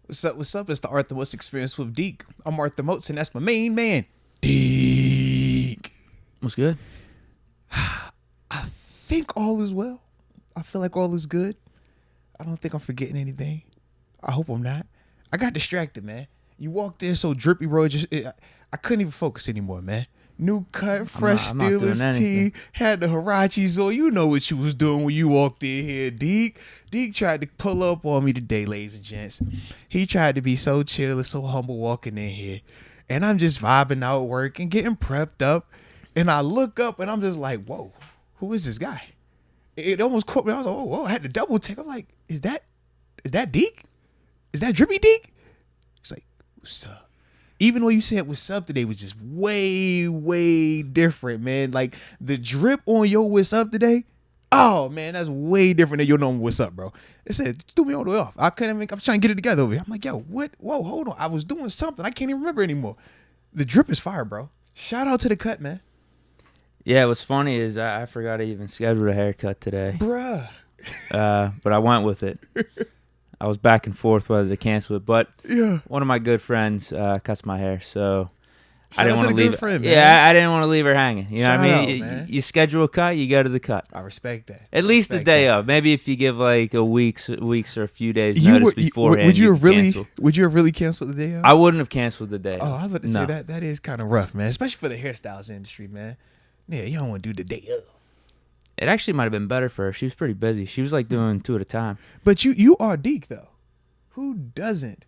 What's up? What's up? It's the Arthur Moats Experience with Deke. I'm Arthur Moats, and that's my main man, Deke. What's good? I think all is well. I feel like all is good. I don't think I'm forgetting anything. I hope I'm not. I got distracted, man. You walked in so drippy, bro. I couldn't even focus anymore, man. New cut, fresh I'm not doing Steelers tee, anything. had the Hirachis on. You know what you was doing when you walked in here, Deke. Deke tried to pull up on me today, ladies and gents. He tried to be so chill and so humble walking in here. And I'm just vibing out work and getting prepped up. And I look up and I'm just like, whoa, who is this guy? It almost caught me. I was like, whoa, I had to double check. I'm like, is that Deke? Is that Drippy Deke? He's like, what's up? Even though you said what's up today was just way, way different, man. Like the drip on your what's up today, oh man, that's way different than your normal what's up, bro. It said threw me all the way off. I couldn't even. I'm trying to get it together over here. I'm like, yo, what? Whoa, hold on. I was doing something. I can't even remember anymore. The drip is fire, bro. Shout out to the cut, man. Yeah, what's funny is I forgot to even schedule a haircut today. Bruh. But I went with it. I was back and forth whether to cancel it, but Yeah. one of my good friends cuts my hair, so Shout I didn't out want to to the leave. good friend, man. Yeah, I didn't want to leave her hanging. You know what I Shout mean? out, man. You schedule a cut, you go to the cut. I respect that. At least the Respect day that. of. Maybe if you give like a weeks or a few days notice beforehand, would you have can really? cancel. Would you have really canceled the day of? I wouldn't have canceled the day. Oh, I was about to No. say that. That is kind of rough, man. Especially for the hairstyles industry, man. Yeah, you don't want to do the day of. It actually might have been better for her. She was pretty busy. She was like doing 2 at a time. But you are Deke though. Who doesn't?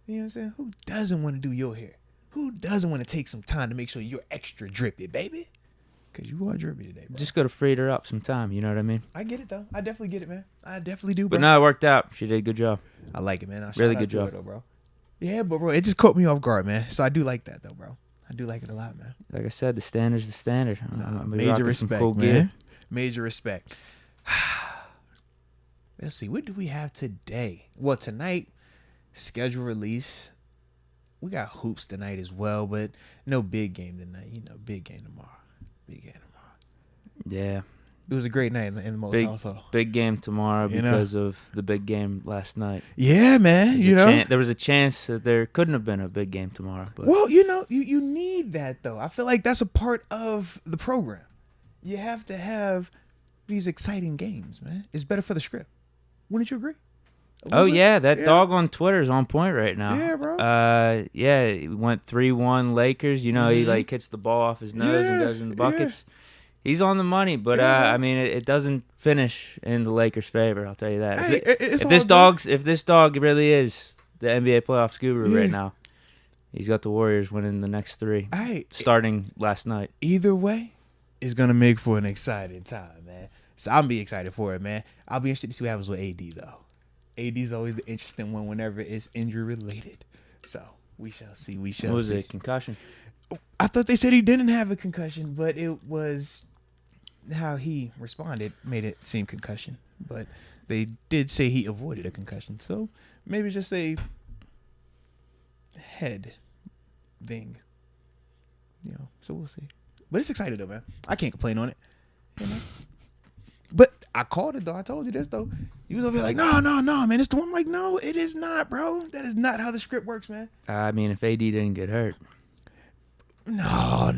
You know what I'm saying? Who doesn't want to do your hair? Who doesn't want to take some time to make sure you're extra drippy, baby? Because you are drippy today, bro. Just could have freed her up some time. You know what I mean? I get it though. I definitely get it, man. I definitely do, bro. But no, it worked out. She did a good job. I like it, man. I'll shout Really out good to her, job. though, bro. Yeah, but bro, it just caught me off guard, man. So I do like that though, bro. I do like it a lot, man. Like I said, the standard's the standard. I'm Major rocking respect, some cool man. gear. Major respect. Let's see. What do we have today? Well, tonight, schedule release. We got hoops tonight as well, but no big game tonight. You know, big game tomorrow. Big game tomorrow. Yeah. It was a great night in the most Big, also. big game tomorrow You know? because of the big game last night. Yeah, man. You know. There was a chance that there couldn't have been a big game tomorrow. But Well, you know, you need that though. I feel like that's a part of the program. You have to have these exciting games, man. It's better for the script. Wouldn't you agree? A oh little bit? yeah, that Yeah. dog on Twitter is on point right now. Yeah, bro. Yeah, he went 3-1 Lakers. You know, he Mhm. like hits the ball off his nose and Yeah, goes in the yeah. buckets. He's on the money, but Yeah, bro. I mean, it doesn't finish in the Lakers' favor. I'll tell you that. Hey, it's If all this good. if this dog really is the NBA playoffs guru Yeah. right now, he's got the Warriors winning the next 3, Hey, starting last night. either way, it's gonna make for an exciting time, man. So I'm be excited for it, man. I'll be interested to see what happens with AD though. AD's always the interesting one whenever it's injury related. So we shall see. We shall What was see. it? Concussion? I thought they said he didn't have a concussion, but it was how he responded made it seem concussion. But they did say he avoided a concussion, so maybe it's just a head thing. You know, so we'll see. But it's exciting though, man. I can't complain on it. You know? But I called it though. I told you this though. You was over here like, no, man. It's the one. I'm like, no, it is not, bro. That is not how the script works, man. I mean, if AD didn't get hurt, No.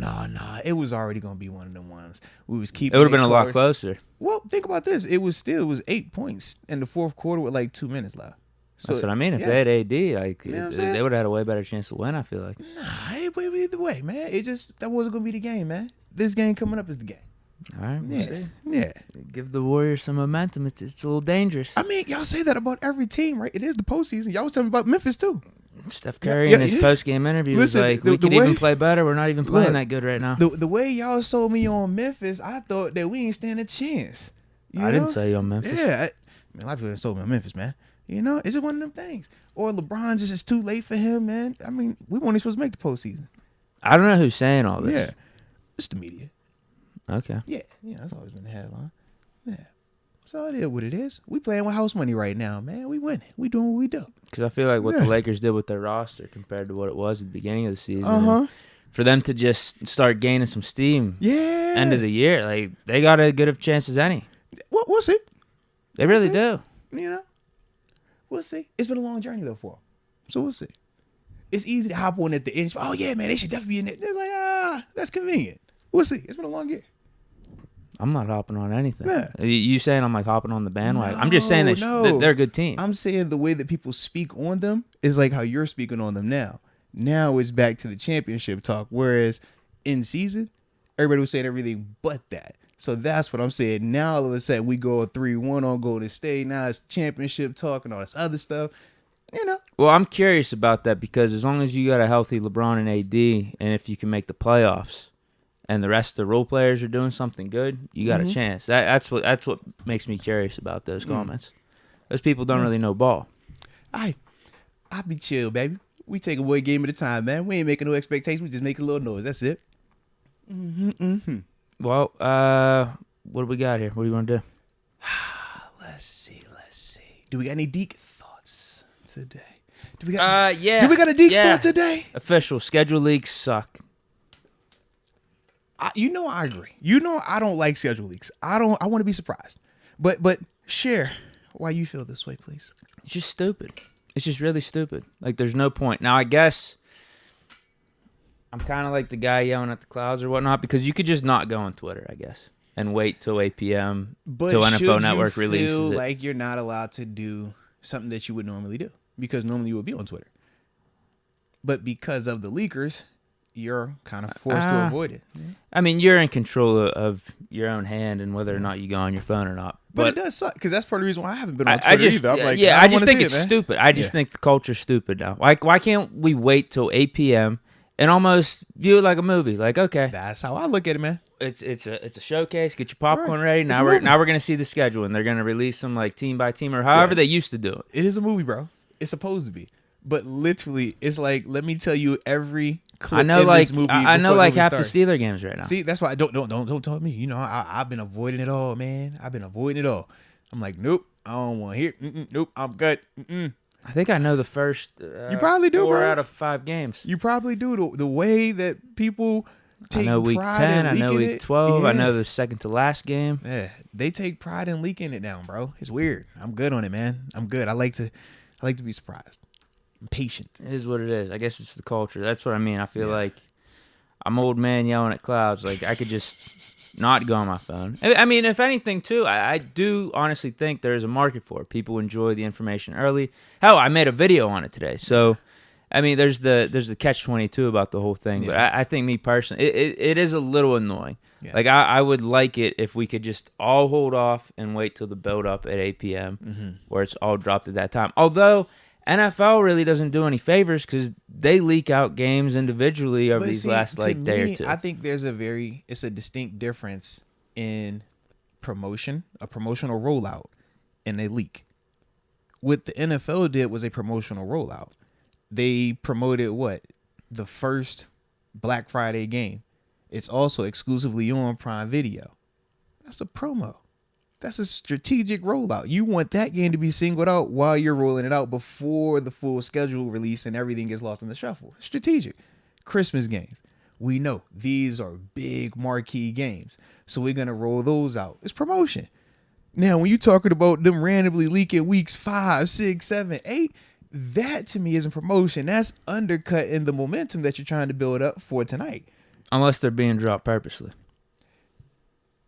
It was already gonna be one of them ones. We was keeping. it would have been a lot close. closer. Well, think about this. It was 8 points in the fourth quarter with like 2 minutes left. So That's what I mean. If yeah. they had AD, like You know what I'm saying? they would have had a way better chance to win. I feel like. Nah, it would be either way, man. It just that wasn't gonna be the game, man. This game coming up is the game. All right, we'll Yeah, see. yeah. Give the Warriors some momentum. It's a little dangerous. I mean, y'all say that about every team, right? It is the postseason. Y'all was telling me about Memphis too. Steph Curry yeah, in his yeah. post-game interview Listen, was like, the we could way- even play better. We're not even playing Look, that good right now. The way y'all sold me on Memphis, I thought that we ain't stand a chance. You I didn't know? say you on Memphis. Yeah, man, a lot of people sold me on Memphis, man. You know, it's just one of them things. Or LeBron's just it's too late for him, man. I mean, we weren't even supposed to make the postseason. I don't know who's saying all this. Yeah, it's the media. Okay. Yeah, that's always been the headline. Yeah, so it is what it is. We playing with house money right now, man. We winning. We doing what we do. Because I feel like what Yeah. the Lakers did with their roster compared to what it was at the beginning of the season. Uh-huh. For them to just start gaining some steam Yeah. end of the year, like they got as good of chance as any. We'll see. They really do. You know, we'll see. It's been a long journey though for 'em. So we'll see. It's easy to hop on at the end. Oh yeah, man, they should definitely be in it. They're like, that's convenient. We'll see. It's been a long year. I'm not hopping on anything. Yeah. You saying I'm like hopping on the bandwagon? I'm just saying that they're a good team. I'm saying the way that people speak on them is like how you're speaking on them now. Now it's back to the championship talk. Whereas in season, everybody was saying everything but that. So that's what I'm saying. Now all of a sudden we go 3-1 on Golden State. Now it's championship talk and all this other stuff. You know. Well, I'm curious about that because as long as you got a healthy LeBron and AD, and if you can make the playoffs, and the rest of the role players are doing something good, you got a chance. That's what makes me curious about those comments. Those people don't really know ball. I'll be chill, baby. We take one game at a time, man. We ain't making no expectations. We just make a little noise. That's it. Well, what do we got here? What do you want to do? Let's see. Do we got any Deke thoughts today? Do we got Do we got a Deke thought today? Official schedule leaks suck. I agree. I don't like schedule leaks. I want to be surprised. But share why you feel this way, please. It's just stupid. It's just really stupid. Like, there's no point. Now, I guess I'm kind of like the guy yelling at the clouds or whatnot because you could just not go on Twitter, I guess, and wait till 8 p.m. till NFL Network releases it. But you feel like you're not allowed to do something that you would normally do because normally you would be on Twitter. But because of the leakers, you're kind of forced to avoid it. I mean, you're in control of your own hand and whether or not you go on your phone or not. But it does suck because that's part of the reason why I haven't been on Twitter either. I'm like, I just think it's stupid. I just think the culture's stupid now. Like, why can't we wait till 8 p.m. and almost view it like a movie? Like, okay, that's how I look at it, man. It's a showcase. Get your popcorn ready. Now we're gonna see the schedule and they're gonna release them like team by team or however they used to do it. It is a movie, bro. It's supposed to be. But literally, it's like, let me tell you every clip in this movie. I know like half the Steeler games right now. See, that's why don't tell me. You know, I've been avoiding it all, man. I've been avoiding it all. I'm like, nope, I don't want to hear. Nope, I'm good. I think I know the first. You probably do, 4 bro. out of 5 games. You probably do. The way that people take I know week pride 10. in I know leaking week it. 12. Yeah. I know the second to last game. Yeah, they take pride in leaking it down, bro. It's weird. I'm good on it, man. I'm good. I like to be surprised. I'm patient. It is what it is. I guess it's the culture. That's what I mean. I feel like I'm old man yelling at clouds. Like, I could just not go on my phone. I mean, if anything, too, I do honestly think there's a market for it. People enjoy the information early. Hell, I made a video on it today. So, I mean, there's the catch-22 about the whole thing. But I think me personally, it is a little annoying. Yeah. Like, I would like it if we could just all hold off and wait till the build-up at 8 p.m. Where it's all dropped at that time. Although NFL really doesn't do any favors because they leak out games individually over these last day or two. I think there's it's a distinct difference in a promotional rollout, and a leak. What the NFL did was a promotional rollout. They promoted the first Black Friday game. It's also exclusively on Prime Video. That's a promo. That's a strategic rollout. You want that game to be singled out while you're rolling it out before the full schedule release and everything gets lost in the shuffle. Strategic. Christmas games. We know these are big marquee games. So we're going to roll those out. It's promotion. Now, when you're talking about them randomly leaking weeks 5, 6, 7, 8, that to me isn't promotion. That's undercutting the momentum that you're trying to build up for tonight. Unless they're being dropped purposely.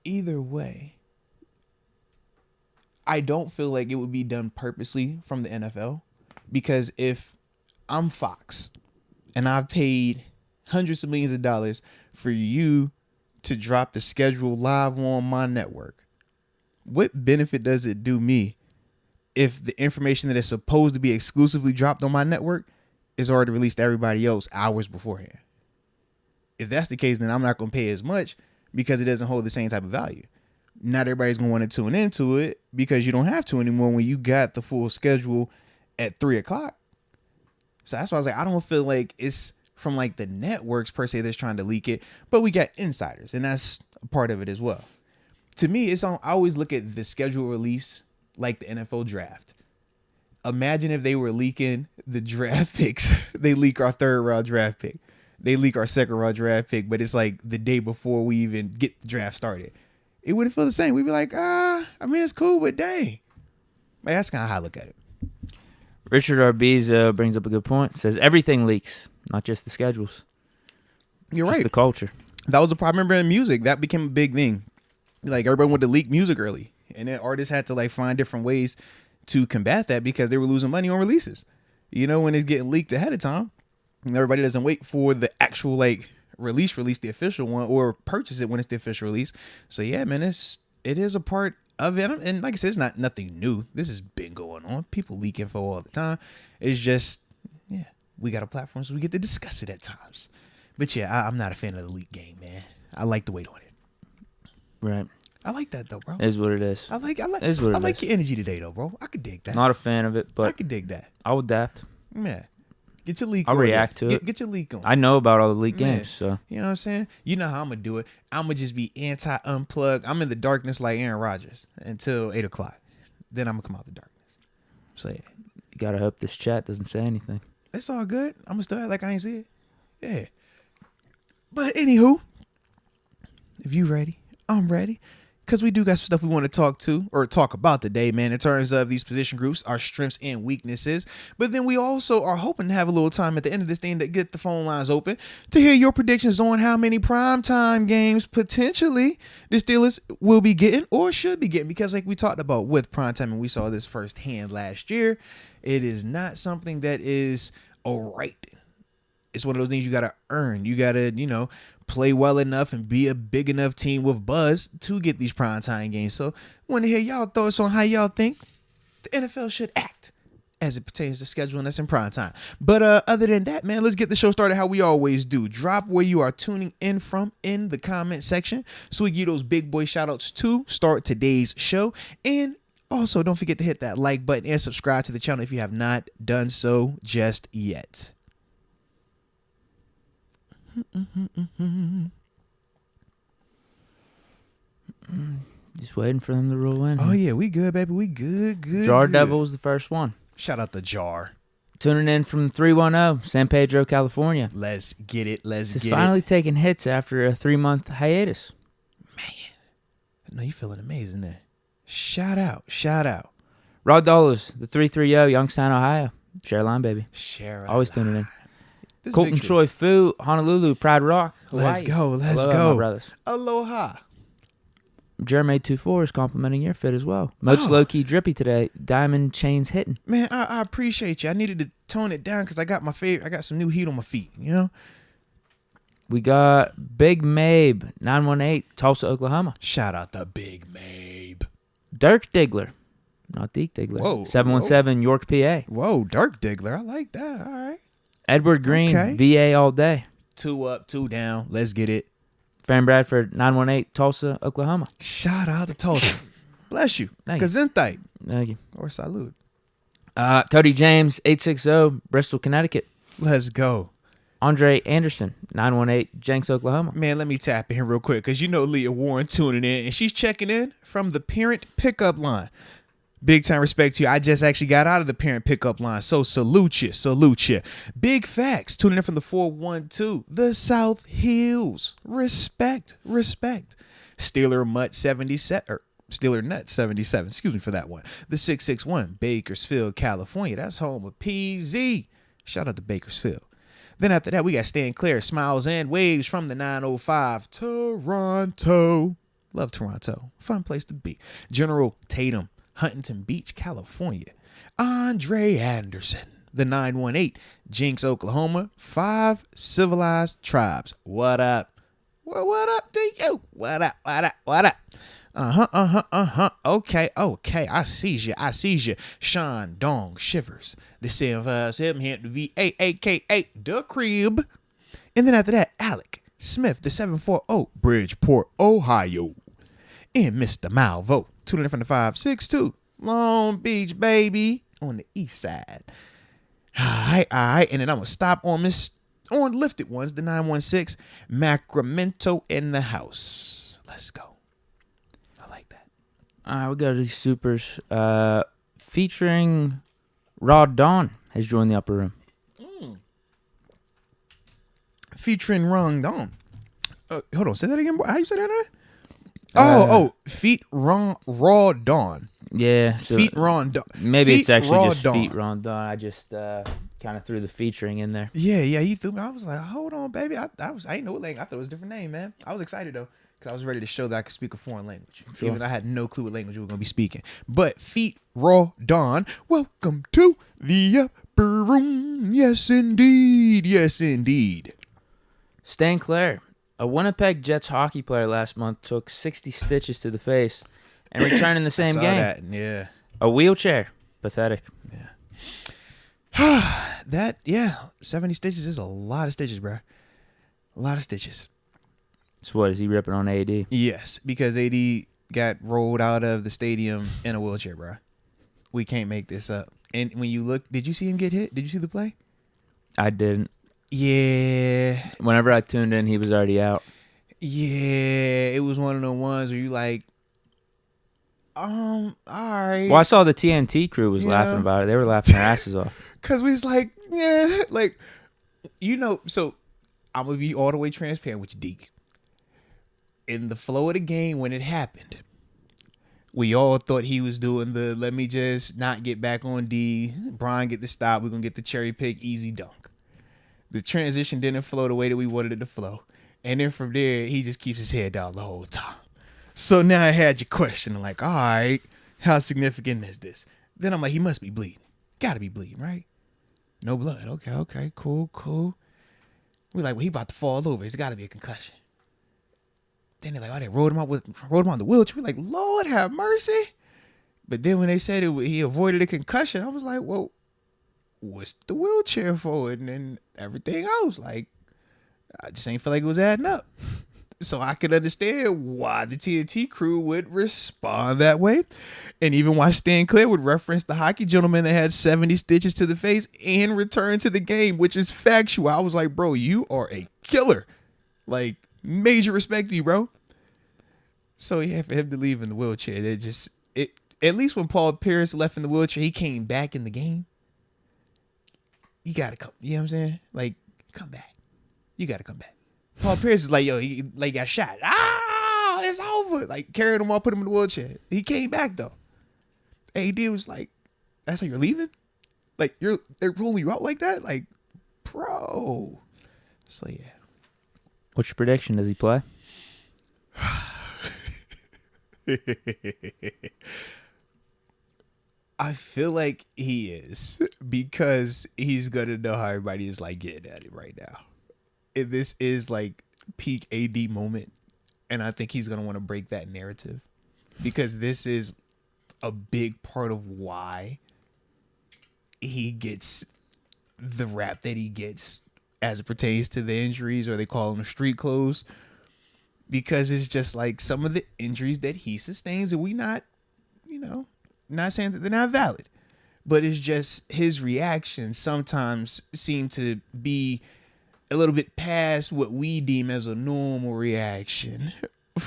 Either way, I don't feel like it would be done purposely from the NFL, because if I'm Fox and I've paid hundreds of millions of dollars for you to drop the schedule live on my network, what benefit does it do me if the information that is supposed to be exclusively dropped on my network is already released to everybody else hours beforehand? If that's the case, then I'm not going to pay as much because it doesn't hold the same type of value. Not everybody's going to want to tune into it because you don't have to anymore when you got the full schedule at 3:00. So that's why I was like, I don't feel like it's from like the networks per se that's trying to leak it, but we got insiders, and that's a part of it as well. To me, I always look at the schedule release like the NFL draft. Imagine if they were leaking the draft picks. They leak our 3rd round draft pick. They leak our 2nd round draft pick, but it's like the day before we even get the draft started. It wouldn't feel the same. We'd be like, I mean, it's cool, but dang. Like, that's kind of how I look at it. Richard Arbizo brings up a good point. Says everything leaks, not just the schedules. You're just right. the culture. That was the problem. I remember in music, that became a big thing. Like, everybody wanted to leak music early. And then artists had to, like, find different ways to combat that because they were losing money on releases. You know, when it's getting leaked ahead of time, and everybody doesn't wait for the actual, like, release, the official one, or purchase it when it's the official release. So, yeah, man, it is a part of it. And like I said, it's not nothing new. This has been going on. People leak info all the time. It's just, yeah, we got a platform so we get to discuss it at times. But yeah, I'm not a fan of the leak game, man. I like to wait on it. Right. I like that though, bro. It is what it is. I like It is what it like is. your energy today though, bro. I could dig that. Not a fan of it, I but could dig that. I'll adapt. Yeah. Get your leak I'll on. react to it. Get your leak on. I know about all the league Man. games, so You know what I'm saying? You know how I'm gonna do it. I'm gonna just be anti-unplug. I'm in the darkness like Aaron Rodgers until 8 o'clock. Then I'm gonna come out the darkness. So yeah, you gotta hope this chat doesn't say anything. it's all good. I'm gonna still act like I ain't see it. Yeah. But anywho, if you ready, I'm ready. Because we do got some stuff we want to talk about today, man, in terms of these position groups, our strengths and weaknesses. But then we also are hoping to have a little time at the end of this thing to get the phone lines open to hear your predictions on how many primetime games potentially the Steelers will be getting or should be getting. Because like we talked about with primetime, and we saw this firsthand last year, it is not something that is all right. It's one of those things you got to earn. You got to, play well enough and be a big enough team with buzz to get these primetime games. So I want to hear y'all thoughts on how y'all think the NFL should act as it pertains to scheduling us in primetime. But other than that, man, let's get the show started how we always do. Drop where you are tuning in from in the comment section so we give those big boy shout outs to start today's show. And also, don't forget to hit that like button and subscribe to the channel if you have not done so just yet. Just waiting for them to roll in. Oh yeah, we good, baby. We good. Jar good. Devil's the first one. Shout out the Jar. Tuning in from 310 San Pedro, California. Let's get it. He's finally taking hits after a 3-month hiatus. Man, I know you feeling amazing there. Shout out. Rod Dollars, the 330 Youngstown, Ohio. Share line, baby. Always tuning in. This Colton victory. Choi Fu, Honolulu, Pride Rock, Hawaii. Let's go. Aloha, my brothers. Aloha. Jeremy 24 is complimenting your fit as well. Moats low-key drippy today. Diamond chains hitting. Man, I appreciate you. I needed to tone it down because I got some new heat on my feet, We got Big Mabe, 918, Tulsa, Oklahoma. Shout out the Big Mabe. Dirk Diggler, not Deke Diggler. Whoa, 717, York, PA. Whoa, Dirk Diggler. I like that. All right. Edward Green, Okay. VA all day. 2 up, 2 down. Let's get it. Fran Bradford, 918, Tulsa, Oklahoma. Shout out to Tulsa. Bless you. Thank you. Gesundheit. Thank you. Or salute. Cody James, 860, Bristol, Connecticut. Let's go. Andre Anderson, 918, Jenks, Oklahoma. Man, let me tap in real quick because Leah Warren tuning in and she's checking in from the parent pickup line. Big time respect to you. I just actually got out of the parent pickup line. So salute you. Big facts. Tuning in from the 412. The South Hills. Respect. Steeler Nut 77. Excuse me for that one. The 661. Bakersfield, California. That's home of PZ. Shout out to Bakersfield. Then after that, we got Stan Claire, Smiles and Waves from the 905. Toronto. Love Toronto. Fun place to be. General Tatum. Huntington Beach, California. Andre Anderson, the 918, Jinx, Oklahoma. 5 civilized tribes. What up? Well, what up to you? What up? Okay. I sees you. Sean Dong Shivers, the 757 Hampton VA, aka The Crib. And then after that, Alec Smith, the 740 Bridgeport, Ohio. And Mr. Malvo, tuning in from the 562, Long Beach, baby, on the east side. All right. And then I'm going to stop on lifted ones, the 916, Macramento in the house. Let's go. I like that. All right, we got these supers. Featuring Rod Dawn has joined the upper room. Featuring Rong Dong. Hold on, say that again, boy. How you say that now? Raw Dawn. Yeah. So Feet Rondon. maybe Feet it's actually just Rondon. feet Rondon. I just kind of threw the featuring in there. Yeah, you threw me. I was like, hold on, baby. I ain't know what language. I thought it was a different name, man. I was excited though, because I was ready to show that I could speak a foreign language. Sure. Even though I had no clue what language we were gonna be speaking. But Feet Rondon, welcome to the upper room. Yes, indeed. Yes, indeed. Stan Clair, a Winnipeg Jets hockey player last month, took 60 stitches to the face and returned in the same I saw game. that, yeah. A wheelchair. Pathetic. That, yeah, 70 stitches is a lot of stitches, bro. A lot of stitches. So what, is he ripping on AD? Yes, because AD got rolled out of the stadium in a wheelchair, bro. We can't make this up. And when you look, did you see him get hit? Did you see the play? I didn't. Yeah. Whenever I tuned in, he was already out. Yeah, it was one of the ones where you like, all right. Well, I saw the TNT crew was laughing about it. They were laughing their asses off. Because we was like, yeah, like, so I'm going to be all the way transparent with you, Deke. In the flow of the game when it happened, we all thought he was doing the let me just not get back on D. Brian get the stop. We're going to get the cherry pick, easy dunk. The transition didn't flow the way that we wanted it to flow. And then from there, he just keeps his head down the whole time. So now I had your question. I'm like, all right, how significant is this? Then I'm like, he must be bleeding. Got to be bleeding, right? No blood. Okay, cool. We're like, well, he about to fall over. It's got to be a concussion. Then they're like, oh, they rolled him on the wheelchair. We're like, Lord have mercy. But then when they said he avoided a concussion, I was like, well, what's the wheelchair for? And then everything else, like, I just ain't feel like it was adding up. So I could understand why the TNT crew would respond that way. And even why Stan Clair would reference the hockey gentleman that had 70 stitches to the face and returned to the game, which is factual. I was like, bro, you are a killer. Like, major respect to you, bro. So yeah, for him to leave in the wheelchair, at least when Paul Pierce left in the wheelchair, he came back in the game. You gotta come. You know what I'm saying? Like, come back. You gotta come back. Paul Pierce is like, yo, he like got shot. It's over. Like, carried him off, put him in the wheelchair. He came back though. AD was like, that's how you're leaving? Like, they're rolling you out like that? Like, bro. So yeah. What's your prediction? Does he play? I feel like he is, because he's gonna know how everybody is like getting at it right now. And this is like peak AD moment, and I think he's gonna want to break that narrative, because this is a big part of why he gets the rap that he gets as it pertains to the injuries, or they call them street clothes, because it's just like some of the injuries that he sustains, and we not saying that they're not valid, but it's just his reactions sometimes seem to be a little bit past what we deem as a normal reaction.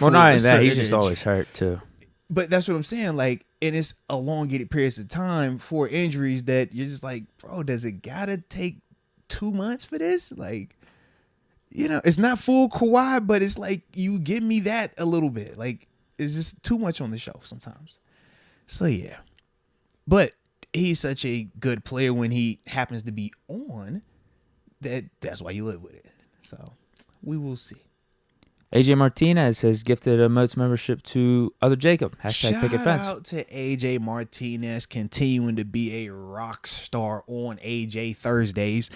Well, not only that, he's just always hurt too. But that's what I'm saying. Like, and it's elongated periods of time for injuries that you're just like, bro, does it gotta take 2 months for this? Like, it's not full Kawhi, but it's like, you give me that a little bit. Like, it's just too much on the shelf sometimes. So yeah, but he's such a good player when he happens to be on that's why you live with it. So we will see. AJ Martinez has gifted a Moats membership to Other Jacob. Hashtag picket fence. Shout out to AJ Martinez, continuing to be a rock star on AJ Thursdays.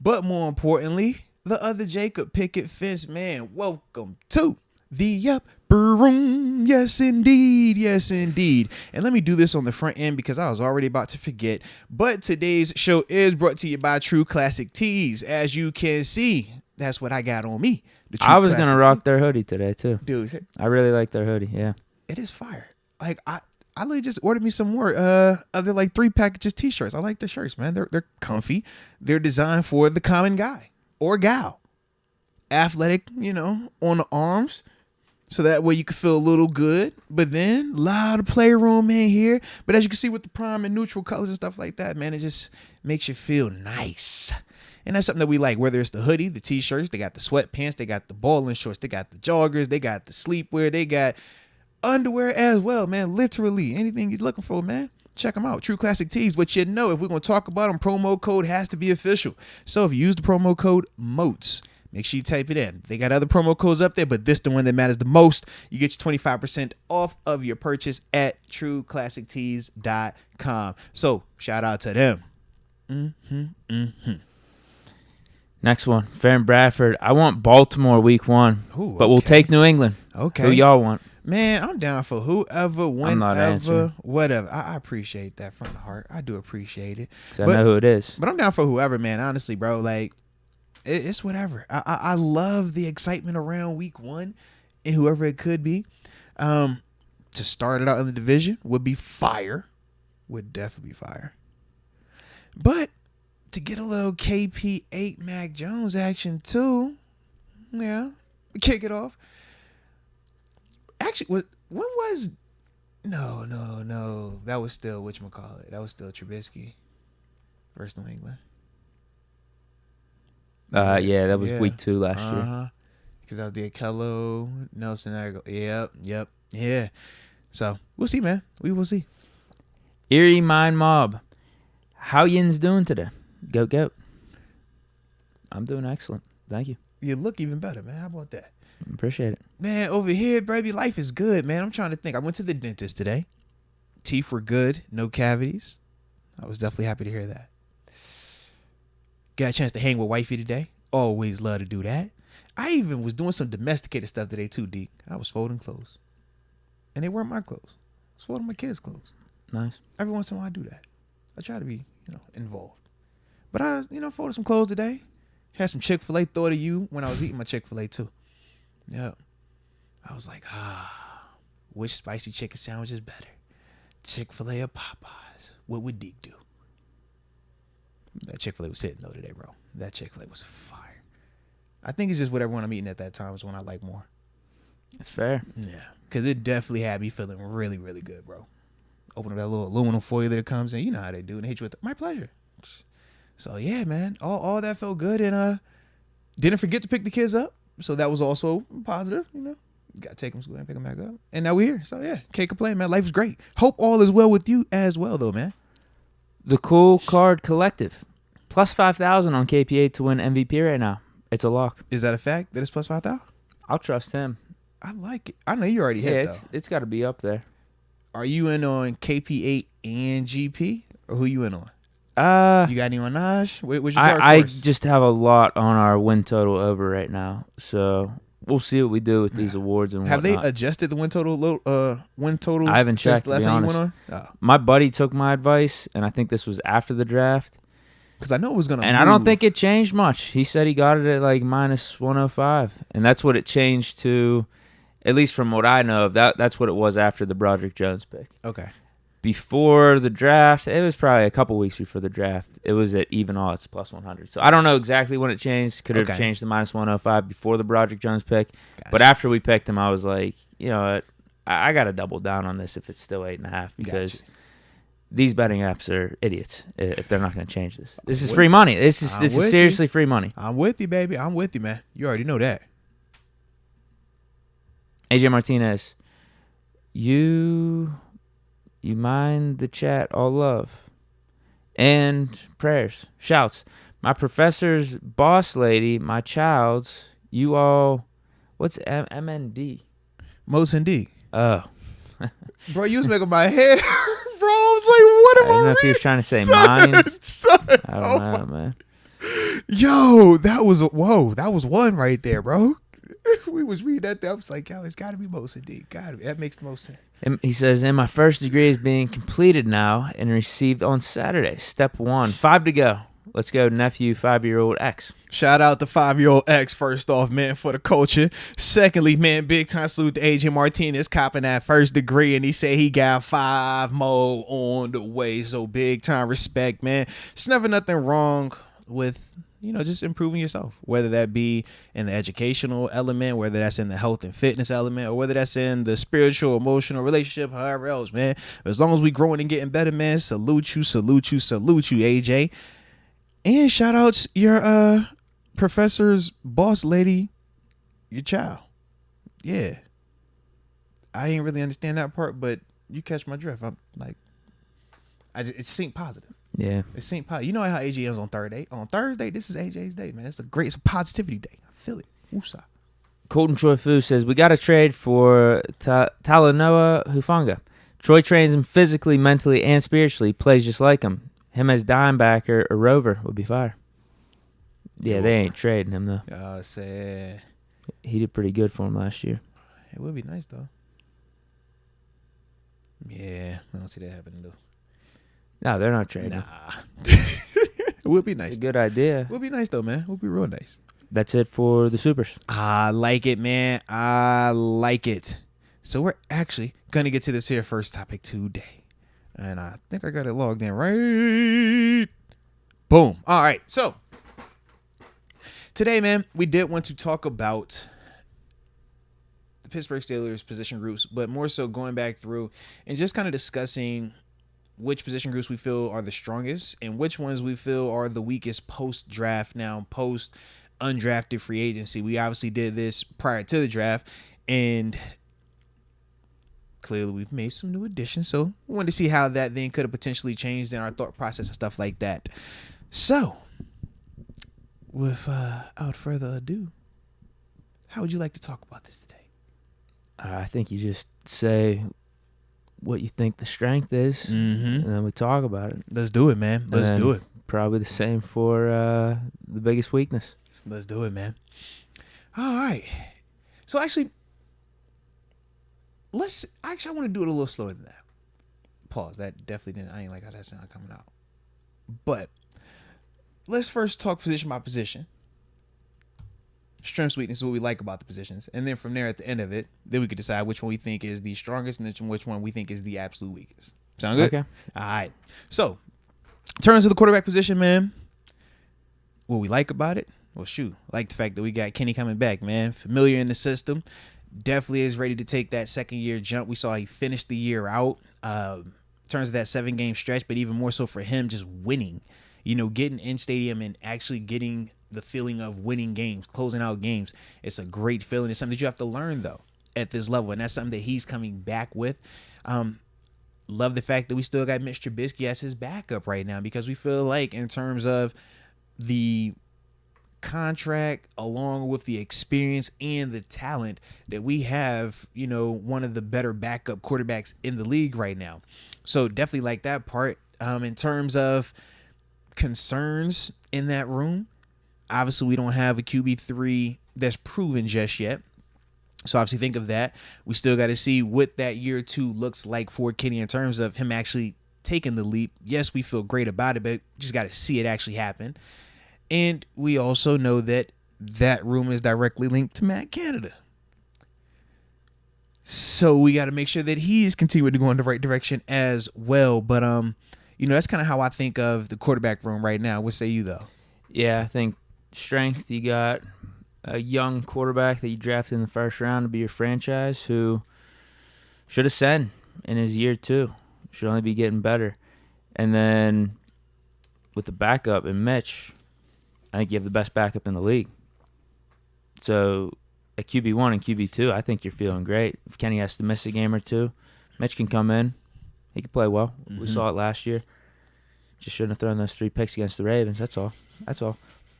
But more importantly, the Other Jacob picket fence, man. Welcome to the upper room. Yes, indeed. Yes, indeed. And let me do this on the front end because I was already about to forget. But today's show is brought to you by True Classic Tees. As you can see, that's what I got on me. I was going to rock their hoodie today, too. Dude, I really like their hoodie, yeah. It is fire. Like, I literally just ordered me some more of their, like, 3 packages t-shirts. I like the shirts, man. They're comfy. They're designed for the common guy or gal. Athletic, on the arms. So that way you can feel a little good. But then, a lot of playroom in here. But as you can see with the prime and neutral colors and stuff like that, man, it just makes you feel nice. And that's something that we like, whether it's the hoodie, the t-shirts, they got the sweatpants, they got the bowling shorts, they got the joggers, they got the sleepwear, they got underwear as well, man. Literally anything you're looking for, man. Check them out. True Classic Tees. But you know, if we're going to talk about them, promo code has to be official. So if you use the promo code Moats, make sure you type it in. They got other promo codes up there, but this the one that matters the most. You get your 25% off of your purchase at trueclassictees.com. So shout out to them. Next one, Farron Bradford. I want Baltimore week 1, Ooh, but we'll take New England. Okay. Who y'all want? Man, I'm down for whoever, I'm not whenever, answering. whatever. I appreciate that from the heart. I do appreciate it. 'Cause I know who it is. But I'm down for whoever, man. Honestly, bro. Like, it's whatever. I love the excitement around week 1 and whoever it could be. To start it out in the division would be fire. Would definitely be fire. But to get a little KP8 Mac Jones action too, yeah, kick it off. Actually, when was no. That was still whatchamacallit. That was still Trubisky versus New England. Yeah, that was week 2 last year. Because that was the Akello, Nelson Aguilar. Yep. Yeah. So we'll see, man. We will see. Erie Mind Mob. How yin's doing today? Go. I'm doing excellent. Thank you. You look even better, man. How about that? Appreciate it. Man, over here, baby, life is good, man. I'm trying to think. I went to the dentist today. Teeth were good. No cavities. I was definitely happy to hear that. Got a chance to hang with wifey today. Always love to do that. I even was doing some domesticated stuff today too, Deke. I was folding clothes. And they weren't my clothes. I was folding my kids' clothes. Nice. Every once in a while I do that. I try to be, involved. But I, folded some clothes today. Had some Chick-fil-A. Thought of you when I was eating my Chick-fil-A too. Yeah. I was like, which spicy chicken sandwich is better? Chick-fil-A or Popeyes? What would Deke do? That Chick-fil-A was hitting though today, bro. That Chick-fil-A was fire. I think it's just whatever one I'm eating at that time is one I like more. That's fair. Yeah. Because it definitely had me feeling really, really good, bro. Open up that little aluminum foil that it comes in. You know how they do. And they hit you with my pleasure. So, yeah, man. All that felt good. And didn't forget to pick the kids up. So that was also positive, Got to take them to school and pick them back up. And now we're here. So, yeah, can't complain, man. Life is great. Hope all is well with you as well, though, man. The Cool Card Collective. Plus 5,000 on KP8 to win MVP right now. It's a lock. Is that a fact that it's plus 5,000? I'll trust him. I like it. I know you already hit, though. It's got to be up there. Are you in on KP8 and GP? Or who you in on? You got any on Naj? What's your dark I horse? just have a lot on our win total over right now. So we'll see what we do with these awards and Have whatnot. they adjusted the win total? I haven't checked, the last to be time you honest. went on? My buddy took my advice, and I think this was after the draft. Because I know it was going to And I don't think it changed much. He said he got it at like minus 105. And that's what it changed to, at least from what I know of. That's what it was after the Broderick Jones pick. Okay. Before the draft, it was probably a couple weeks before the draft. It was at even odds, plus 100. So I don't know exactly when it changed. Could have changed to minus 105 before the Broderick Jones pick. Gotcha. But after we picked him, I was like, you know what? I got to double down on this if it's still 8.5 because these betting apps are idiots if they're not going to change this. This is free money. This is seriously free money. I'm with you, baby. I'm with you, man. You already know that. AJ Martinez, you mind the chat, all love and prayers. Shouts. My professor's boss lady, my child's, you all, what's MND? Moats and Deke. Oh. Bro, you was making my head bro. I was like, what am I don't know reading? if he was trying to say son, mine. Son. I don't know, man. Yo, that was one right there, bro. We was reading that there. I was like, yo, it's got to be Moats and Deke. That makes the most sense. He says, and my first degree is being completed now and received on Saturday. Step 1. 5 to go. Let's go, nephew, 5-year-old X. Shout out to 5-year-old X, first off, man, for the culture. Secondly, man, big time salute to AJ Martinez copping that first degree, and he said he got 5 more on the way. So big time respect, man. It's never nothing wrong with, just improving yourself, whether that be in the educational element, whether that's in the health and fitness element, or whether that's in the spiritual, emotional relationship, however else, man. As long as we growing and getting better, man, salute you, AJ. And shout outs your professor's boss lady, your child. Yeah. I ain't really understand that part, but you catch my drift. I'm like, it's sync positive. Yeah. It's sync positive. You know how AJ is on Thursday. On Thursday, this is AJ's day, man. It's a positivity day. I feel it. Woosah. Colton Troy Fu says, we got to trade for Talanoa Hufanga. Troy trains him physically, mentally, and spiritually. Plays just like him. Him as dimebacker or rover would be fire. Yeah, they ain't trading him, though. Sad. He did pretty good for him last year. It would be nice, though. Yeah, I don't see that happening, though. No, they're not trading him. Nah. It would be nice. It's a good idea. It would be nice, though, man. It would be real nice. That's it for the Supers. I like it, man. I like it. So we're actually going to get to this here first topic today. And I think I got it logged in right. Boom. All right. So today, man, we did want to talk about the Pittsburgh Steelers position groups, but more so going back through and just kind of discussing which position groups we feel are the strongest and which ones we feel are the weakest post-draft now, post-undrafted free agency. We obviously did this prior to the draft, and clearly we've made some new additions, so we wanted to see how that then could have potentially changed in our thought process and stuff like that. So, without further ado, how would you like to talk about this today? I think you just say what you think the strength is, and then we talk about it. Let's do it, man. Let's do it. Probably the same for the biggest weakness. Let's do it, man. All right. So actually, I want to do it a little slower than that. Pause. That definitely didn't. I ain't like how that sound coming out. But let's first talk position by position. Strengths, weaknesses, what we like about the positions, and then from there, at the end of it, then we could decide which one we think is the strongest and which one we think is the absolute weakest. Sound good? Okay. All right. So, in terms of the quarterback position, man, what we like about it, well, shoot, I like the fact that we got Kenny coming back, man. Familiar in the system, definitely is ready to take that second year jump. We saw he finished the year out in terms of that 7-game stretch, but even more so for him, just winning. You know, getting in stadium and actually getting the feeling of winning games, closing out games. It's a great feeling. It's something that you have to learn, though, at this level. And that's something that he's coming back with. Love the fact that we still got Mitch Trubisky as his backup right now, because we feel like in terms of the contract along with the experience and the talent that we have, you know, one of the better backup quarterbacks in the league right now. So definitely like that part. In terms of concerns in that room, obviously we don't have a QB3 that's proven just yet. So obviously think of that. We still got to see what that year 2 looks like for Kenny in terms of him actually taking the leap. Yes, we feel great about it, but just got to see it actually happen. And we also know that that room is directly linked to Matt Canada. So we got to make sure that he is continuing to go in the right direction as well. But, you know, that's kind of how I think of the quarterback room right now. What say you, though? Yeah, I think strength, you got a young quarterback that you drafted in the first round to be your franchise who should ascend in his year 2. Should only be getting better. And then with the backup in Mitch, I think you have the best backup in the league. So at QB1 and QB2, I think you're feeling great. If Kenny has to miss a game or two, Mitch can come in. He can play well. We saw it last year. Just shouldn't have thrown those 3 picks against the Ravens. That's all.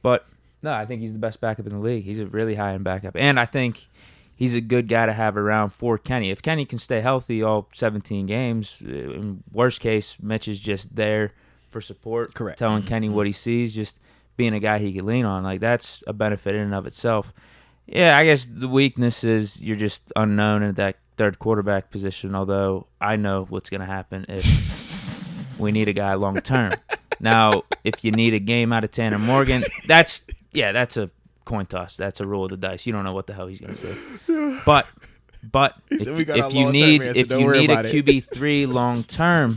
But no, I think he's the best backup in the league. He's a really high-end backup. And I think he's a good guy to have around for Kenny. If Kenny can stay healthy all 17 games, in worst case, Mitch is just there for support. Correct. Telling Kenny what he sees, just being a guy he can lean on. Like, that's a benefit in and of itself. Yeah, I guess the weakness is you're just unknown at that third quarterback position, although I know what's going to happen if we need a guy long term. Now, if you need a game out of Tanner Morgan, that's a coin toss. That's a roll of the dice. You don't know what the hell he's going to do. But if you need a QB3 long term,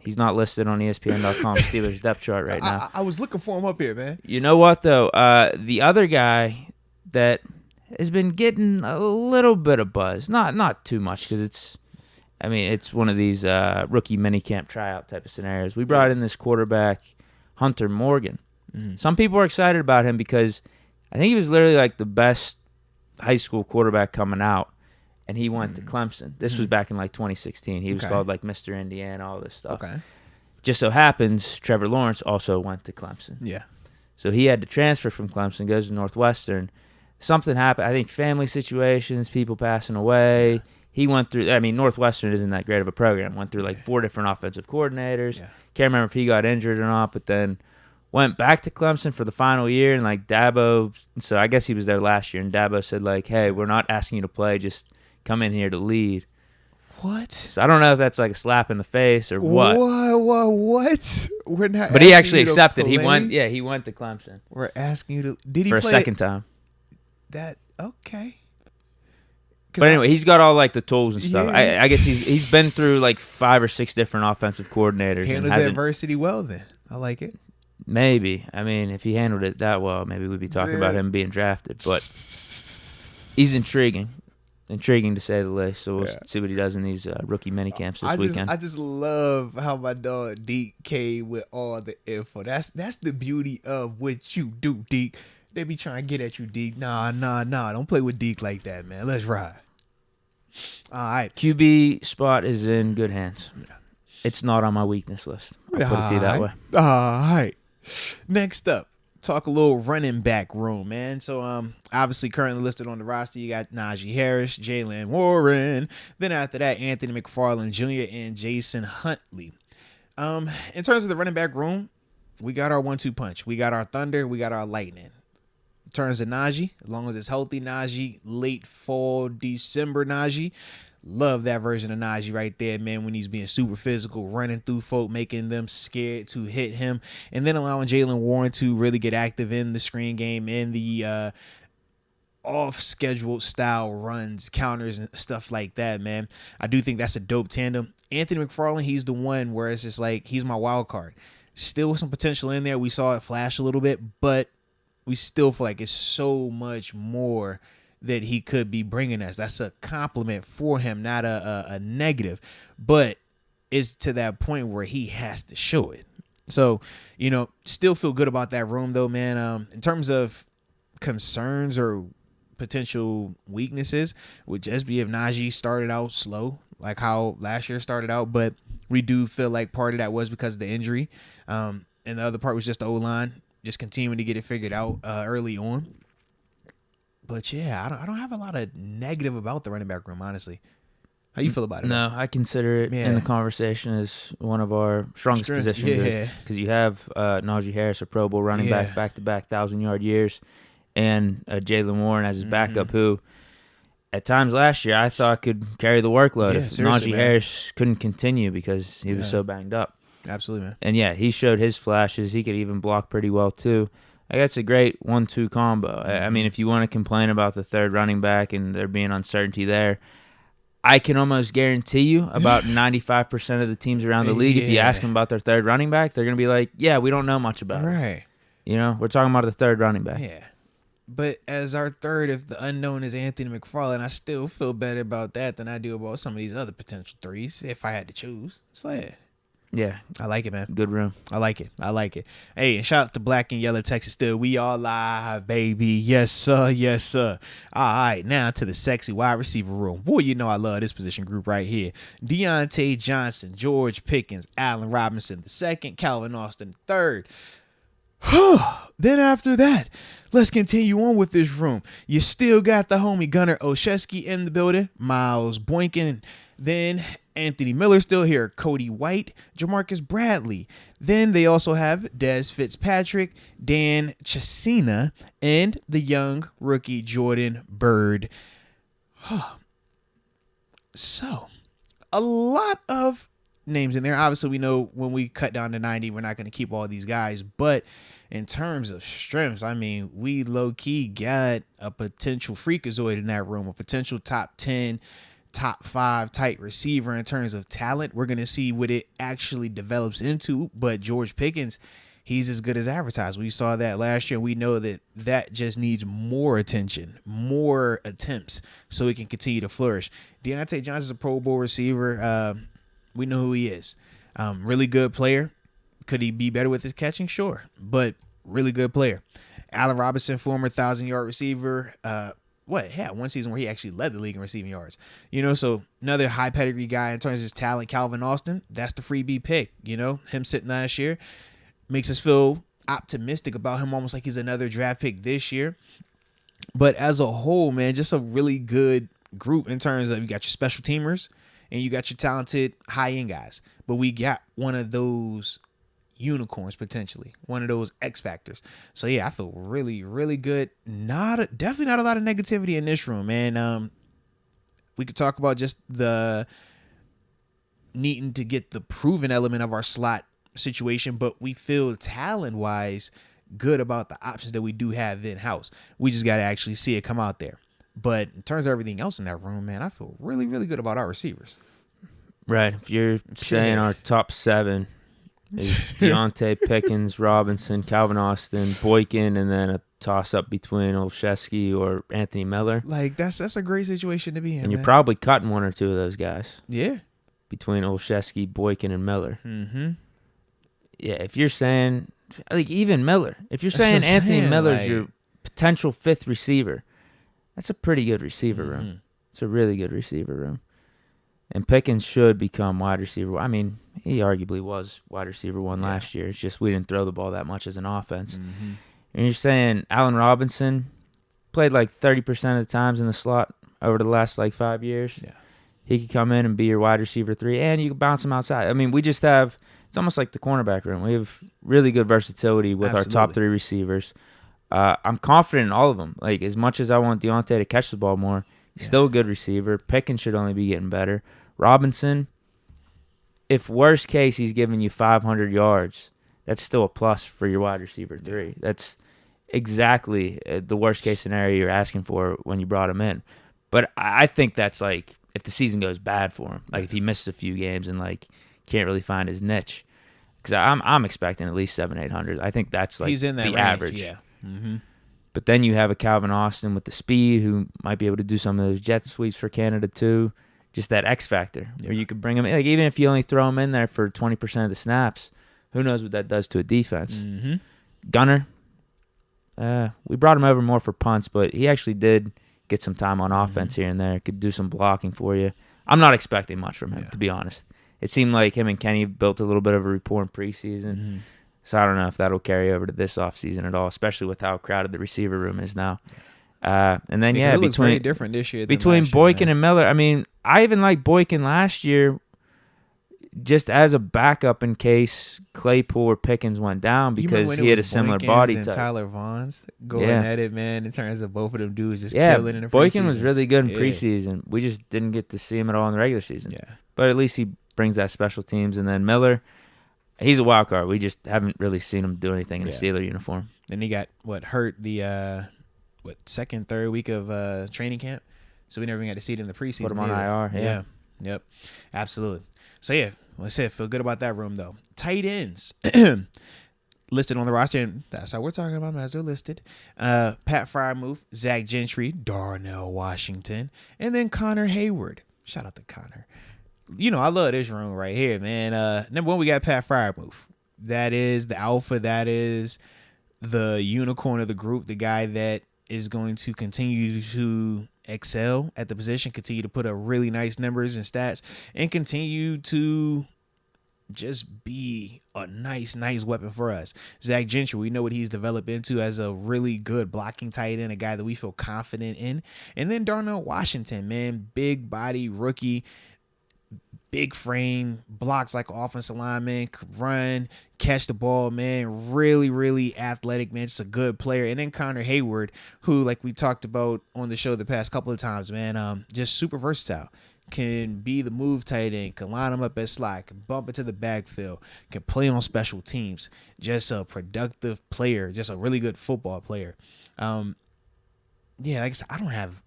he's not listed on ESPN.com Steelers depth chart right now. I was looking for him up here, man. You know what, though? The other guy that has been getting a little bit of buzz, not too much, because it's one of these rookie minicamp tryout type of scenarios. We brought in this quarterback, Hunter Morgan. Mm-hmm. Some people are excited about him because I think he was literally like the best high school quarterback coming out. and he went to Clemson. This was back in like 2016. He was called like Mr. Indiana, all this stuff. Okay. Just so happens Trevor Lawrence also went to Clemson. Yeah. So he had to transfer from Clemson, goes to Northwestern. Something happened. I think family situations, people passing away. Yeah. He went through, I mean, Northwestern isn't that great of a program. Went through like 4 different offensive coordinators. Yeah. Can't remember if he got injured or not, but then went back to Clemson for the final year. And like Dabo, so I guess he was there last year. And Dabo said like, hey, we're not asking you to play. Just come in here to lead. What? So I don't know if that's like a slap in the face or what. What? We're not. But he actually accepted. He went. Yeah, he went to Clemson. We're asking you to. Did he for play a second time? That okay. But anyway, he's got all like the tools and stuff. Yeah. I guess he's been through like 5 or 6 different offensive coordinators. Handles adversity well. Then I like it. Maybe. I mean, if he handled it that well, maybe we'd be talking about him being drafted. But he's intriguing. Intriguing to say the least. So we'll see what he does in these rookie mini camps this weekend. I just love how my dog Deke came with all the info. That's the beauty of what you do, Deke. They be trying to get at you, Deke. Nah. Don't play with Deke like that, man. Let's ride. All right. QB spot is in good hands. It's not on my weakness list. I'll put it to you that way. All right. Next up. Talk a little running back room, man. So, obviously currently listed on the roster, you got Najee Harris, Jaylen Warren. Then after that, Anthony McFarland Jr. and Jason Huntley. In terms of the running back room, we got our 1-2 punch. We got our Thunder. We got our Lightning. In terms of Najee, as long as it's healthy Najee, late fall, December Najee. Love that version of Najee right there, man, when he's being super physical, running through folk, making them scared to hit him, and then allowing Jaylen Warren to really get active in the screen game, in the off-scheduled style runs, counters, and stuff like that, man. I do think that's a dope tandem. Anthony McFarland, he's the one where it's just like, he's my wild card. Still some potential in there. We saw it flash a little bit, but we still feel like it's so much more that he could be bringing us. That's a compliment for him, not a negative, but it's to that point where he has to show it. So, still feel good about that room though, man. In terms of concerns or potential weaknesses, would just be if Najee started out slow, like how last year started out, but we do feel like part of that was because of the injury. And the other part was just the O-line, just continuing to get it figured out early on. But yeah, I don't have a lot of negative about the running back room, honestly. How you feel about it? No, I consider it in the conversation as one of our strongest positions. Because you have Najee Harris, a Pro Bowl running back, back-to-back 1,000-yard years, and Jaylen Warren as his backup, who at times last year I thought could carry the workload if Najee Harris couldn't continue because he was so banged up. Absolutely, man. And yeah, he showed his flashes. He could even block pretty well too. That's a great 1-2 combo. I mean, if you want to complain about the third running back and there being uncertainty there, I can almost guarantee you about 95% of the teams around the league, if you ask them about their third running back, they're going to be like, yeah, we don't know much about it. Right. We're talking about the third running back. Yeah. But as our third, if the unknown is Anthony McFarland, I still feel better about that than I do about some of these other potential threes if I had to choose. So, yeah. I like it, man. Good room. I like it. Hey, and shout out to Black and Yellow Texas still. We all live, baby. Yes, sir. Yes, sir. All right, now to the sexy wide receiver room. Boy, I love this position group right here. Deontay Johnson, George Pickens, Allen Robinson II, Calvin Austin III. Then after that, let's continue on with this room. You still got the homie Gunnar Olszewski in the building, Miles Boykin, then Anthony Miller still here, Cody White, Jamarcus Bradley. Then they also have Dez Fitzpatrick, Dan Chisena, and the young rookie Jordan Byrd. So, a lot of names in there. Obviously, we know when we cut down to 90, we're not going to keep all these guys. But in terms of strengths, I mean, we low-key got a potential freakazoid in that room, a potential top 10, top 5 type receiver in terms of talent. We're going to see what it actually develops into. But George Pickens, he's as good as advertised. We saw that last year. We know that just needs more attention, more attempts so he can continue to flourish. Deontay Johnson's a Pro Bowl receiver. We know who he is. Really good player. Could he be better with his catching? Sure. But really good player. Allen Robinson, former 1,000-yard receiver. one season where he actually led the league in receiving yards. So another high pedigree guy in terms of his talent, Calvin Austin. That's the freebie pick. Him sitting last year makes us feel optimistic about him, almost like he's another draft pick this year. But as a whole, man, just a really good group in terms of you got your special teamers and you got your talented high end guys. But we got one of those unicorns potentially, one of those X factors. So yeah, I feel really, really good. Definitely not a lot of negativity in this room, man. We could talk about just the needing to get the proven element of our slot situation, but we feel talent wise good about the options that we do have in house. We just got to actually see it come out there. But in terms of everything else in that room, man, I feel really, really good about our receivers. Right. If you're saying our top 7 is Deontay, Pickens, Robinson, Calvin Austin, Boykin, and then a toss-up between Olszewski or Anthony Miller. Like, that's a great situation to be in, and you're man. probably cutting one or two of those guys. Yeah. Between Olszewski, Boykin, and Miller. Mm-hmm. Yeah, if you're saying, like, even Miller. If you're saying Anthony Miller's your potential 5th receiver, that's a pretty good receiver room. It's a really good receiver room. And Pickens should become wide receiver. I mean, he arguably was wide receiver 1 last year. It's just we didn't throw the ball that much as an offense. Mm-hmm. And you're saying Allen Robinson played like 30% of the times in the slot over the last like 5 years. Yeah. He could come in and be your wide receiver 3, and you can bounce him outside. I mean, we just have – it's almost like the cornerback room. We have really good versatility with our top 3 receivers. I'm confident in all of them. Like, as much as I want Deontay to catch the ball more, he's still a good receiver. Pickens should only be getting better. Robinson, if worst case he's giving you 500 yards, that's still a plus for your wide receiver 3. That's exactly the worst case scenario you're asking for when you brought him in. But I think that's like if the season goes bad for him, like if he misses a few games and like can't really find his niche. Because I'm expecting at least 700-800. I think that's like he's in that the range, average. Yeah. Mm-hmm. But then you have a Calvin Austin with the speed who might be able to do some of those jet sweeps for Canada too. Just that X factor where you could bring him in. Like, even if you only throw him in there for 20% of the snaps, who knows what that does to a defense. Mm-hmm. Gunner, we brought him over more for punts, but he actually did get some time on offense here and there. Could do some blocking for you. I'm not expecting much from him, to be honest. It seemed like him and Kenny built a little bit of a rapport in preseason. Mm-hmm. So I don't know if that'll carry over to this offseason at all, especially with how crowded the receiver room is now. And then, it looks very different this year between Boykin and Miller, I mean, I even liked Boykin last year just as a backup in case Claypool or Pickens went down because he had a similar body type. Tyler Vaughn's going at it, man, in terms of both of them dudes just killing in the preseason. Boykin was really good in preseason. We just didn't get to see him at all in the regular season. Yeah. But at least he brings that special teams. And then Miller, he's a wild card. We just haven't really seen him do anything in a Steeler uniform. And he got, hurt the, second, third week of training camp. So we never even got to see it in the preseason. Put him on IR, yeah. Yep. Absolutely. So, yeah, let's say feel good about that room, though. Tight ends listed on the roster, and that's how we're talking about them as they're listed. Pat Freiermuth, Zach Gentry, Darnell Washington, and then Connor Hayward. Shout out to Connor. I love this room right here, man. Number 1, we got Pat Freiermuth. That is the alpha. That is the unicorn of the group, the guy that is going to continue to excel at the position, continue to put up really nice numbers and stats, and continue to just be a nice weapon for us. Zach Gentry, we know what he's developed into as a really good blocking tight end, a guy that we feel confident in. And then Darnell Washington, man, big body rookie, big frame, blocks like an offensive lineman, could run, catch the ball, man. Really, really athletic, man. Just a good player. And then Connor Hayward, who, like we talked about on the show the past couple of times, man, just super versatile. Can be the move tight end, can line him up at slot, can bump into the backfield, can play on special teams. Just a productive player, just a really good football player. Like I said, I don't have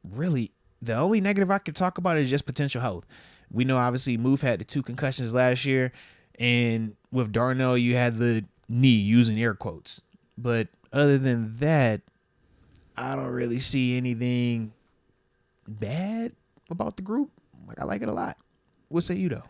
really, the only negative I could talk about is just potential health. We know, obviously, Move had the 2 concussions last year, and with Darnell, you had the knee, using air quotes. But other than that, I don't really see anything bad about the group. Like, I like it a lot. What say you, though?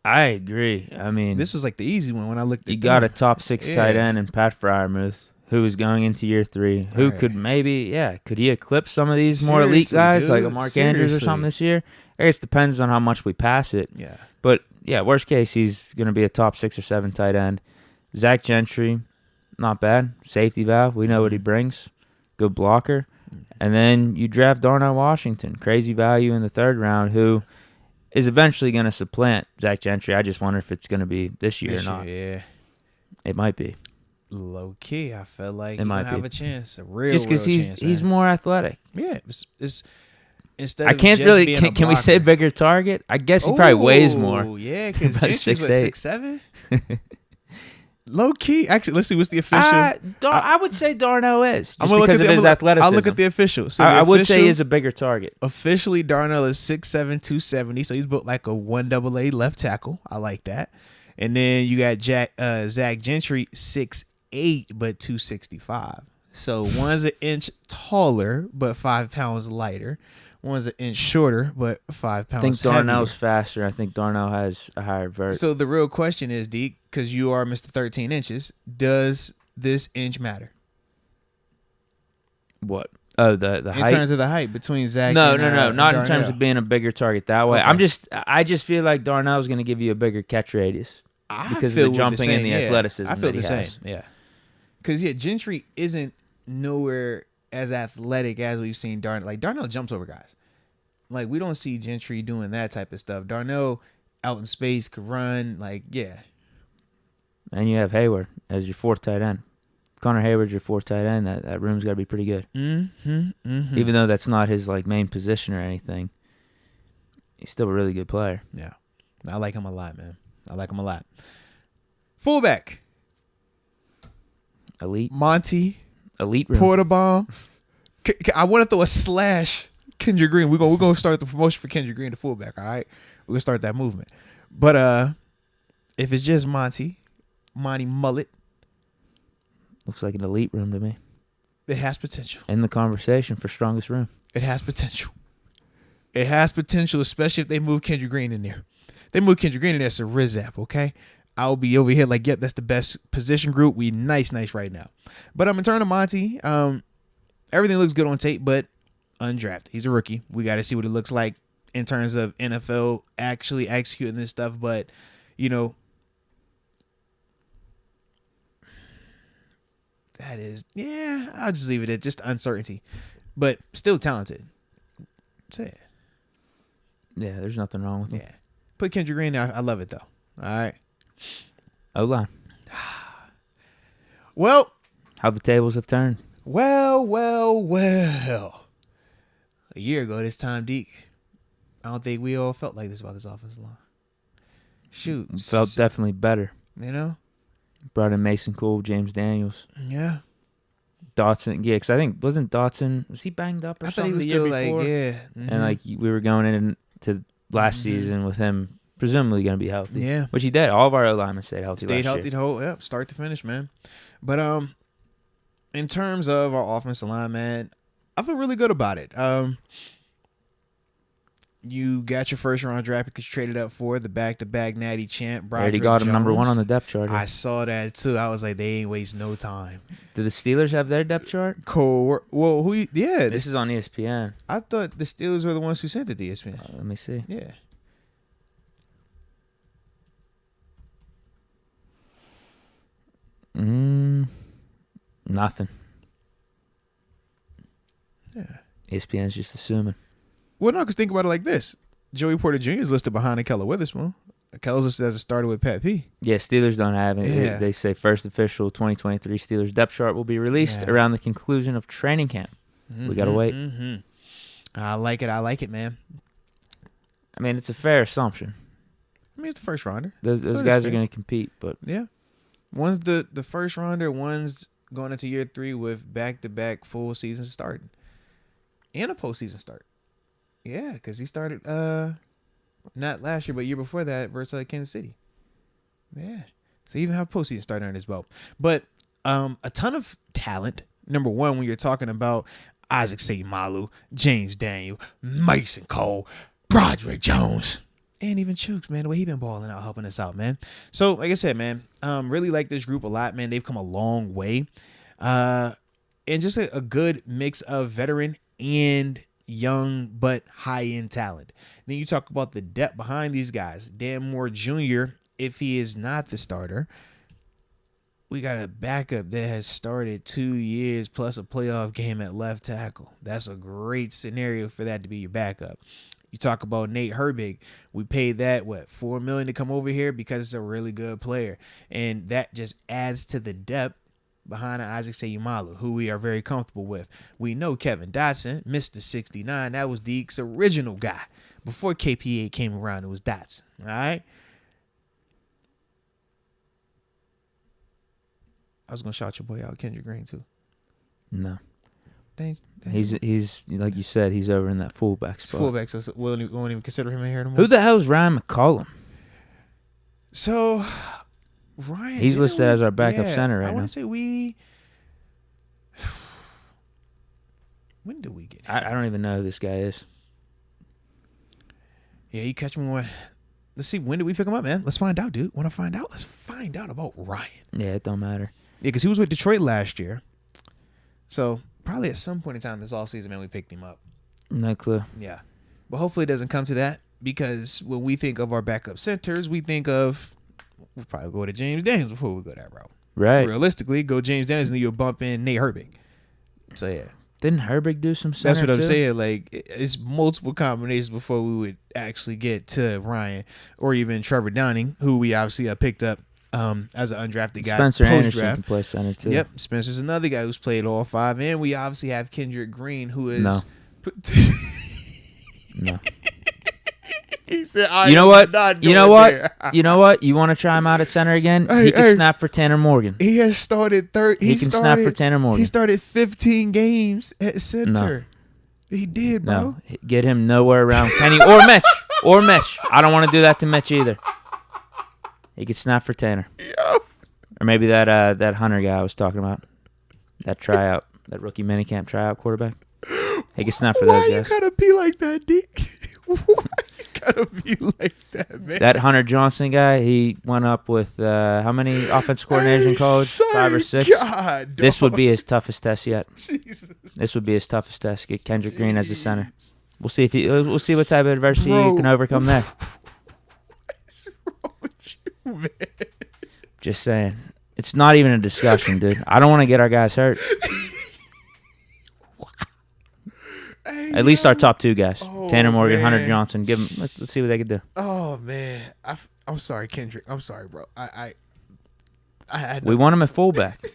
I agree. I mean, this was like the easy one when I looked at you got a top 6 tight end in Pat Freiermuth, who is going into year 3, who Right. could could he eclipse some of these more elite Seriously, guys like a dude. Mark Andrews or Seriously. something this year? I guess it depends on how much we pass it. Yeah. But, yeah, worst case, he's going to be a top 6 or 7 tight end. Zach Gentry, not bad. Safety valve. We know what he brings. Good blocker. And then you draft Darnell Washington. Crazy value in the 3rd round, who is eventually going to supplant Zach Gentry. I just wonder if it's going to be this year or not. Yeah. It might be. Low key, I feel like It he might might have be. a chance, a real, Just because chance, he's man. more athletic. Yeah, it's instead. I of can't just really. being a Can we say blocker. bigger target? I guess he probably weighs more. Yeah, because About Gentry's 6'8". 6'7". Low key, actually, let's see what's the official. I would say Darnell is I'm just gonna look because at of the, his I'm athleticism. I'll look at the official. So I the would say official- he's a bigger target. Officially, Darnell is 6'7", 270, so he's built like a 1AA left tackle. I like that. And then you got Zach Gentry, 6'8", but 265. So one's an inch taller, but 5 pounds lighter. One's an inch shorter, but 5 pounds I think Darnell's heavier. faster. I think Darnell has a higher vert. So the real question is, Deke, because you are Mr. 13 inches, does this inch matter? What? Oh, the In height. terms of the height between Zach No, and not in terms Darnell? of being a bigger target that way. Okay. I just feel like Darnell's going to give you a bigger catch radius. Because of the feel with jumping and same, the yeah. athleticism I feel that the he same, has. yeah. Because, Gentry isn't nowhere as athletic as we've seen Darnell. Like, Darnell jumps over guys. Like, we don't see Gentry doing that type of stuff. Darnell out in space could run. Like, yeah. And you have Hayward as your 4th tight end. Connor Hayward's your 4th tight end. That room's got to be pretty good. Mm-hmm. Even though that's not his like main position or anything, he's still a really good player. Yeah. I like him a lot, man. I like him a lot. Fullback. Elite Monty. room. Porterbomb. I want to throw a slash Kendrick Green. We're gonna start the promotion for Kendrick Green, the fullback. All right, we're gonna start that movement. But if it's just Monty Mullet, Looks like an elite room to me. it has potential. In the conversation for strongest room. It has potential. It has potential, especially if they move Kendrick Green in there. They move Kendrick Green in there, it's a Rizap, okay? I'll be over here like, yep, that's the best position group. We nice right now. But in terms of Monty, everything looks good on tape, but undrafted. He's a rookie. We got to see what it looks like in terms of NFL actually executing this stuff. But, that is, I'll just leave it at just uncertainty. But still talented. That's it. Yeah, there's nothing wrong with him. Yeah. Put Kendrick Green there. I love it, though. All right. O-line. Well. How the tables have turned. Well. A year ago this time, Deke, I don't think we all felt like this about this offensive line. Shoot. It felt definitely better. Brought in Mason Cole, James Daniels. Yeah. Dotson. Yeah, because I think, wasn't Dotson, was he banged up or I thought he something was the year still before? like, yeah. And like we were going into last season with him presumably going to be healthy. Yeah. Which he did. All of our O-linemen stayed healthy Stayed last healthy year. the whole, start to finish, man. But in terms of our offensive line, man, I feel really good about it. You got your first round draft because you traded up for the back-to-back natty champ, Broderick Already got him number Jones. 1 on the depth chart. I saw that too. I was like, they ain't waste no time. Do the Steelers have their depth chart? Cool. Well, This is on ESPN. I thought the Steelers were the ones who sent it to ESPN. Let me see. Yeah. Nothing. Yeah. ESPN's just assuming. Well, no, because think about it like this. Joey Porter Jr. is listed behind Akella Witherspoon. Akella's listed as a starter with Pat P. Yeah, Steelers don't have it. Yeah. They say first official 2023 Steelers depth chart will be released around the conclusion of training camp. We got to wait. Mm-hmm. I like it, man. I mean, it's a fair assumption. I mean, it's the first rounder. Those So it is guys fair. are going to compete, but Yeah. One's the first rounder, one's going into year 3 with back-to-back full season starting. And a postseason start. Yeah, because he started not last year, but year before that versus Kansas City. Yeah. So even have postseason start on his belt. But a ton of talent. Number one, when you're talking about Isaac Seumalo, James Daniel, Mason Cole, Broderick Jones, and even Chooks, man, the way he been balling out, helping us out, man. So, like I said, man, really like this group a lot, man. They've come a long way. And just a good mix of veteran and young but high-end talent. Then you talk about the depth behind these guys. Dan Moore Jr., if he is not the starter, we got a backup that has started 2 years plus a playoff game at left tackle. That's a great scenario for that to be your backup. You talk about Nate Herbig. We paid that, $4 million to come over here because it's a really good player. And that just adds to the depth behind Isaac Seumalo, who we are very comfortable with. We know Kevin Dotson, Mr. 69. That was Deke's original guy. Before KPA came around, it was Dotson. All right? I was going to shout your boy out, Kendrick Green, too. No. Thank He's like you said, he's over in that fullback spot. Fullback, so we won't even consider him in here anymore. Who the hell is Ryan McCollum? So, Ryan. He's listed as our backup center right now. I want to say when did we get him? I don't even know who this guy is. Yeah, you catch me when. Let's see, when did we pick him up, man? Let's find out, dude. Want to find out? Let's find out about Ryan. Yeah, it don't matter. Yeah, because he was with Detroit last year. So, probably at some point in time this offseason, man, we picked him up. No clue. Yeah. But hopefully it doesn't come to that, because when we think of our backup centers, we think of, we'll probably go to James Daniels before we go that route. Right. Realistically, go James Daniels and then you'll bump in Nate Herbig. So, yeah. Didn't Herbig do some center That's what I'm too? saying. Like, it's multiple combinations before we would actually get to Ryan or even Trevor Downing, who we obviously picked up as an undrafted guy. Spencer Anderson post-draft. can play center too. Yep, Spencer's another guy who's played all five, and we obviously have Kendrick Green, who is No. No. He said, You know what? You know what? You know what? You want to try him out at center again? Hey, He can hey. snap for Tanner Morgan. He has started third. He can snap for Tanner Morgan. He started 15 games at center. He did, bro. No, get him nowhere around Kenny or Mitch. Or Mitch. I don't want to do that to Mitch either. He could snap for Tanner. Yo. Or maybe that Hunter guy I was talking about. That tryout. That rookie minicamp tryout quarterback. He could snap for those Why you guys. gotta be like that, Deke? Why you gotta be like that, man? That Hunter Johnson guy, he went up with how many offensive coordinators in college? 5 or 6? God, This would be his toughest test yet. Jesus. This would be his toughest test. Get Kendrick Green as the center. We'll see if we'll see what type of adversity Bro. he can overcome there. What's wrong with you, man? Just saying. It's not even a discussion, dude. I don't want to get our guys hurt. Hey, At least our top 2 guys. Oh, Tanner Morgan, Hunter man. Johnson. Give them. Let's see what they can do. Oh man, I'm sorry, Kendrick. I'm sorry, bro. I had We want him at fullback.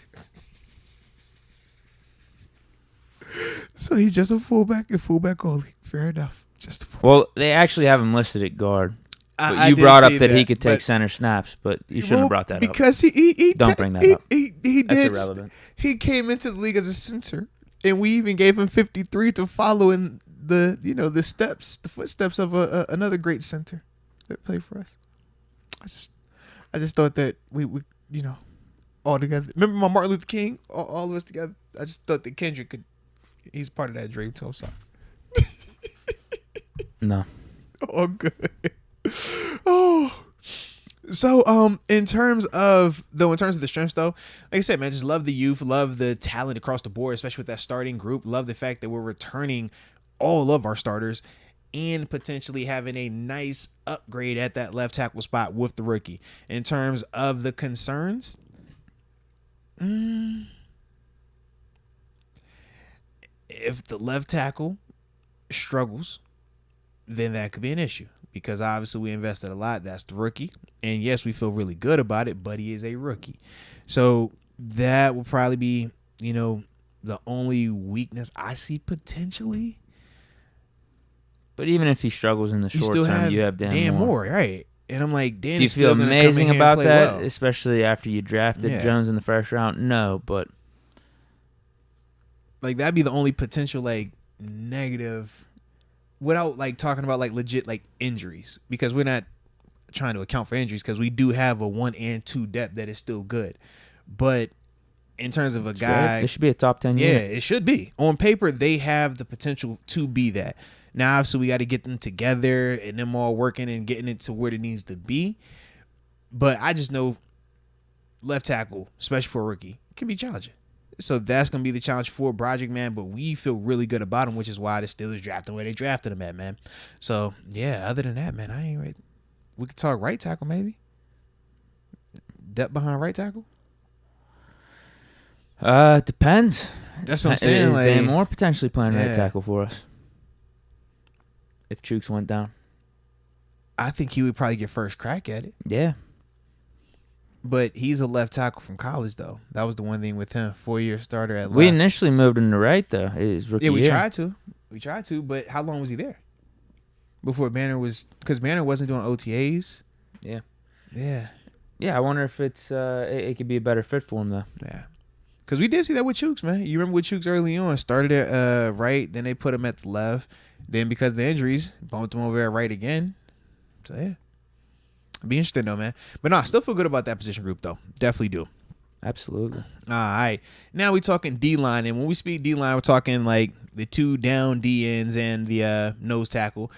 So he's just a fullback and fullback only. Fair enough. Just a fullback. Well, they actually have him listed at guard. But I you did brought up see that he could take but- center snaps, but you shouldn't Well, have brought that up. because he Don't bring that up. He That's did. irrelevant. He came into the league as a center, and we even gave him 53 to follow in the the footsteps of another great center that played for us. I just thought that we all together. Remember my Martin Luther King? All of us together. I just thought that Kendrick could. He's part of that dream too. I'm sorry. No. Oh, good. Oh. So, in terms of the strengths, though, like I said, man, just love the youth, love the talent across the board, especially with that starting group. Love the fact that we're returning all of our starters and potentially having a nice upgrade at that left tackle spot with the rookie. In terms of the concerns, if the left tackle struggles, then that could be an issue, because obviously we invested a lot. That's the rookie. And yes, we feel really good about it, but he is a rookie. So that will probably be, the only weakness I see potentially. But even if he struggles in the short term, you have Dan Moore. Right? And I'm like, Dan Do you is still feel gonna come in amazing here and about play that, well. especially after you drafted Yeah. Jones in the first round? No, but Like, that'd be the only potential, like, negative, without, like, talking about, like, legit, like, injuries, because we're not trying to account for injuries, because we do have a 1 and 2 depth that is still good. But in terms of a guy, this should be a top 10 yeah, unit. it should be. On paper, they have the potential to be that. Now, obviously, we got to get them together and them all working and getting it to where it needs to be. But I just know left tackle, especially for a rookie, can be challenging. So that's going to be the challenge for Broderick, man. But we feel really good about him, which is why the Steelers drafted where they drafted him at, man. So, yeah, other than that, man, I ain't ready. We could talk right tackle, maybe. Depth behind right tackle? Depends. That's what I'm saying. Is like, Dan Moore potentially playing right yeah. tackle for us? If Chooks went down. I think he would probably get first crack at it. Yeah. But he's a left tackle from college, though. That was the one thing with him. 4-year starter at left. We initially moved him to right, though. His rookie Yeah, we year. tried to. But how long was he there? Before Banner was... Because Banner wasn't doing OTAs. Yeah. Yeah. Yeah, I wonder if it's it could be a better fit for him, though. Yeah. Because we did see that with Chooks, man. You remember with Chooks early on. Started at right, then they put him at the left. Then because of the injuries, bumped him over at right again. So, yeah. Be interesting, though, man. But, no, I still feel good about that position group, though. Definitely do. Absolutely. All right. Now we talking D-line. And when we speak D-line, we're talking like the 2 down D-ends and the nose tackle.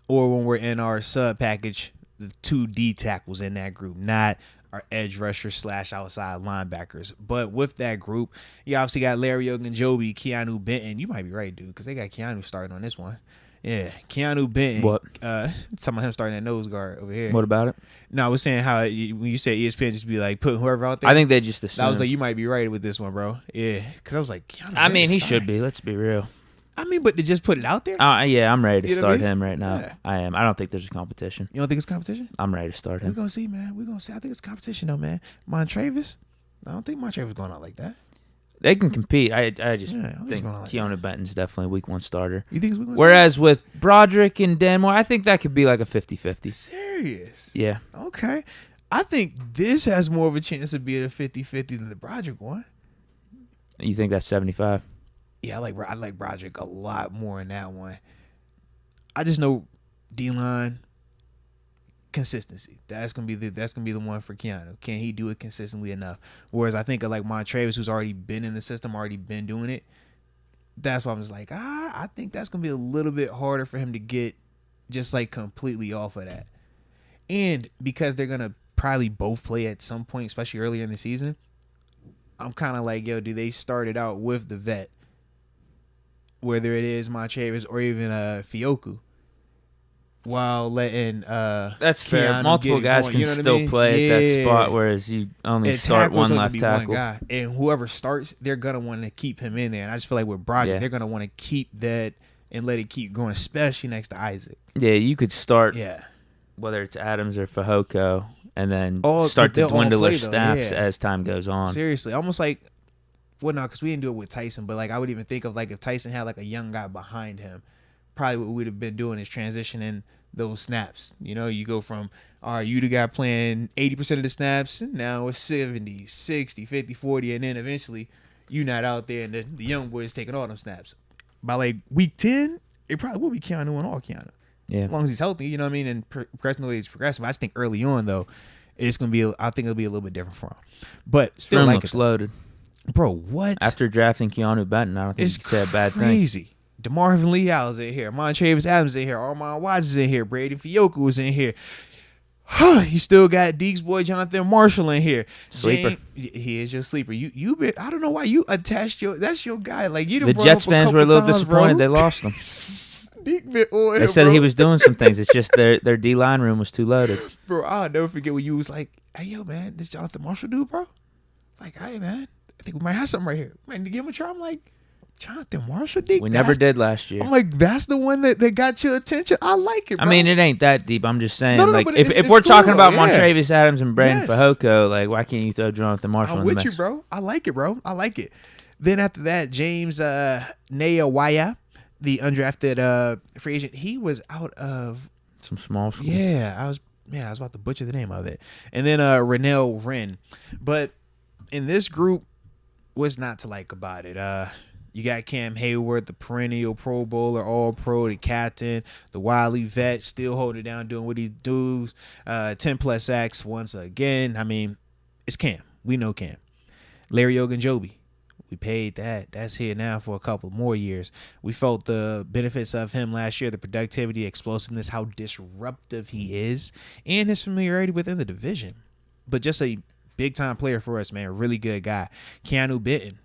Or when we're in our sub package, the 2 D tackles in that group, not our edge rusher / outside linebackers. But with that group, you obviously got Larry Ogunjobi, Keanu Benton. You might be right, dude, because they got Keanu starting on this one. Yeah, Keanu Benton. What? Some of him starting at nose guard over here. What about it? No, I was saying how when you said ESPN just be like putting whoever out there. I think they just assume. I was like, you might be right with this one, bro. Yeah, because I was like, Keanu I mean, Benton he starting. should be. Let's be real. I mean, but to just put it out there? Yeah, I'm ready to You know what I start mean? him right now. Yeah. I am. I don't think there's a competition. You don't think it's competition? I'm ready to start We're him. going to see, man. We're going to see. I think it's competition, though, man. Montravis? I don't think Montravis going out like that. They can compete. I just Yeah, I think it's think going on like Keanu Benton's definitely a week 1 starter. You think it's we're going Whereas with Broderick and Danmore, I think that could be like a 50-50. Serious? Yeah. Okay. I think this has more of a chance of being a 50-50 than the Broderick one. You think that's 75? Yeah, I like Broderick a lot more in that one. I just know D-line consistency. That's gonna be the one for Keanu. Can he do it consistently enough? Whereas I think of like Montravis, who's already been in the system, already been doing it. That's why I'm just like, I think that's gonna be a little bit harder for him to get just like completely off of that. And because they're gonna probably both play at some point, especially earlier in the season, I'm kind of like, yo, do they start it out with the vet? Whether it is Montravis or even Fioku, while letting That's fair. Keanu Multiple get it guys going, can you know what I still mean? play at that Yeah. spot, whereas you only And start tackle's one only left be tackle. guy. And whoever starts, they're gonna want to keep him in there. And I just feel like with Broderick, Yeah. they're gonna want to keep that and let it keep going, especially next to Isaac. Yeah, you could start Yeah, whether it's Adams or Fajoko, and then All- start to they'll all dwindle their play, though, snaps yeah. as time goes on. seriously, almost like. Well, no, because we didn't do it with Tyson, but like I would even think of like if Tyson had like a young guy behind him, probably what we'd have been doing is transitioning those snaps. You know, you go from, all right, you the guy playing 80% of the snaps, and now it's 70, 60, 50, 40, and then eventually you not out there and the young boy is taking all them snaps. By like week 10, it probably will be Keanu and all Keanu. Yeah. As long as he's healthy, you know what I mean, and progressing the way he's progressing. But I just think early on, though, it's going to be, I think it'll be a little bit different for him. But still Room like looks it. loaded. Bro, what? After drafting Keanu Benton, I don't think It's you can say a bad thing. crazy. DeMarvin Leal's in here. Montravis Adams in here. Armand Watts is in here. Brady Fioku is in here. You still got Deke's boy Jonathan Marshall in here. Sleeper. He is your sleeper. You been, I don't know why you attached that's your guy. Like you done The brought Jets him up fans were a little times, disappointed bro. they lost him. Deke been on They him, said bro. he was doing some things. It's just their D-line room was too loaded. Bro, I'll never forget when you was like, hey yo man, this Jonathan Marshall dude, bro. Like, hey man, I think we might have something right here. Man, to give him a try, I'm like, Jonathan Marshall, Deke. We never did last year. I'm like, that's the one that got your attention. I like it, bro. I mean, it ain't that deep. I'm just saying, No, like, but if it's we're cool, talking about though, yeah. Montravis Adams and Brandon Yes. Fajoko, like, why can't you throw Jonathan Marshall I'm in the with mix? you, bro. I like it, bro. I like it. Then after that, James Nayawaya, the undrafted free agent, he was out of Some small school. I was about to butcher the name of it. And then Renell Wren. But in this group, what's not to like about it? You got Cam Hayward, the perennial Pro Bowler, All Pro, the captain, the wily vet, still holding it down, doing what he does. 10+ sacks once again. I mean, it's Cam. We know Cam. Larry Ogunjobi. We paid that. That's here now for a couple more years. We felt the benefits of him last year, the productivity, explosiveness, how disruptive he is, and his familiarity within the division. But just a big-time player for us, man. Really good guy. Keanu Benton.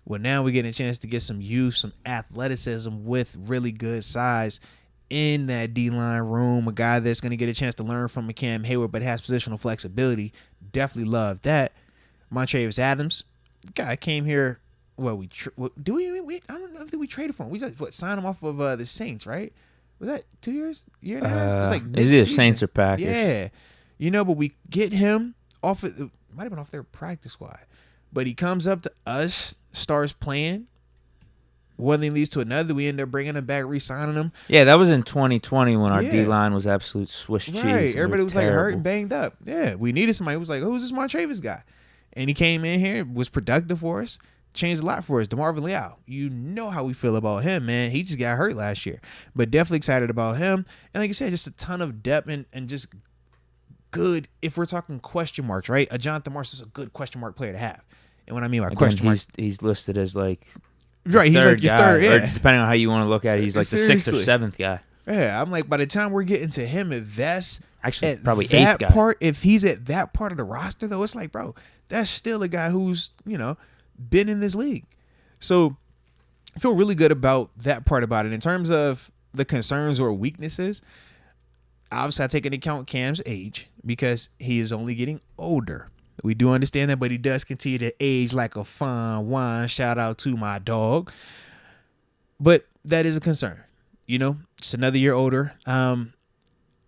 Well, now we're getting a chance to get some youth, some athleticism with really good size in that D-line room. A guy that's going to get a chance to learn from Cam Hayward, but has positional flexibility. Definitely love that. Montravius Adams, guy came here. Well, I don't know if we traded for him. We just signed him off of the Saints, right? Was that 2 years? Year and a half? It was like it is Saints or Packers. Yeah. But we get him off of, it might have been off their practice squad. But he comes up to us, starts playing. One thing leads to another. We end up bringing him back, re-signing him. Yeah, that was in 2020 when our D-line was absolute Swiss cheese. Right. Everybody was terrible. like hurt and banged up. Yeah, we needed somebody who was like, who's this Montravius guy? And he came in here, was productive for us, changed a lot for us. DeMarvin Leal, you know how we feel about him, man. He just got hurt last year. But definitely excited about him. And like you said, just a ton of depth and just good, if we're talking question marks, right? A Jonathan Morris is a good question mark player to have. And what I mean by question mark, he's listed as like right, he's like your guy, third, yeah. Or depending on how you want to look at it, he's like the sixth or seventh guy. Yeah, I'm like, by the time we're getting to him, if that's actually at probably that eighth guy. part, if he's at that part of the roster, though, it's like, bro, that's still a guy who's, been in this league. So I feel really good about that part about it. In terms of the concerns or weaknesses, obviously I take into account Cam's age because he is only getting older. We do understand that, but he does continue to age like a fine wine. Shout out to my dog. But that is a concern. It's another year older.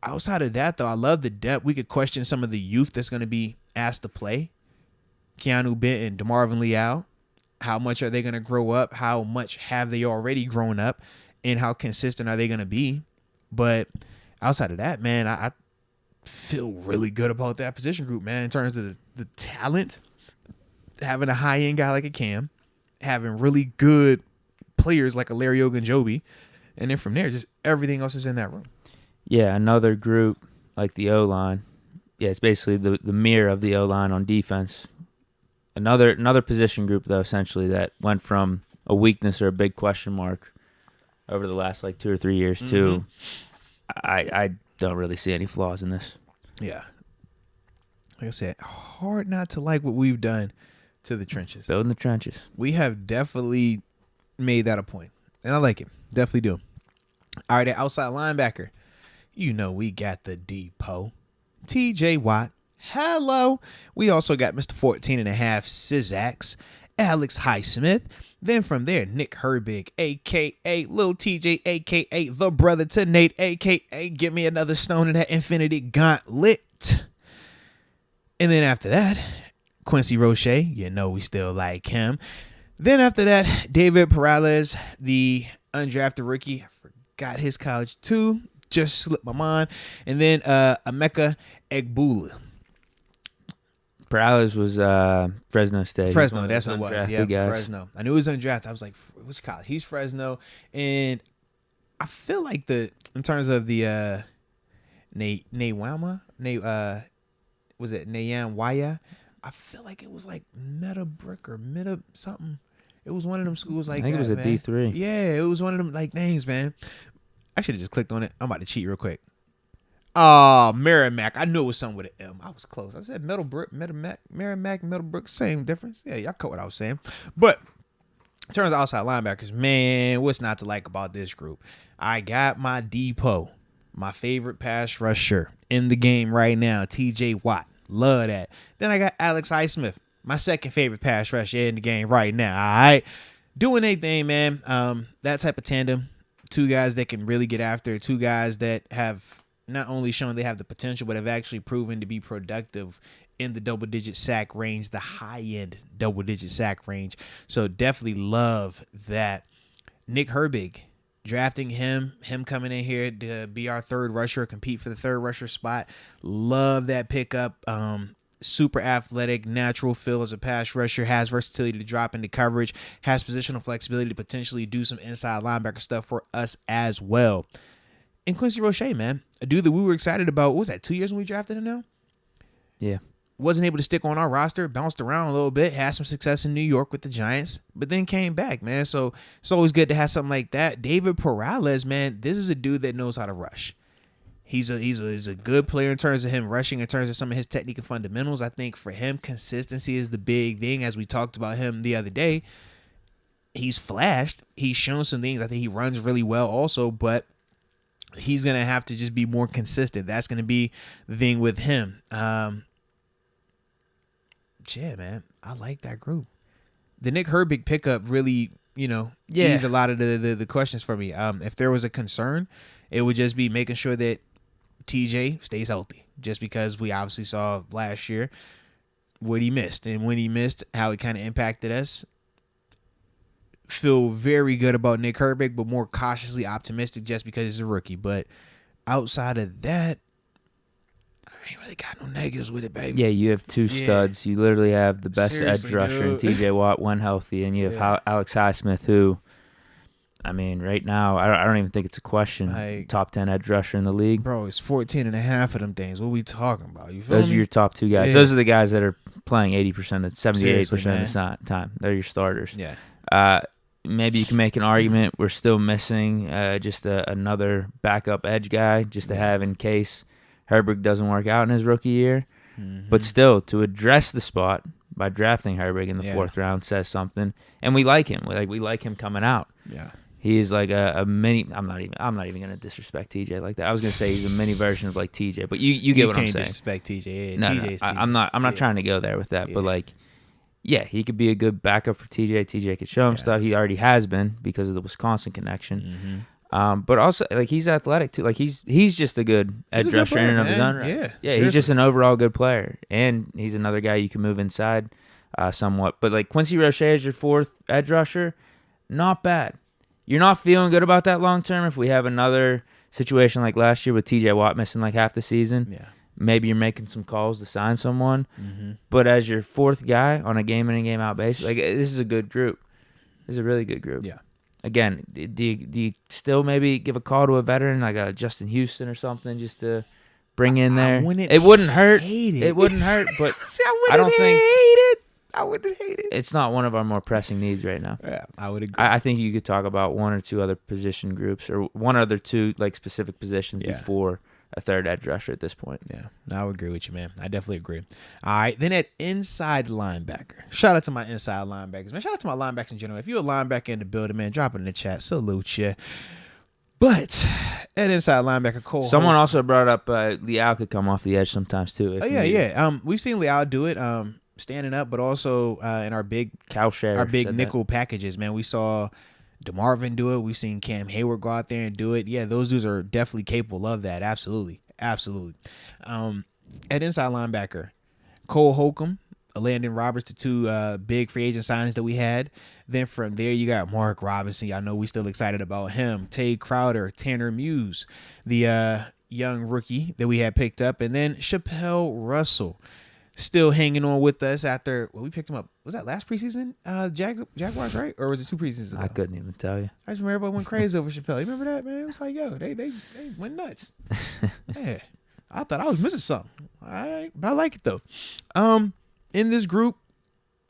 Outside of that, though, I love the depth. We could question some of the youth that's going to be asked to play. Keanu Benton, DeMarvin Leal. How much are they going to grow up? How much have they already grown up? And how consistent are they going to be? But outside of that, man, I feel really good about that position group, man, in terms of the talent, having a high-end guy like a Cam, having really good players like a Larry Ogunjobi, and then from there, just everything else is in that room. Yeah, another group like the O-line. Yeah, it's basically the mirror of the O-line on defense. Another position group, though, essentially, that went from a weakness or a big question mark over the last, 2 or 3 years, to I don't really see any flaws in this. Yeah. Like I said, hard not to like what we've done to the trenches. Building the trenches. We have definitely made that a point, and I like it. Definitely do. All right, at outside linebacker, we got the depot. TJ Watt. Hello. We also got Mr. 14 and a half Sizax, Alex Highsmith. Then from there, Nick Herbig, a.k.a. Lil TJ, a.k.a. the brother to Nate, a.k.a. give me another stone in that infinity gauntlet. And then after that, Quincy Roche, we still like him. Then after that, David Perales, the undrafted rookie. I forgot his college too. Just slipped my mind. And then Emeka Egbula. Perales was Fresno State. Fresno, that's what it was. Yeah, guys. Fresno. I knew it was undrafted. I was like, which college? He's Fresno. And I feel like in terms of the Nayam Waya? I feel like it was like Meadowbrook or Meta something. It was one of them schools like that. I think it was a man. D3. Yeah, it was one of them names, man. I should have just clicked on it. I'm about to cheat real quick. Oh, Merrimack. I knew it was something with an M. I was close. I said Merrimack, Middlebrook, same difference. Yeah, y'all caught what I was saying. But in terms of outside linebackers, man, what's not to like about this group? I got my depot, my favorite pass rusher in the game right now, TJ Watt. Love that. Then I got Alex Highsmith, my second favorite pass rusher in the game right now. All right. Doing anything, man. That type of tandem. Two guys that can really get after it. Two guys that have not only shown they have the potential, but have actually proven to be productive in the double-digit sack range, the high-end double-digit sack range. So definitely love that. Nick Herbig, drafting him coming in here to be our third rusher, compete for the third rusher spot. Love that pickup. Super athletic, natural feel as a pass rusher, has versatility to drop into coverage, has positional flexibility to potentially do some inside linebacker stuff for us as well. And Quincy Roche, man, a dude that we were excited about. What was that, 2 years when we drafted him now? Yeah. Wasn't able to stick on our roster, bounced around a little bit, had some success in New York with the Giants, but then came back, man. So it's always good to have something like that. David Perales, man, this is a dude that knows how to rush. He's a good player in terms of him rushing, in terms of some of his technique and fundamentals. I think for him, consistency is the big thing, as we talked about him the other day. he's flashed. He's shown some things. I think he runs really well also, but he's going to have to just be more consistent. That's going to be the thing with him. Yeah, man. I like that group. The Nick Herbig pickup really, eased a lot of the questions for me. If there was a concern, it would just be making sure that TJ stays healthy, just because we obviously saw last year what he missed, and when he missed, how it kind of impacted us. Feel very good about Nick Herbig, but more cautiously optimistic just because he's a rookie. But outside of that, I ain't really got no negatives with it, baby. Yeah, you have two studs. You literally have the best Seriously, edge rusher in dude. TJ Watt when healthy, and you have Alex Highsmith, who, I mean, right now, I don't even think it's a question. Like, top 10 edge rusher in the league. Bro, it's 14 and a half of them things. What are we talking about? You feel Those me? are your top two guys. Yeah. Those are the guys that are playing 80%, 78% Seriously, of the time. They're your starters. Yeah. Maybe you can make an argument we're still missing just another backup edge guy just to have in case Herbig doesn't work out in his rookie year. Mm-hmm. But still, to address the spot by drafting Herbig in the 4th round says something. And we like him. We like him coming out. Yeah. He is like a mini. I'm not even gonna disrespect TJ like that. I was gonna say he's a mini version of like TJ, but you get what I'm saying. You can't disrespect TJ. Yeah, No, TJ's TJ. I'm not trying to go there with that, but like, yeah, he could be a good backup for TJ. TJ could show him stuff. He already has been because of the Wisconsin connection. Mm-hmm. But also, like, he's athletic too. Like, he's just a good edge rusher in and of his own right. Yeah, He's just an overall good player, and he's another guy you can move inside somewhat. But like Quincy Roche as your 4th edge rusher, not bad. You're not feeling good about that long term if we have another situation like last year with TJ Watt missing like half the season. Yeah. Maybe you're making some calls to sign someone. Mm-hmm. But as your 4th guy on a game in and game out basis, like, this is a good group. This is a really good group. Yeah. Again, do you still maybe give a call to a veteran like a Justin Houston or something just to bring in there? It wouldn't hurt. It wouldn't hurt, but See, I don't think I wouldn't hate it. it's not one of our more pressing needs right now. Yeah, I would agree. I think you could talk about one or two other position groups or one other two like specific positions before a 3rd edge rusher at this point. Yeah, I would agree with you, man. I definitely agree. All right, then at inside linebacker. Shout out to my inside linebackers, man. Shout out to my linebackers in general. If you're a linebacker in the building, man, drop it in the chat. Salute you. But at inside linebacker, Cole. Someone also brought up Leal could come off the edge sometimes too. We've seen Leal do it. Standing up, but also in our big nickel packages, man. We saw DeMarvin do it. We've seen Cam Hayward go out there and do it. Yeah, those dudes are definitely capable of that. Absolutely. At inside linebacker, Cole Holcomb, Landon Roberts, the two big free agent signings that we had. Then from there, you got Mark Robinson. I know we still excited about him. Tay Crowder, Tanner Muse, the young rookie that we had picked up. And then Chappelle Russell. Still hanging on with us after we picked him up. Was that last preseason? Jaguars, right? Or was it 2 preseasons ago? I couldn't even tell you. I just remember everybody went crazy over Chappelle. You remember that, man? It was like, yo, they went nuts. Yeah, I thought I was missing something. All right, but I like it though. In this group,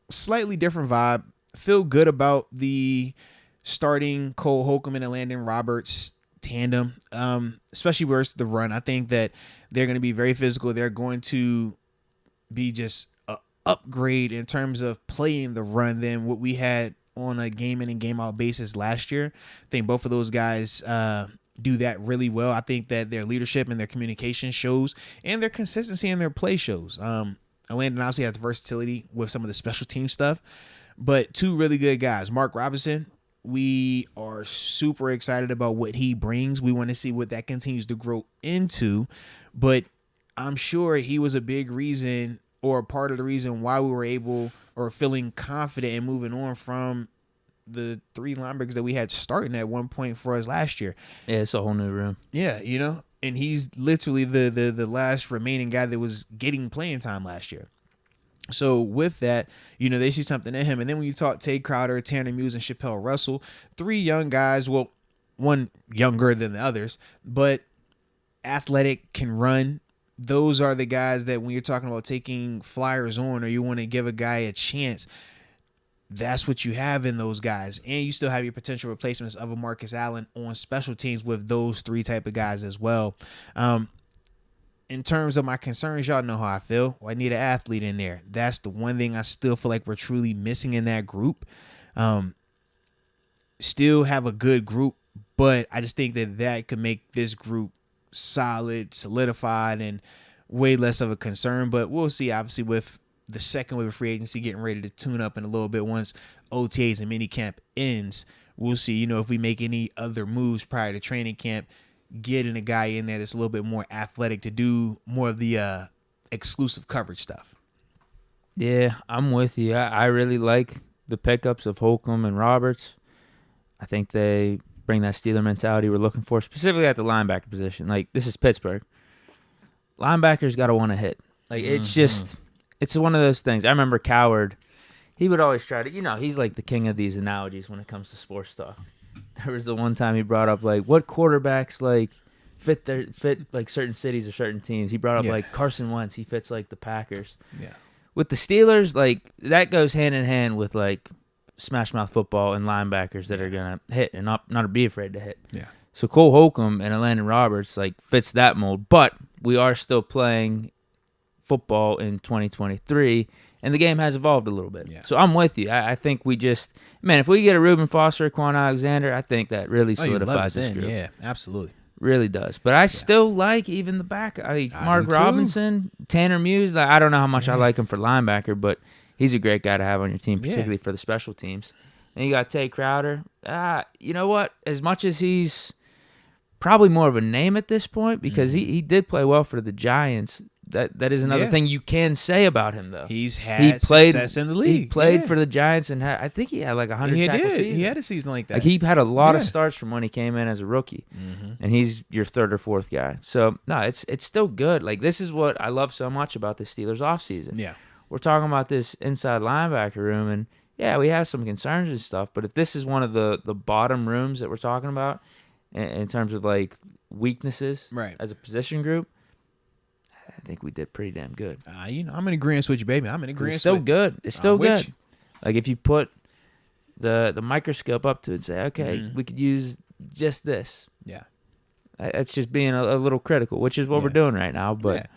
slightly different vibe. Feel good about the starting Cole Holcomb and Landon Roberts tandem, especially versus the run. I think that they're going to be very physical. They're going to be just a upgrade in terms of playing the run than what we had on a game in and game out basis last year. I think both of those guys do that really well. I think that their leadership and their communication shows, and their consistency in their play shows. Landon obviously has the versatility with some of the special team stuff, but 2 really good guys. Mark Robinson, we are super excited about what he brings. We want to see what that continues to grow into, but I'm sure he was a big reason or a part of the reason why we were able or feeling confident in moving on from the 3 linebackers that we had starting at one point for us last year. Yeah, it's a whole new room. Yeah, and he's literally the last remaining guy that was getting playing time last year. So with that, they see something in him. And then when you talk Tay Crowder, Tanner Muse, and Chappelle Russell, 3 young guys, well, one younger than the others, but athletic, can run. Those are the guys that when you're talking about taking flyers on or you want to give a guy a chance, that's what you have in those guys. And you still have your potential replacements of a Marcus Allen on special teams with those 3 type of guys as well. In terms of my concerns, y'all know how I feel. I need an athlete in there. That's the one thing I still feel like we're truly missing in that group. still have a good group, but I just think that could make this group solid, solidified, and way less of a concern. But we'll see, obviously, with the second wave of free agency getting ready to tune up in a little bit once OTAs and minicamp ends. We'll see, if we make any other moves prior to training camp, getting a guy in there that's a little bit more athletic to do more of the exclusive coverage stuff. Yeah, I'm with you. I really like the pickups of Holcomb and Roberts. I think they bring that Steeler mentality we're looking for, specifically at the linebacker position. Like, this is Pittsburgh. Linebackers got to want to hit. Like, it's just, it's one of those things. I remember Coward, he would always try to, he's like the king of these analogies when it comes to sports talk. There was the one time he brought up, like, what quarterbacks, like, fit like certain cities or certain teams. He brought up, like, Carson Wentz. He fits, like, the Packers. Yeah. With the Steelers, like, that goes hand in hand with, like, smash mouth football and linebackers that are going to hit and not be afraid to hit. Yeah. So Cole Holcomb and Landon Roberts, like, fits that mold. But we are still playing football in 2023, and the game has evolved a little bit. Yeah. So I'm with you. I think we just, if we get a Reuben Foster, Quan Alexander, I think that really solidifies this group. Yeah, absolutely. Really does. But I still like even the back. Mark Robinson, Tanner Muse. I don't know how much I like him for linebacker, but he's a great guy to have on your team, particularly for the special teams. And you got Tay Crowder. You know what? As much as he's probably more of a name at this point, because he did play well for the Giants. That is another thing you can say about him, though. He played success in the league. He played for the Giants, and I think he had like 100 tackle season. He had a season like that. Like, he had a lot of starts from when he came in as a rookie, and he's your third or fourth guy. So, no, it's still good. Like, this is what I love so much about the Steelers offseason. Yeah. We're talking about this inside linebacker room, and, we have some concerns and stuff, but if this is one of the bottom rooms that we're talking about in terms of, like, weaknesses as a position group, I think we did pretty damn good. I'm in agreement with you, baby. I'm in agreement. It's still good. It's still good. Like, if you put the microscope up to it and say, okay, we could use just this. Yeah. It's just being a little critical, which is what we're doing right now. But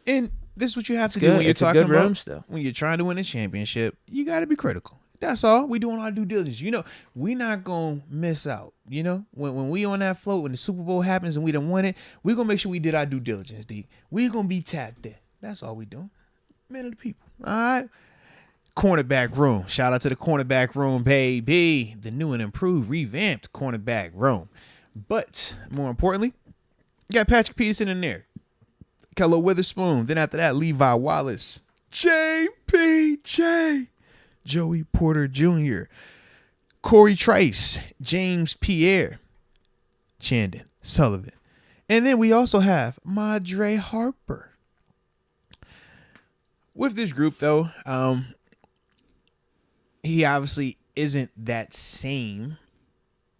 and this is what you have to do when you're talking a good about room still. When you're trying to win a championship. You got to be critical. That's all. We doing our due diligence. We not gonna miss out. When we on that float, when the Super Bowl happens and we done won it, we gonna make sure we did our due diligence, Deke. We gonna be tapped in. That's all we doing. Man of the people. All right. Cornerback room. Shout out to the cornerback room, baby. The new and improved, revamped cornerback room. But more importantly, you got Patrick Peterson in there. Kello Witherspoon. Then after that, Levi Wallace. JPJ. Joey Porter Jr., Corey Trice, James Pierre, Chandon Sullivan. And then we also have Madre Harper. With this group, though, he obviously isn't that same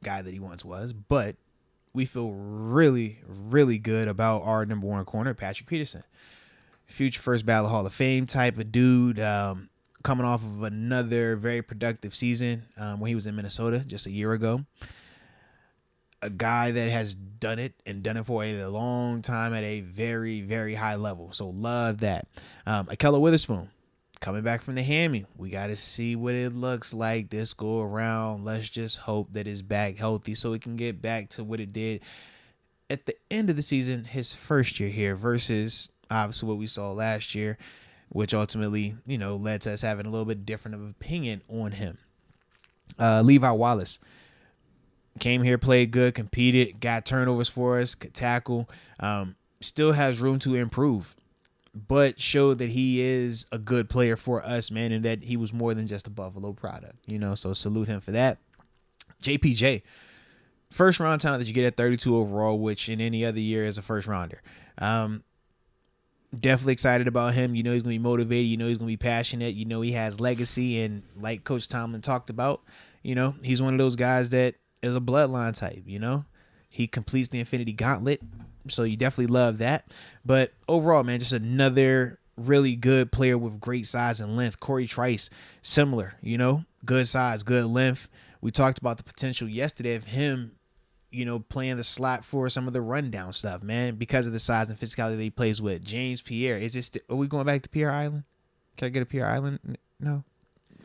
guy that he once was, but we feel really, really good about our number one corner, Patrick Peterson. Future first ballot Hall of Fame type of dude. Coming off of another very productive season when he was in Minnesota just a year ago. A guy that has done it for a long time at a very, very high level. So love that. Kello Witherspoon coming back from the hammy. We got to see what it looks like this go around. Let's just hope that it's back healthy so it can get back to what it did at the end of the season, his first year here, versus obviously what we saw last year, which ultimately, led to us having a little bit different of opinion on him. Levi Wallace came here, played good, competed, got turnovers for us, could tackle, still has room to improve, but showed that he is a good player for us, man, and that he was more than just a Buffalo product, so salute him for that. JPJ, first round talent that you get at 32 overall, which in any other year is a first rounder. Definitely excited about him. He's going to be motivated. He's going to be passionate. He has legacy. And like Coach Tomlin talked about, he's one of those guys that is a bloodline type, He completes the Infinity Gauntlet. So you definitely love that. But overall, man, just another really good player with great size and length. Corey Trice, similar, good size, good length. We talked about the potential yesterday of him playing the slot for some of the rundown stuff, man, because of the size and physicality that he plays with. James Pierre, are we going back to Pierre Island? Can I get a Pierre Island? No.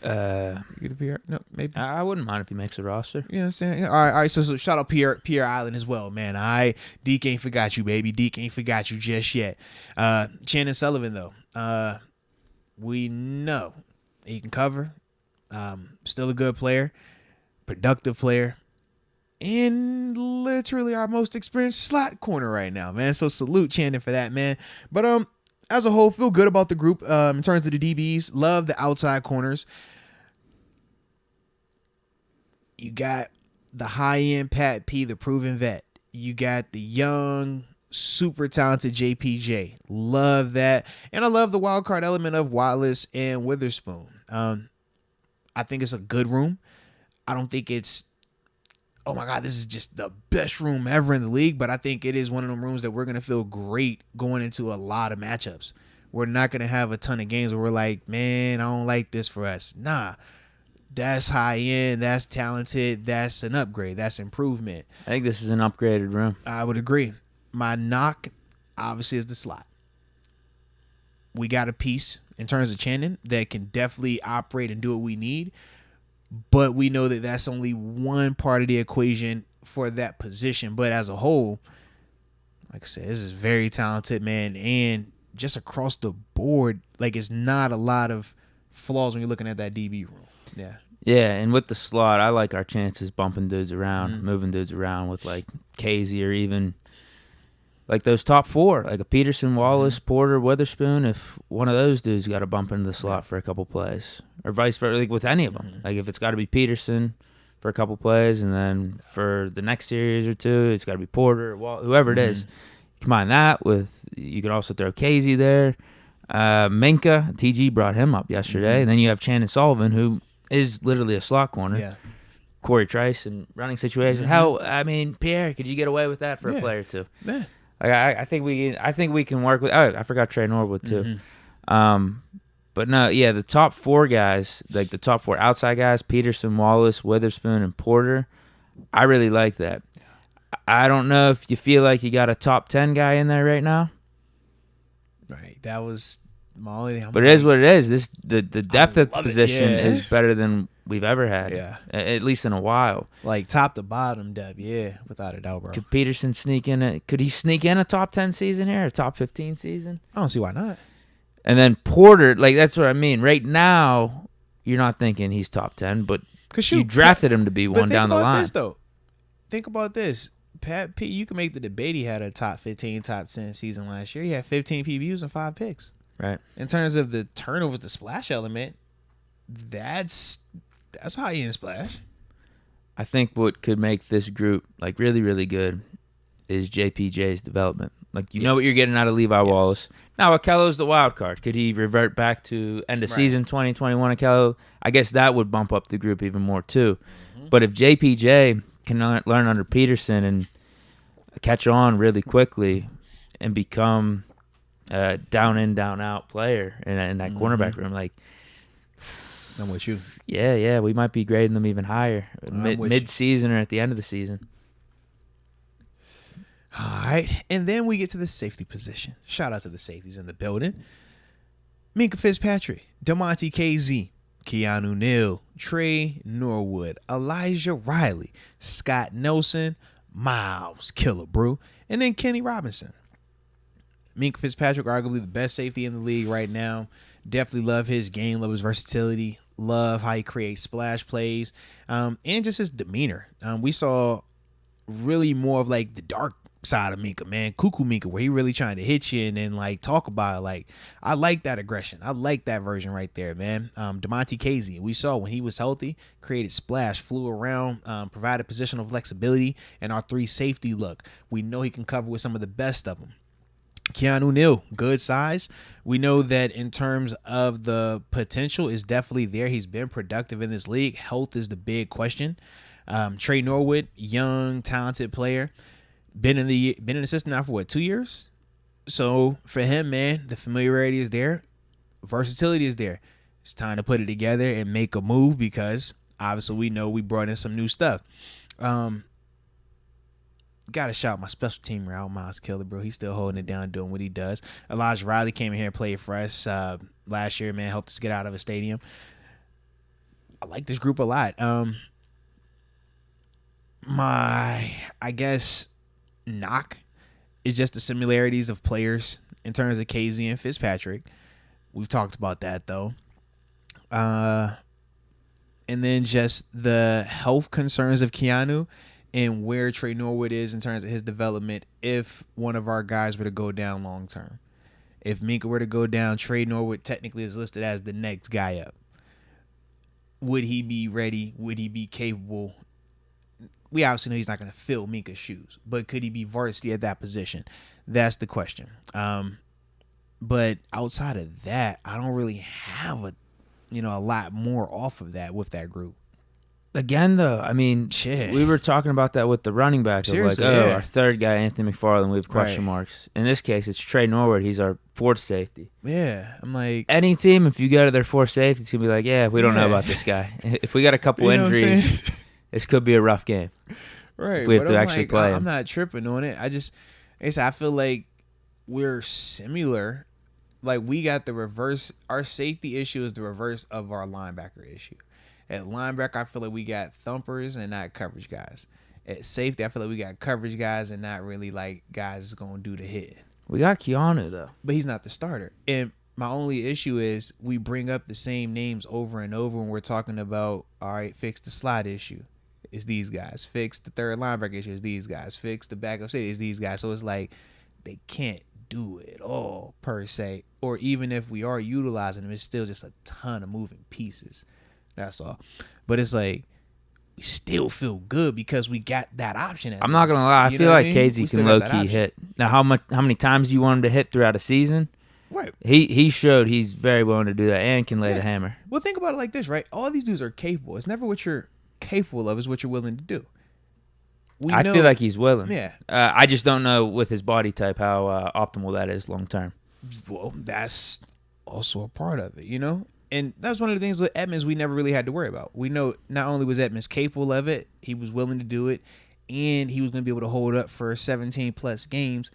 Get a PR? No, maybe. I wouldn't mind if he makes the roster. You know what I'm saying? Yeah, all right. So shout out Pierre Island as well, man. Deke ain't forgot you, baby. Deke ain't forgot you just yet. Chandon Sullivan though, we know he can cover. Still a good player, productive player, and literally our most experienced slot corner right now, man. So salute Chandon for that, man. But as a whole, feel good about the group in terms of the DBs. Love the outside corners. You got the high-end Pat P, the proven vet. You got the young, super talented JPJ. Love that. And I love the wild card element of Wallace and Witherspoon. I think it's a good room. I don't think it's, oh my God, this is just the best room ever in the league. But I think it is one of them rooms that we're going to feel great going into a lot of matchups. We're not going to have a ton of games where we're like, man, I don't like this for us. Nah. That's high end. That's talented. That's an upgrade. That's improvement. I think this is an upgraded room. I would agree. My knock, obviously, is the slot. We got a piece in terms of Chandon that can definitely operate and do what we need, but we know that that's only one part of the equation for that position. But as a whole, like I said, this is very talented, man, and just across the board, like it's not a lot of flaws when you're looking at that DB room. Yeah. Yeah, and with the slot, I like our chances bumping dudes around, moving dudes around with like Casey or even like those top four, like a Peterson, Wallace, Porter, Witherspoon. If one of those dudes got to bump into the slot for a couple plays, or vice versa, like with any of them. Like if it's got to be Peterson for a couple plays, and then for the next series or two, it's got to be Porter or whoever it is. Combine that with, you can also throw Casey there. Minka, TG brought him up yesterday. And then you have Chandon Sullivan, who is literally a slot corner. Yeah. Corey Trice in running situation. How, I mean, Pierre, could you get away with that for a player or two? Yeah. Like, I think we can work with. Oh, I forgot Trey Norwood too. But no, yeah, the top four guys, like the top four outside guys, Peterson, Wallace, Witherspoon, and Porter. I really like that. I don't know if you feel like you got a top 10 guy in there right now. Right. That was Molly. But it is what it is. The depth at the position is better than we've ever had. Yeah. At least in a while. Like top to bottom depth, yeah, without a doubt, bro. Could Peterson sneak in could he sneak in a top 10 season here, a top 15 season? I don't see why not. And then Porter, like that's what I mean. Right now, you're not thinking he's top 10, but you drafted him to be one down the line. This, though. Think about this. Pat P, you can make the debate. He had a top 15, top 10 season last year. He had 15 PBUs and 5 picks. Right. In terms of the turnovers, the splash element, that's high end splash. I think what could make this group like really, really good is JPJ's development. Like you know what you're getting out of Levi Wallace. Now Akello's the wild card. Could he revert back to end of season 2021 Akello? I guess that would bump up the group even more too. But if JPJ can learn under Peterson and catch on really quickly and become a down in, down out player in that cornerback room, like I'm with you. Yeah, we might be grading them even higher mid-season or at the end of the season. All right, and then we get to the safety position. Shout out to the safeties in the building. Minka Fitzpatrick, DeMonte KZ, Keanu Neal, Trey Norwood, Elijah Riley, Scott Nelson, Miles Killebrew, and then Kenny Robinson. Minka Fitzpatrick, arguably the best safety in the league right now. Definitely love his game, love his versatility, love how he creates splash plays, and just his demeanor. We saw really more of like the dark side of Minka, man. Cuckoo Minka, where he really trying to hit you and then like talk about it. Like, I like that aggression. I like that version right there, man. DeMonte KZ, we saw when he was healthy, created splash, flew around, provided positional flexibility, and our 3 safety look. We know he can cover with some of the best of them. Keanu Neal, good size. We know that in terms of the potential is definitely there. He's been productive in this league. Health is the big question. Trey Norwood, young, talented player. Been in the system now for what, 2 years? So for him, man, the familiarity is there. Versatility is there. It's time to put it together and make a move because obviously we know we brought in some new stuff. Got to shout my special teamer out, Miles Killebrew. He's still holding it down, doing what he does. Elijah Riley came in here and played for us last year, man. Helped us get out of a stadium. I like this group a lot. I guess knock is just the similarities of players in terms of KZ and Fitzpatrick. We've talked about that though. And then just the health concerns of Keanu and where Trey Norwood is in terms of his development if one of our guys were to go down long term. If Minka were to go down, Trey Norwood technically is listed as the next guy up. Would he be ready? Would he be capable? We obviously know he's not going to fill Minka's shoes, but could he be varsity at that position? That's the question. But outside of that, I don't really have a lot more off of that with that group. Again, though, I mean, we were talking about that with the running back. Seriously, our third guy, Anthony McFarland, we have question marks. In this case, it's Trey Norwood. He's our fourth safety. Yeah, I'm like... Any team, if you go to their fourth safety, it's going to be like, we don't know about this guy. If we got a couple injuries, this could be a rough game. Right. If we have to actually play him. I'm not tripping on it. I feel like we're similar. Like, we got the reverse. Our safety issue is the reverse of our linebacker issue. At linebacker, I feel like we got thumpers and not coverage guys. At safety, I feel like we got coverage guys and not really like guys that's going to do the hit. We got Keanu, though. But he's not the starter. And my only issue is we bring up the same names over and over when we're talking about, all right, fix the slot issue. It's these guys. Fix the third linebacker issue. It's these guys. Fix the backup safety. It's these guys. So it's like they can't do it all per se. Or even if we are utilizing them, it's still just a ton of moving pieces. That's all. But it's like we still feel good because we got that option. I'm not gonna lie. I feel like KZ can low key hit. Now, how many times do you want him to hit throughout a season? Right. He showed he's very willing to do that and can lay the hammer. Well, think about it like this, right? All these dudes are capable. It's never what you're capable of; it's what you're willing to do. I feel like he's willing. Yeah. I just don't know with his body type how optimal that is long term. Well, that's also a part of it, And that was one of the things with Edmonds we never really had to worry about. We know not only was Edmonds capable of it, he was willing to do it, and he was going to be able to hold up for 17-plus games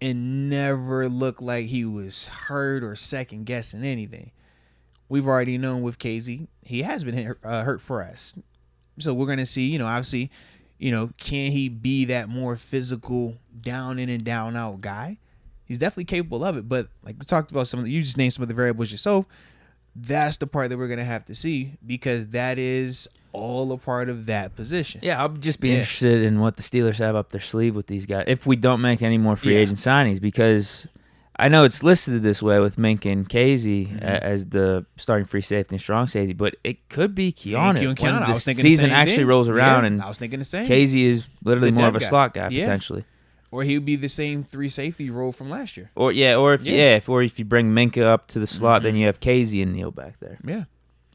and never look like he was hurt or second-guessing anything. We've already known with KZ, he has been hurt for us. So we're going to see, obviously, can he be that more physical, down in and down out guy? He's definitely capable of it, but like we talked about you just named some of the variables yourself. That's the part that we're going to have to see because that is all a part of that position. Yeah, I'll just be interested in what the Steelers have up their sleeve with these guys if we don't make any more free agent signings because I know it's listed this way with Mink and KZ as the starting free safety and strong safety, but it could be Keanu. When the season actually rolls around and I was thinking the same. KZ is literally more of a slot guy potentially. Or he would be the same 3 safety role from last year. Or if you bring Minka up to the slot, then you have KZ and Neal back there. Yeah,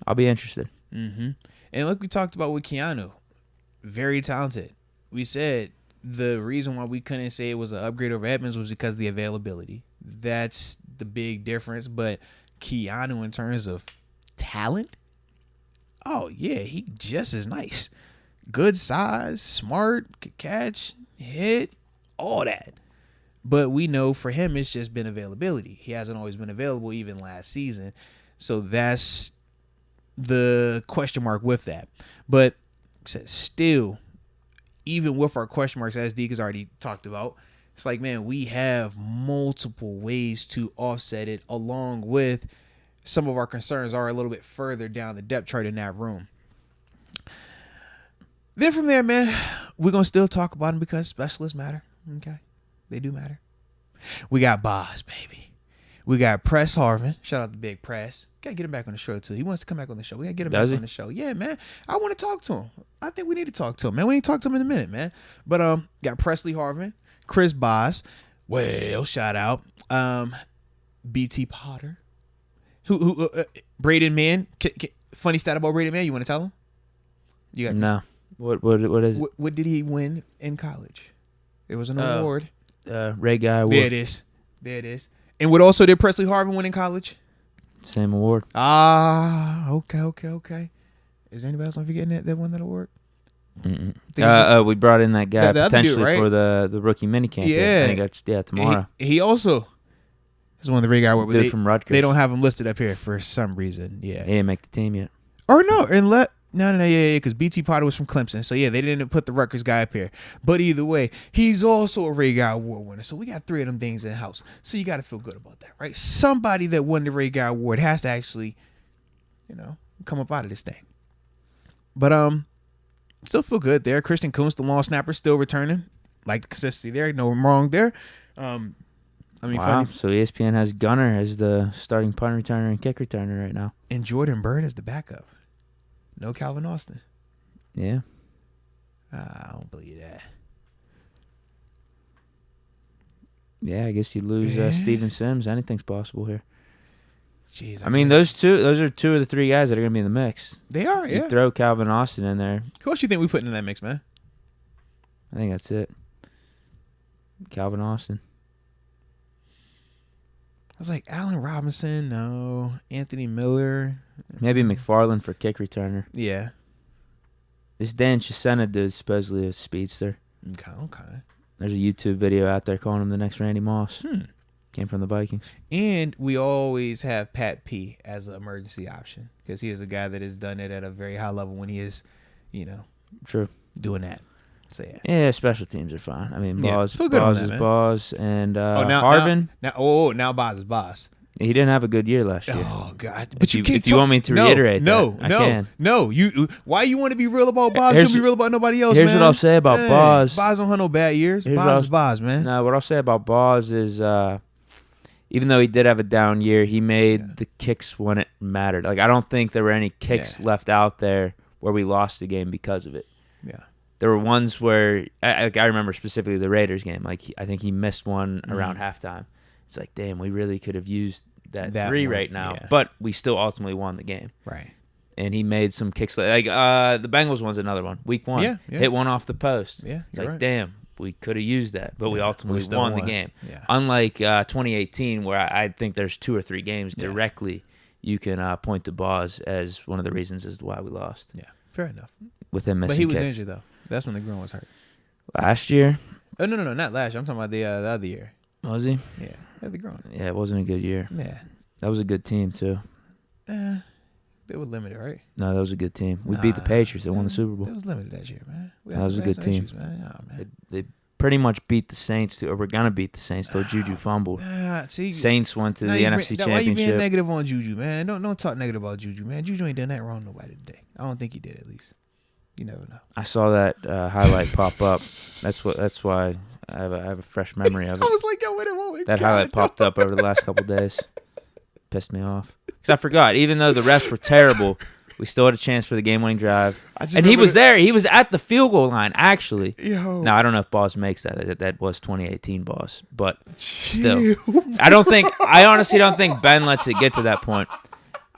I'll be interested. And like we talked about with Keanu, very talented. We said the reason why we couldn't say it was an upgrade over Edmonds was because of the availability. That's the big difference. But Keanu, in terms of talent, oh yeah, he just as nice. Good size, smart, could catch, hit. All that. But we know for him it's just been availability. He hasn't always been available even last season. So that's the question mark with that. But still, even with our question marks, as Deke has already talked about, it's like, man, we have multiple ways to offset it along with some of our concerns are a little bit further down the depth chart in that room. Then from there, man, we're going to still talk about them because specialists matter. Okay, they do matter. We got Boz, baby. We got Press Harvin. Shout out to Big Press. Gotta get him back on the show too. He wants to come back on the show. We gotta get him back on the show. Yeah, man. I want to talk to him. I think we need to talk to him, man. We ain't talked to him in a minute, man. But got Presley Harvin, Chris Boz. Well, shout out. BT Potter. Who Braden Mann. Funny stat about Braden Mann. You want to tell him? You got no. What is it? What did he win in college? It was an award. Ray Guy Award. There it is. And what also did Presley Harvin win in college? Same award. Okay. Is there anybody else I'm forgetting that won that award? We brought in that guy potentially dude, right? for the rookie minicamp. Yeah. I think that's tomorrow. He also is one of the Ray Guy Award. Dude from Rutgers. They don't have him listed up here for some reason. Yeah. He didn't make the team yet. Or no, and yeah, because BT Potter was from Clemson. So yeah, they didn't put the Rutgers guy up here. But either way, he's also a Ray Guy Award winner. So we got 3 of them things in the house. So you got to feel good about that, right? Somebody that won the Ray Guy Award has to actually, come up out of this thing. But still feel good there. Christian Kuntz, the long snapper, still returning. Like the consistency there, no wrong there. Wow. Funny. So ESPN has Gunner as the starting punt returner and kick returner right now, and Jordan Bird as the backup. No Calvin Austin. Yeah. I don't believe that. Yeah, I guess you lose Steven Sims. Anything's possible here. Jeez, those are 2 of the 3 guys that are going to be in the mix. They are, yeah. You throw Calvin Austin in there. Who else you think we putting in that mix, man? I think that's it. Calvin Austin. I was like, Allen Robinson, no. Anthony Miller. Maybe McFarland for kick returner. Yeah. This Dan Chisena dude's supposedly a speedster. Okay. There's a YouTube video out there calling him the next Randy Moss. Came from the Vikings. And we always have Pat P as an emergency option because he is a guy that has done it at a very high level when he is, True, doing that. So yeah. Yeah, special teams are fine. I mean, Boz is Boz, and Harvin. Now Boz is Boz. He didn't have a good year last year. Oh God! But if you want me to reiterate that, I can. No. Why you want to be real about Boz? You'll be real about nobody else. Here's man. what I'll say about Boz. Boz don't have no bad years. Boz is Boz, man. No, what I'll say about Boz is, even though he did have a down year, he made the kicks when it mattered. Like I don't think there were any kicks left out there where we lost the game because of it. Yeah. There were ones where I remember specifically the Raiders game. Like I think he missed one around halftime. It's like, damn, we really could have used that 3 one, right now, but we still ultimately won the game. Right. And he made some kicks like the Bengals one's another one. Week 1, hit one off the post. Yeah, it's like, right. Damn, we could have used that, but we ultimately won the game. Yeah. Unlike 2018, where I think there's 2 or 3 games directly you can point to Boz as one of the reasons as to why we lost. Yeah, fair enough. With him missing But he was kicks. injured though. That's when the groin was hurt. Last year? Oh no, not last year. I'm talking about the other year. Was he? Yeah, the groin. Yeah, it wasn't a good year. Yeah. That was a good team too. They were limited, right? No, that was a good team. We beat the Patriots. They won the Super Bowl. It was limited that year, man. That was a good team. Issues, man. Oh, man. They pretty much beat the Saints, or we're gonna beat the Saints till Juju fumbled. Saints went to the NFC Championship. Why you being negative on Juju, man? Don't talk negative about Juju, man. Juju ain't done that wrong to nobody today. I don't think he did, at least. You never know. I saw that highlight pop up. That's why I have a fresh memory of it. I was like, yo, wait a moment. That highlight popped up over the last couple of days. Pissed me off because I forgot. Even though the refs were terrible, we still had a chance for the game-winning drive. And he was there. He was at the field goal line, actually. Yo. Now I don't know if Boss makes that. That was 2018 Boss, but still, I honestly don't think Ben lets it get to that point.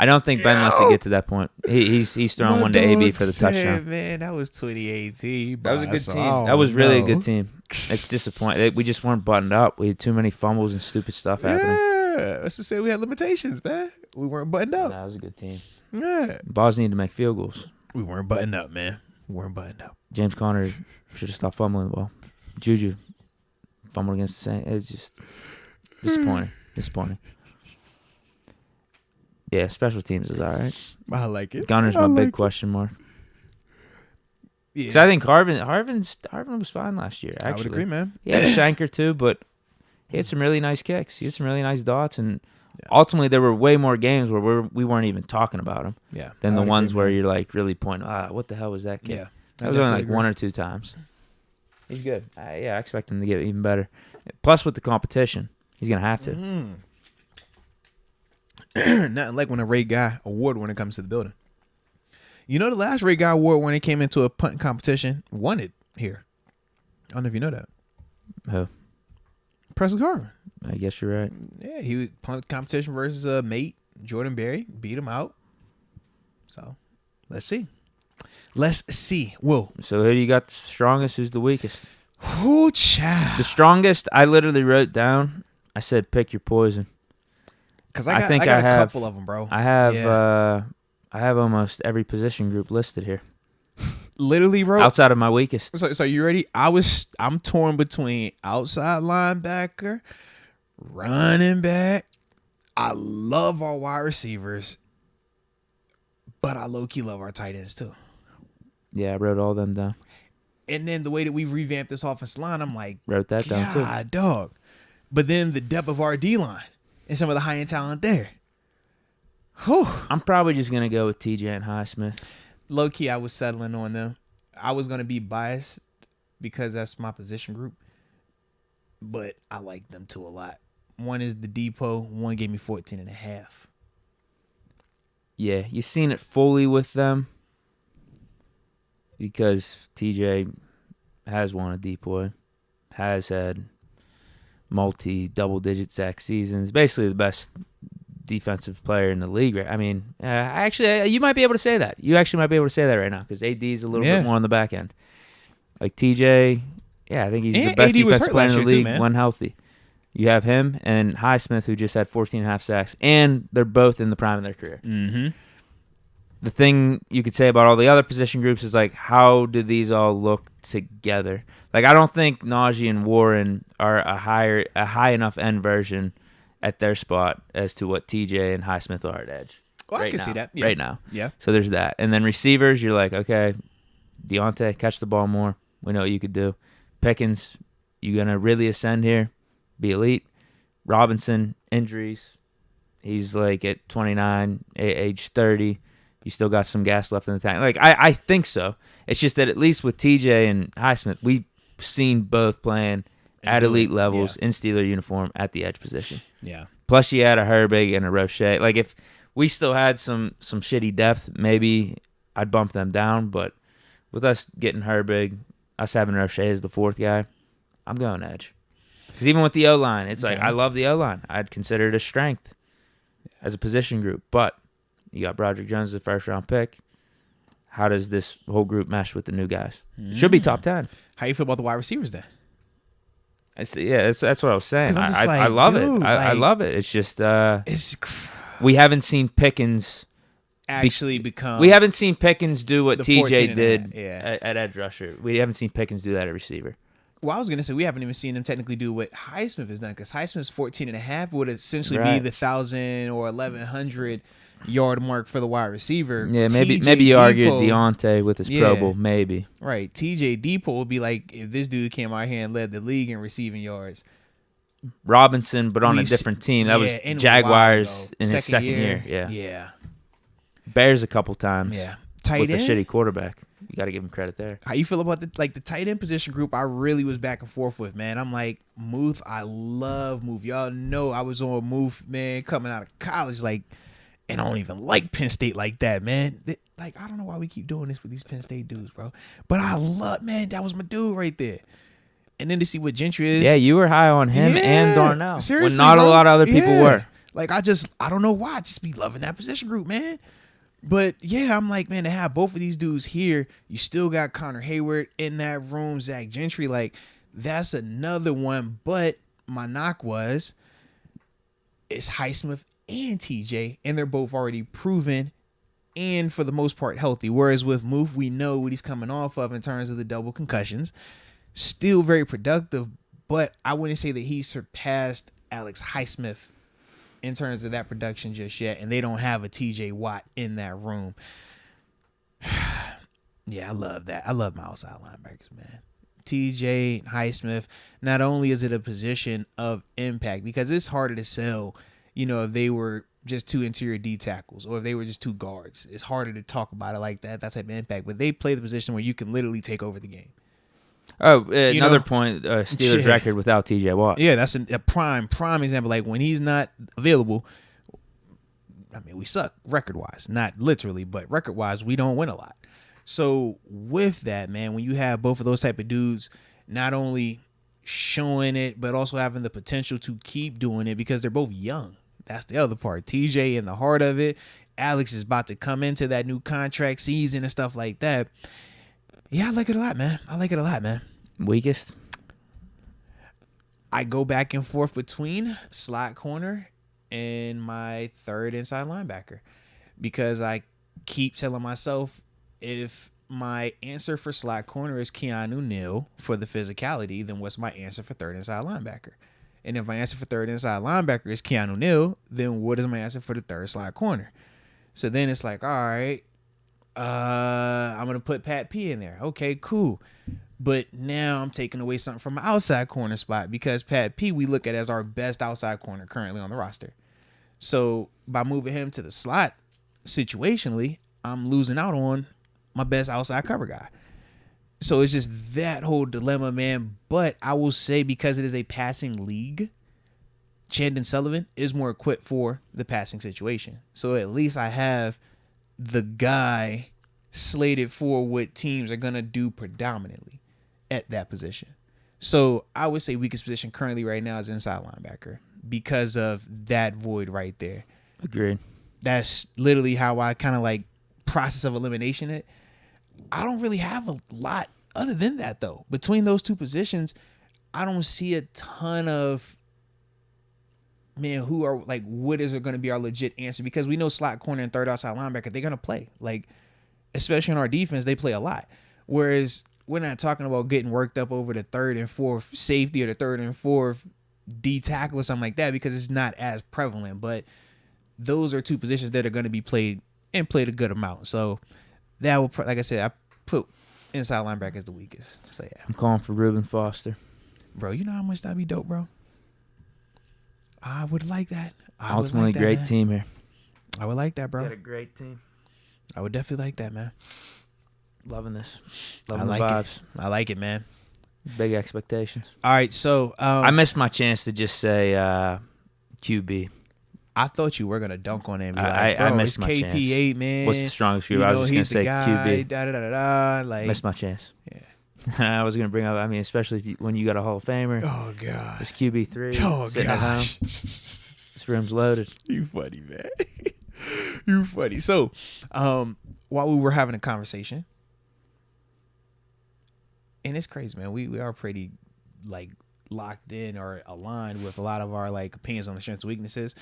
I don't think Ben lets it get to that point. He's throwing one to AB for the touchdown. Man, that was 2018. That was a good team. That was really a good team. It's disappointing. We just weren't buttoned up. We had too many fumbles and stupid stuff happening. Yeah, let's just say we had limitations, man. We weren't buttoned up. That was a good team. Yeah. Boz needed to make field goals. We weren't buttoned up, man. We weren't buttoned up. James Conner should have stopped fumbling the ball. Juju fumbled against the Saints. It's just disappointing. Yeah, special teams is all right. I like it. Gunner's my big question mark. Yeah. Because I think Harvin was fine last year, actually. I would agree, man. He had a shanker too, but he had some really nice kicks. He had some really nice dots, and ultimately there were way more games where we weren't even talking about him than the ones where you're like really pointing, what the hell was that kick? Yeah, that was only like 1 or 2 times. He's good. I expect him to get even better. Plus with the competition, he's going to have to. Nothing like when a Ray Guy award when it comes to the building. You know, the last Ray Guy award when it came into a punt competition won it here. I don't know if you know that. Who? Presley Harvin. I guess you're right. Yeah, he was punt competition versus a mate, Jordan Berry, beat him out. So, let's see. Will. So who do you got the strongest? Who's the weakest? Who, child? The strongest, I literally wrote down. I said, pick your poison. Because I got a couple of them, bro. I have almost every position group listed here. Literally, bro. Outside of my weakest. So you ready? I'm torn between outside linebacker, running back. I love our wide receivers, But I low-key love our tight ends too. Yeah, I wrote all them down. And then the way that we've revamped this offensive line, I'm like, Wrote that down too. God, dog. But then the depth of our D-line and some of the high-end talent there. Whew. I'm probably just going to go with TJ and Highsmith. Low-key, I was settling on them. I was going to be biased because that's my position group. But I like them too a lot. One is the Depot. One gave me 14.5. Yeah, you've seen it fully with them because TJ has won a Depoy, has had multi-double-digit sack seasons, basically the best defensive player in the league. I mean, actually, you might be able to say that. You actually might be able to say that right now because AD is a little bit more on the back end. Like TJ, yeah, I think he's the best defensive player in the league when healthy. You have him and Highsmith, who just had 14.5 sacks, and they're both in the prime of their career. Mm-hmm. The thing you could say about all the other position groups is, like, how do these all look together? Like, I don't think Najee and Warren are a high enough end version at their spot as to what TJ and Highsmith are at edge. Well, I can see that. Yeah. Right now. Yeah. So there's that. And then receivers, you're like, okay, Deontay, catch the ball more. We know what you could do. Pickens, you going to really ascend here? Be elite. Robinson, injuries. He's like at 29, age 30. You still got some gas left in the tank. Like, I think so. It's just that at least with TJ and Highsmith, we've seen both playing at elite levels in Steeler uniform at the edge position. Yeah. Plus, you had a Herbig and a Roche. Like, if we still had some shitty depth, maybe I'd bump them down. But with us getting Herbig, us having Roche as the fourth guy, I'm going edge. Because even with the O-line, it's like, I love the O-line. I'd consider it a strength as a position group. But you got Broderick Jones as a first-round pick. How does this whole group mesh with the new guys? Should be top 10. How you feel about the wide receivers then? That's what I was saying. I love it. I love it. It's just we haven't seen Pickens become. We haven't seen Pickens do what TJ did at edge rusher. We haven't seen Pickens do that at receiver. Well, I was going to say we haven't even seen him technically do what Highsmith has done, because Highsmith's 14.5 would essentially be the 1,000 or 1,100 yard mark for the wide receiver. Yeah, maybe you argued Deontay with his Pro Bowl, maybe. Right. TJ Depot would be like if this dude came out here and led the league in receiving yards. Robinson, but on a different team. That was Jaguars in his second year. Yeah. Bears a couple times. Yeah. Tight end? With a shitty quarterback. You got to give him credit there. How you feel about the tight end position group? I really was back and forth with, man. I'm like, Muth, I love Muth. Y'all know I was on Muth, man, coming out of college, like, and I don't even like Penn State like that, man. Like, I don't know why we keep doing this with these Penn State dudes, bro. But I love, man, that was my dude right there. And then to see what Gentry is. Yeah, you were high on him and Darnell. Seriously, when not bro. A lot of other people were. Like, I don't know why. I just be loving that position group, man. But, yeah, I'm like, man, to have both of these dudes here, you still got Connor Hayward in that room, Zach Gentry. Like, that's another one. But my knock was it's Highsmith and TJ, and they're both already proven and, for the most part, healthy. Whereas with Muth, we know what he's coming off of in terms of the double concussions. Still very productive, but I wouldn't say that he surpassed Alex Highsmith in terms of that production just yet, and they don't have a TJ Watt in that room. Yeah, I love that. I love my outside linebackers, man. TJ, Highsmith, not only is it a position of impact, because it's harder to sell, if they were just two interior D tackles or if they were just two guards. It's harder to talk about it like that type of impact, but they play the position where you can literally take over the game. Oh, another point, Steelers record without TJ Watt. Yeah, that's a prime example. Like, when he's not available, I mean, we suck record-wise. Not literally, but record-wise, we don't win a lot. So with that, man, when you have both of those type of dudes not only showing it, but also having the potential to keep doing it because they're both young. That's the other part. TJ in the heart of it. Alex is about to come into that new contract season and stuff like that. Yeah, I like it a lot, man. Weakest? I go back and forth between slot corner and my third inside linebacker because I keep telling myself if my answer for slot corner is Keanu Neal for the physicality, then what's my answer for third inside linebacker? And if my answer for third inside linebacker is Keanu Neal, then what is my answer for the third slot corner? So then it's like, all right, I'm gonna put Pat P in there. Okay, cool. But now I'm taking away something from my outside corner spot because Pat P we look at as our best outside corner currently on the roster. So by moving him to the slot, situationally, I'm losing out on my best outside cover guy. So it's just that whole dilemma, man. But I will say because it is a passing league, Chandon Sullivan is more equipped for the passing situation. So at least I have the guy slated for what teams are going to do predominantly at that position. So I would say weakest position currently right now is inside linebacker because of that void right there. Agreed. That's literally how I kind of like process of elimination it. I don't really have a lot other than that, though. Between those two positions, I don't see a ton of, man, who are like, what is going to be our legit answer? Because we know slot corner and third outside linebacker, they're going to play. Like, especially in our defense, they play a lot. Whereas we're not talking about getting worked up over the third and fourth safety or the third and fourth D tackle or something like that because it's not as prevalent. But those are two positions that are going to be played and played a good amount. So that will, like I said, I put inside linebacker as the weakest. So yeah, I'm calling for Reuben Foster. Bro, you know how much that'd be dope, bro? I would like that. Ultimately, great team here. I would like that, bro. Got a great team. I would definitely like that, man. Loving this. Loving I the like vibes. it. I like it, man. Big expectations. All right, so I missed my chance to just say QB. I thought you were gonna dunk on him. I missed my KP8, chance. man. What's the strongest group? You I know, was he's just gonna the say guy. QB. Da, da, da, da, da, like, Missed my chance. Yeah. I was gonna bring up. I mean, especially if when you got a Hall of Famer. Oh god. It's QB3. Oh sitting at home. gosh. This room's loaded. You funny, man. You funny. So, while we were having a conversation, and it's crazy, man. We are pretty like locked in or aligned with a lot of our like opinions on the strengths and weaknesses.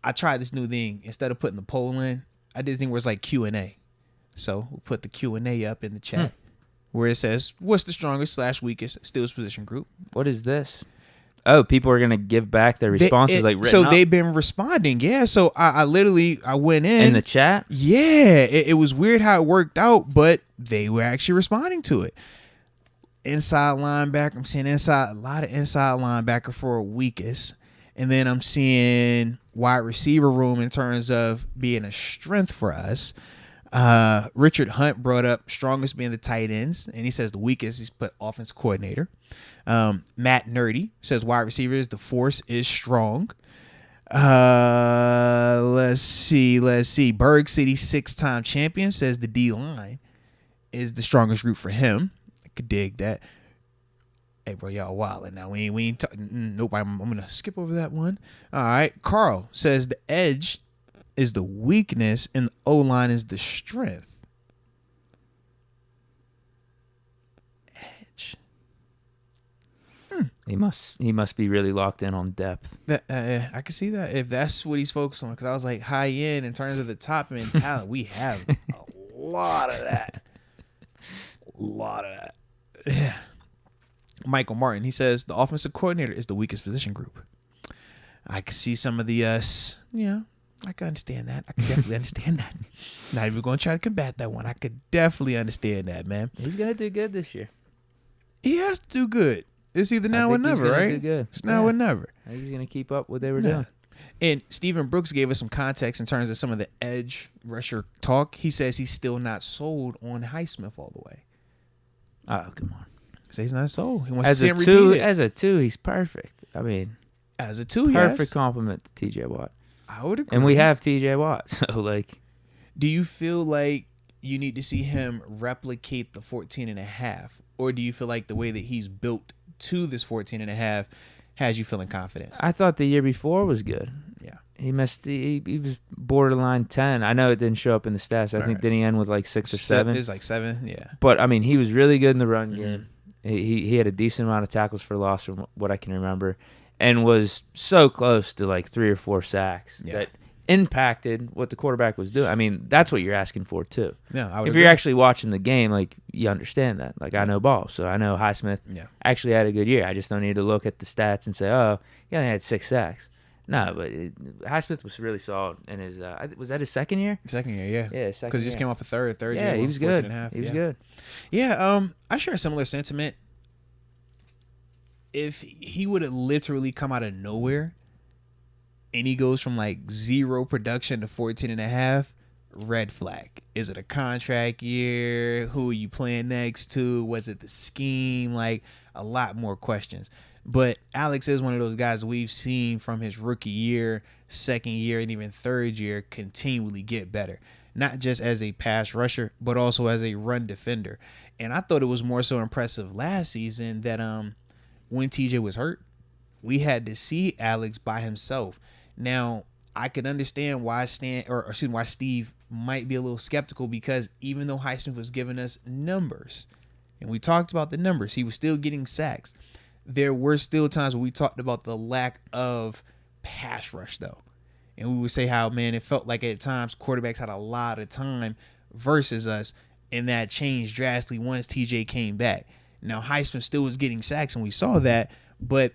I tried this new thing. Instead of putting the poll in, I did this thing where it's like Q&A. So we'll put the Q&A up in the chat where it says, what's the strongest / weakest Steelers position group? What is this? Oh, people are going to give back their responses like written So up? they've been responding. Yeah. So I literally went in the chat? Yeah. It was weird how it worked out, but they were actually responding to it. Inside linebacker. I'm seeing a lot of inside linebacker for weakest. And then I'm seeing wide receiver room in terms of being a strength for us. Richard Hunt brought up strongest being the tight ends, and he says the weakest he's put offense coordinator. Matt Nerdy says wide receivers, the force is strong. Let's see. Berg City 6-time champion says the D line is the strongest group for him. I could dig that. Hey, bro, y'all wildin' now. We ain't nope. I'm gonna skip over that one. All right. Carl says the edge is the weakness and the O-line is the strength. Edge. He must be really locked in on depth. I can see that if that's what he's focused on. Because I was like high end in terms of the top end talent. We have a lot of that. Yeah. Michael Martin, he says the offensive coordinator is the weakest position group. I can see some of the I can understand that. I can definitely understand that. Not even going to try to combat that one. I could definitely understand that, man. He's going to do good this year. He has to do good. It's either now or never, right? Do good. It's now or never. I think he's going to keep up what they were doing. And Stephen Brooks gave us some context in terms of some of the edge rusher talk. He says he's still not sold on Highsmith all the way. Oh, come on. So he's not sold. He wants as to see a him two, repeat it. as a 2, he's perfect. I mean, As a 2, perfect compliment to TJ Watt. I would agree. And we have TJ Watt. So, like, do you feel like you need to see him replicate the 14.5? Or do you feel like the way that he's built to this 14.5 has you feeling confident? I thought the year before was good. Yeah. He was borderline 10. I know it didn't show up in the stats. I think did he end with like 6 or 7? There's like 7, yeah. But, I mean, he was really good in the run game. He had a decent amount of tackles for loss from what I can remember, and was so close to like 3 or 4 sacks that impacted what the quarterback was doing. I mean, that's what you're asking for too. Yeah, I would if agree. you're actually watching the game, like, you understand that. Like, I know ball, so I know Highsmith actually had a good year. I just don't need to look at the stats and say, oh, he only had 6 sacks. No, but Highsmith was really solid in his. Was that his second year? Second year, yeah. Yeah, second. Because he just came off a third year. Yeah, he was 14 good. and a half. He was good. Yeah, I share a similar sentiment. If he would have literally come out of nowhere and he goes from like 0 production to 14 and a half, red flag. Is it a contract year? Who are you playing next to? Was it the scheme? Like, a lot more questions. But Alex is one of those guys we've seen from his rookie year, second year, and even third year continually get better. Not just as a pass rusher, but also as a run defender. And I thought it was more so impressive last season that when TJ was hurt, we had to see Alex by himself. Now, I could understand why Steve might be a little skeptical, because even though Highsmith was giving us numbers, and we talked about the numbers, he was still getting sacks. There were still times where we talked about the lack of pass rush, though. And we would say how, man, it felt like at times quarterbacks had a lot of time versus us, and that changed drastically once TJ came back. Now, Highsmith still was getting sacks, and we saw that, but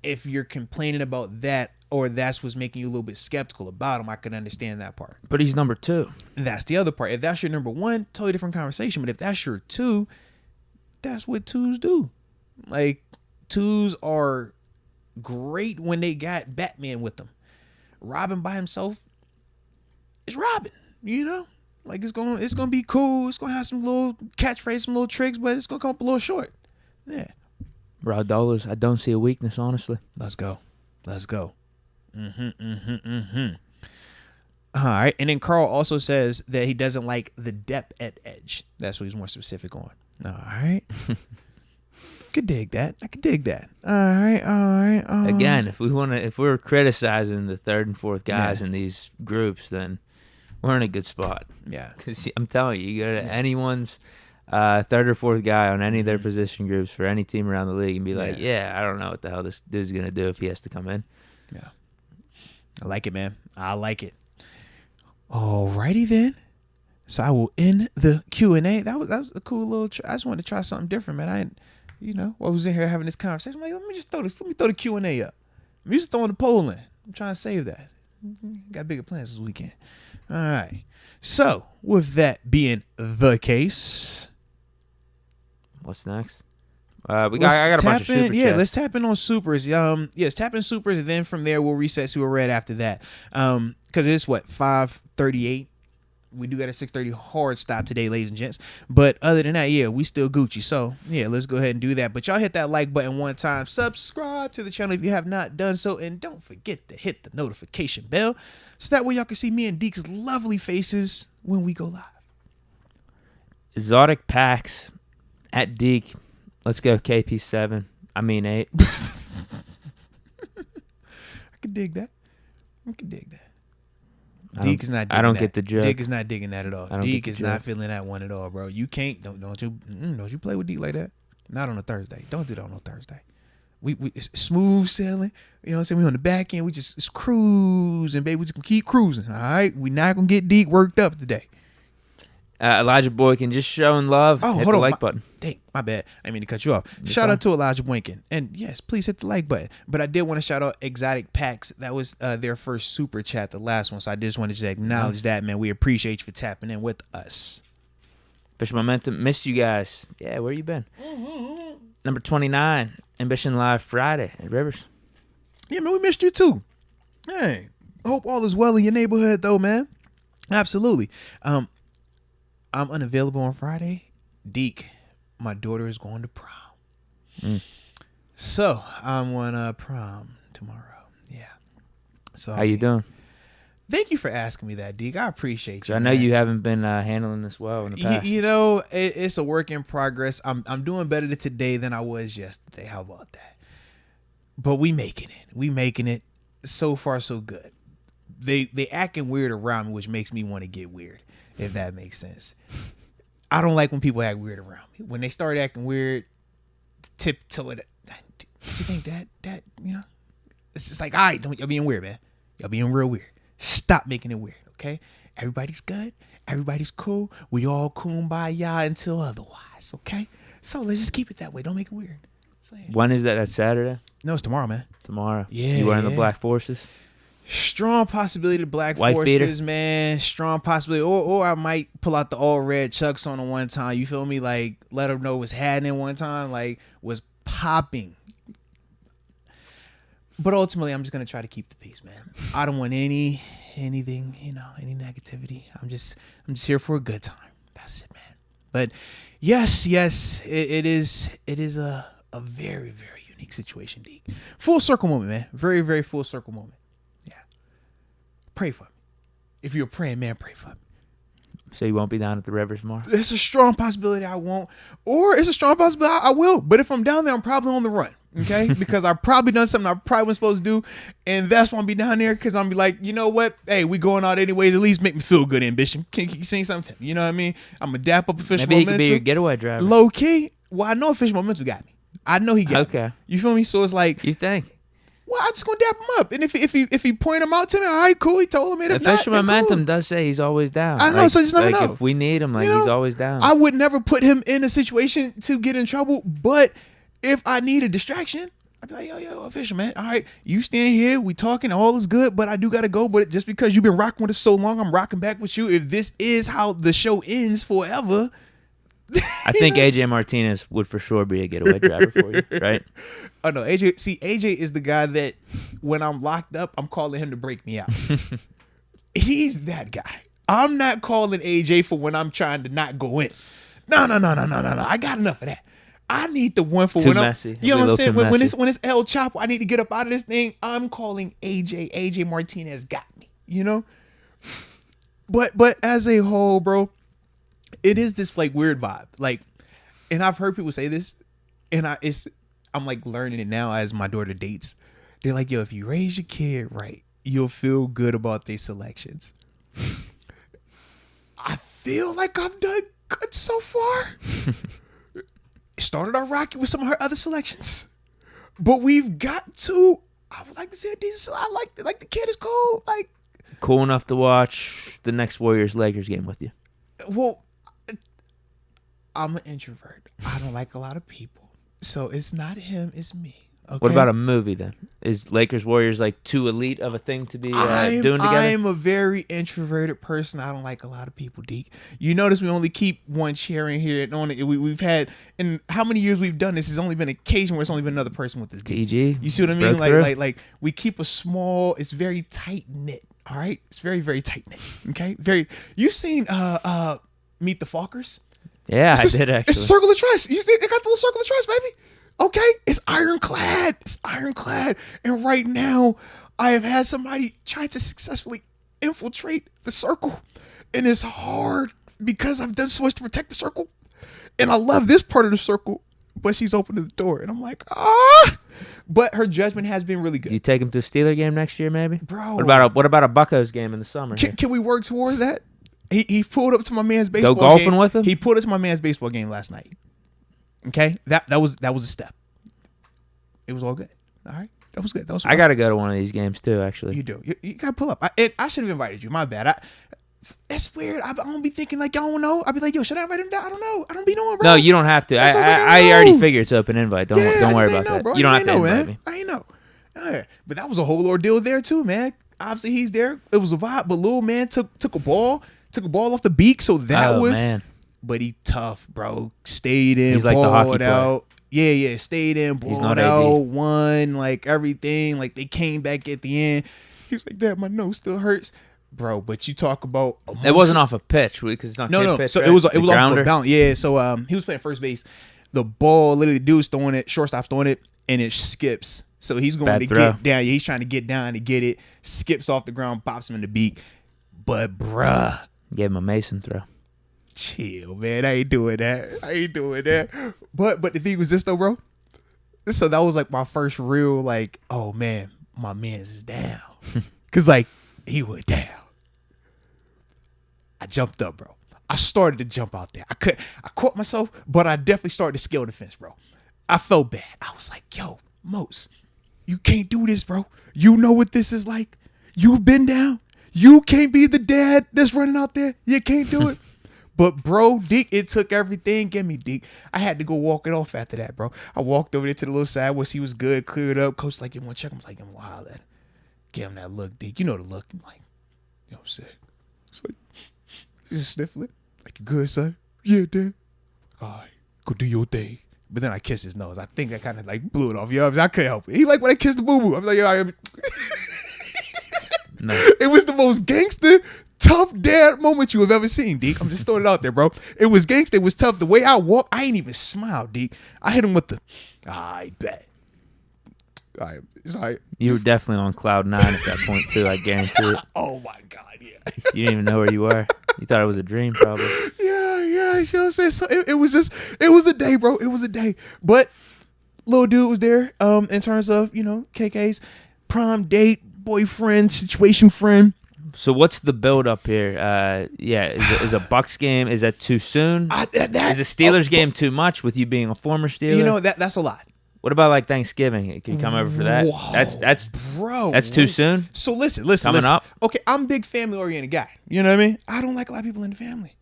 if you're complaining about that, or that's what's making you a little bit skeptical about him, I can understand that part. But he's number 2. And that's the other part. If that's your number 1, totally different conversation. But if that's your 2, that's what 2s do. Like, 2s are great when they got Batman with them. Robin by himself is Robin, you know? Like, it's gonna be cool. It's gonna have some little catchphrase, some little tricks, but it's gonna come up a little short. Yeah. Rod Dollars, I don't see a weakness, honestly. Let's go. All right. And then Carl also says that he doesn't like the depth at edge. That's what he's more specific on. All right. Could dig that. I could dig that. All right. Again, if we're criticizing the third and fourth guys in these groups, then we're in a good spot. Yeah. Because I'm telling you, you go to anyone's third or fourth guy on any of their position groups for any team around the league and be like, I don't know what the hell this dude's going to do if he has to come in. Yeah. I like it, man. I like it. Alrighty then. So I will end the Q&A. That was a cool little I just wanted to try something different, man. I was in here having this conversation. I'm like, let me throw the Q&A up. I'm just throwing the poll in. I'm trying to save that. Got bigger plans this weekend. All right. So, with that being the case, what's next? I got a bunch of super chats. Let's tap in on supers. Yes, tap in supers, and then from there we'll reset, see what we're at after that. Because it's 5:38. We do got a 6:30 hard stop today, ladies and gents. But other than that, we still Gucci. So let's go ahead and do that. But y'all hit that like button one time. Subscribe to the channel if you have not done so, and don't forget to hit the notification bell so that way y'all can see me and Deke's lovely faces when we go live. Exotic packs at Deke. Let's go KP7. 8. I can dig that. Deke is not digging that. I don't get the joke. Deke is not digging that at all. Deke is not feeling that one at all, bro. You can't. Don't you play with Deke like that. Not on a Thursday. Don't do that on a Thursday. We it's smooth sailing. You know what I'm saying? We on the back end. We just cruising, baby. We just gonna keep cruising. All right. We not gonna get Deke worked up today. Elijah Boykin just showing love. Hit the like button. Dang, my bad. I didn't mean to cut you off. Shout out to Elijah Boykin. And yes, please hit the like button. But I did want to shout out Exotic Packs. That was their first super chat, the last one. So I just wanted to acknowledge that, man. We appreciate you for tapping in with us. Fish Momentum. Missed you guys. Yeah, where you been? Number 29, Ambition Live Friday at Rivers. Yeah, man, we missed you too. Hey, hope all is well in your neighborhood, though, man. Absolutely. I'm unavailable on Friday. Deke, my daughter is going to prom. So I'm on prom tomorrow. Yeah. So how you doing? Thank you for asking me that, Deke. I appreciate you. I know you haven't been handling this well in the past. It's a work in progress. I'm doing better today than I was yesterday. How about that? But we making it. So far, so good. They acting weird around me, which makes me want to get weird, if that makes sense. I don't like when people act weird around me. When they start acting weird, tiptoe it. Do you think that it's just like, all right, y'all being weird, man. Y'all being real weird. Stop making it weird, okay? Everybody's good. Everybody's cool. We all kumbaya until otherwise, okay? So let's just keep it that way. Don't make it weird. So, yeah. When is that? That's Saturday? No, it's tomorrow, man. Tomorrow. Yeah. You wearing the Black Forces? Strong possibility the Black Wife Forces, beater? man. Strong possibility. Or I might pull out the all red Chucks on them one time. You feel me? Like, let them know what's happening one time. Like, was popping. But ultimately, I'm just going to try to keep the peace, man. I don't want anything, any negativity. I'm just here for a good time. That's it, man. But yes, it is a very, very unique situation, Deke. Full circle moment, man. Very, very full circle moment. Yeah. Pray for me. If you're a praying man, pray for me. So you won't be down at the Rivers tomorrow? It's a strong possibility I won't. Or it's a strong possibility I will. But if I'm down there, I'm probably on the run. Okay? Because I've probably done something I probably wasn't supposed to do. And that's why I'm be down there. Because I'm be like, you know what? Hey, we going out anyways. At least make me feel good, ambition. Can you sing something to me? You know what I mean? I'm going to dap up official Maybe he momentum. could be your getaway driver. Low key. Well, I know official momentum got me. I know he got me. Okay. You feel me? So it's like, You think? well, I'm just gonna dap him up, and if he point him out to me, all right, cool. He told him it. If Official not, then momentum cool. does say he's always down. I know, so you just never know. If we need him, You know, he's always down. I would never put him in a situation to get in trouble, but if I need a distraction, I'd be like, yo, official man, all right, you stand here, we talking, all is good, but I do gotta go. But just because you've been rocking with us so long, I'm rocking back with you. If this is how the show ends forever. I think AJ Martinez would for sure be a getaway driver for you, right? Oh no, AJ is the guy that when I'm locked up, I'm calling him to break me out. He's that guy. I'm not calling AJ for when I'm trying to not go in. No. I got enough of that. I need the one for Too when messy. I'm. You know what I'm saying? When messy. it's El Chapo, I need to get up out of this thing. I'm calling AJ. AJ Martinez got me. You know. But as a whole, bro, it is this like weird vibe. Like, and I've heard people say this, and I'm like learning it now as my daughter dates. They're like, yo, if you raise your kid right, you'll feel good about their selections. I feel like I've done good so far. Started our rocket with some of her other selections, but we've got to. I would like to see a decent. I like the kid is cool. Like Cool enough to watch the next Warriors-Lakers game with you. Well, I'm an introvert. I don't like a lot of people, so it's not him. It's me. Okay? What about a movie then? Is Lakers Warriors like too elite of a thing to be doing together? I'm a very introverted person. I don't like a lot of people, Deke. You notice we only keep one chair in here. We've had, in how many years we've done this, there's only been an occasion where it's only been another person with this. TG. You see what I mean? Broke Like we keep a small. It's very tight knit. All right, it's very, very tight knit. Okay, very. You've seen Meet the Fockers? Yeah, I did actually. It's Circle of Trust. You see, they got the little Circle of Trust, baby. Okay, it's ironclad. It's ironclad. And right now, I have had somebody try to successfully infiltrate the circle. And it's hard because I've done so much to protect the circle. And I love this part of the circle, but she's opened the door. And I'm like, ah. But her judgment has been really good. Do you take him to a Steeler game next year, maybe? Bro. What about a Buccos game in the summer? Can we work towards that? He pulled up to my man's baseball game. Go golfing with him? He pulled up to my man's baseball game last night. Okay? That was a step. It was all good. All right? That was good. I got to go to one of these games too, actually. You do. You got to pull up. I should have invited you. My bad. That's weird. I don't be thinking like, I don't know. I'll be like, yo, should I invite him down? I don't know. I don't be knowing, bro. No, you don't have to. I already figured it's open invite. Don't worry about that. Bro. You don't have to invite me. I ain't know. Yeah. But that was a whole ordeal there too, man. Obviously, he's there. It was a vibe. But little man took a ball off the beak. So that was. Man. But he tough, bro. Stayed in, he's like the hockey player. out. Yeah. Stayed in, balled out, won, like everything. Like they came back at the end. He was like, "Dad, my nose still hurts." Bro, but you talk about emotion. It wasn't off a pitch because it's not. No. Pitch, So right? it was off grounder? a bounce. Yeah. So he was playing first base. The ball, literally, dude's throwing it, shortstop's throwing it, and it skips. So he's going to get down. Yeah, he's trying to get down to get it. Skips off the ground, pops him in the beak. But bruh, gave him a Mason throw. Chill, man. I ain't doing that. But the thing was this though, bro. So that was like my first real like, oh man, my man's is down. Cause like he went down. I jumped up, bro. I started to jump out there. I caught myself, but I definitely started to scale the fence, bro. I felt bad. I was like, yo, Moats, you can't do this, bro. You know what this is like. You've been down. You can't be the dad that's running out there. You can't do it. But bro, Deke, it took everything. Give me Deke. I had to go walk it off after that, bro. I walked over there to the little side where he was good, cleared up. Coach like, you want to check him? I was like, I'm wild at it. Give him that look, Deke. You know the look. I'm like, you know what I'm saying? It's like, he's just sniffling. Like, you good, son? Yeah, Dad. All right, go do your thing. But then I kissed his nose. I think I kind of like blew it off. Yo, I couldn't help it. He like when I kissed the boo-boo. I'm like, yo, No. It was the most gangster, tough dad moment you have ever seen, Deke. I'm just throwing it out there, bro. It was gangster. It was tough. The way I walked, I ain't even smile, Deke. I hit him with the, I bet. All right, it's all right. You were definitely on cloud 9 at that point too. I guarantee it. Oh my God, yeah. You didn't even know where you were. You thought it was a dream, probably. Yeah, you know what I'm saying? So it was a day, bro. It was a day. But little dude was there, in terms of, KK's prom date, boyfriend, situation friend. So what's the build up here? Is a Bucks game, is that too soon? Is a Steelers game too much with you being a former Steeler? That's a lot. What about like Thanksgiving? Can you come over for that? Whoa, That's too soon. So listen. Coming up. Okay, I'm a big family oriented guy. You know what I mean? I don't like a lot of people in the family.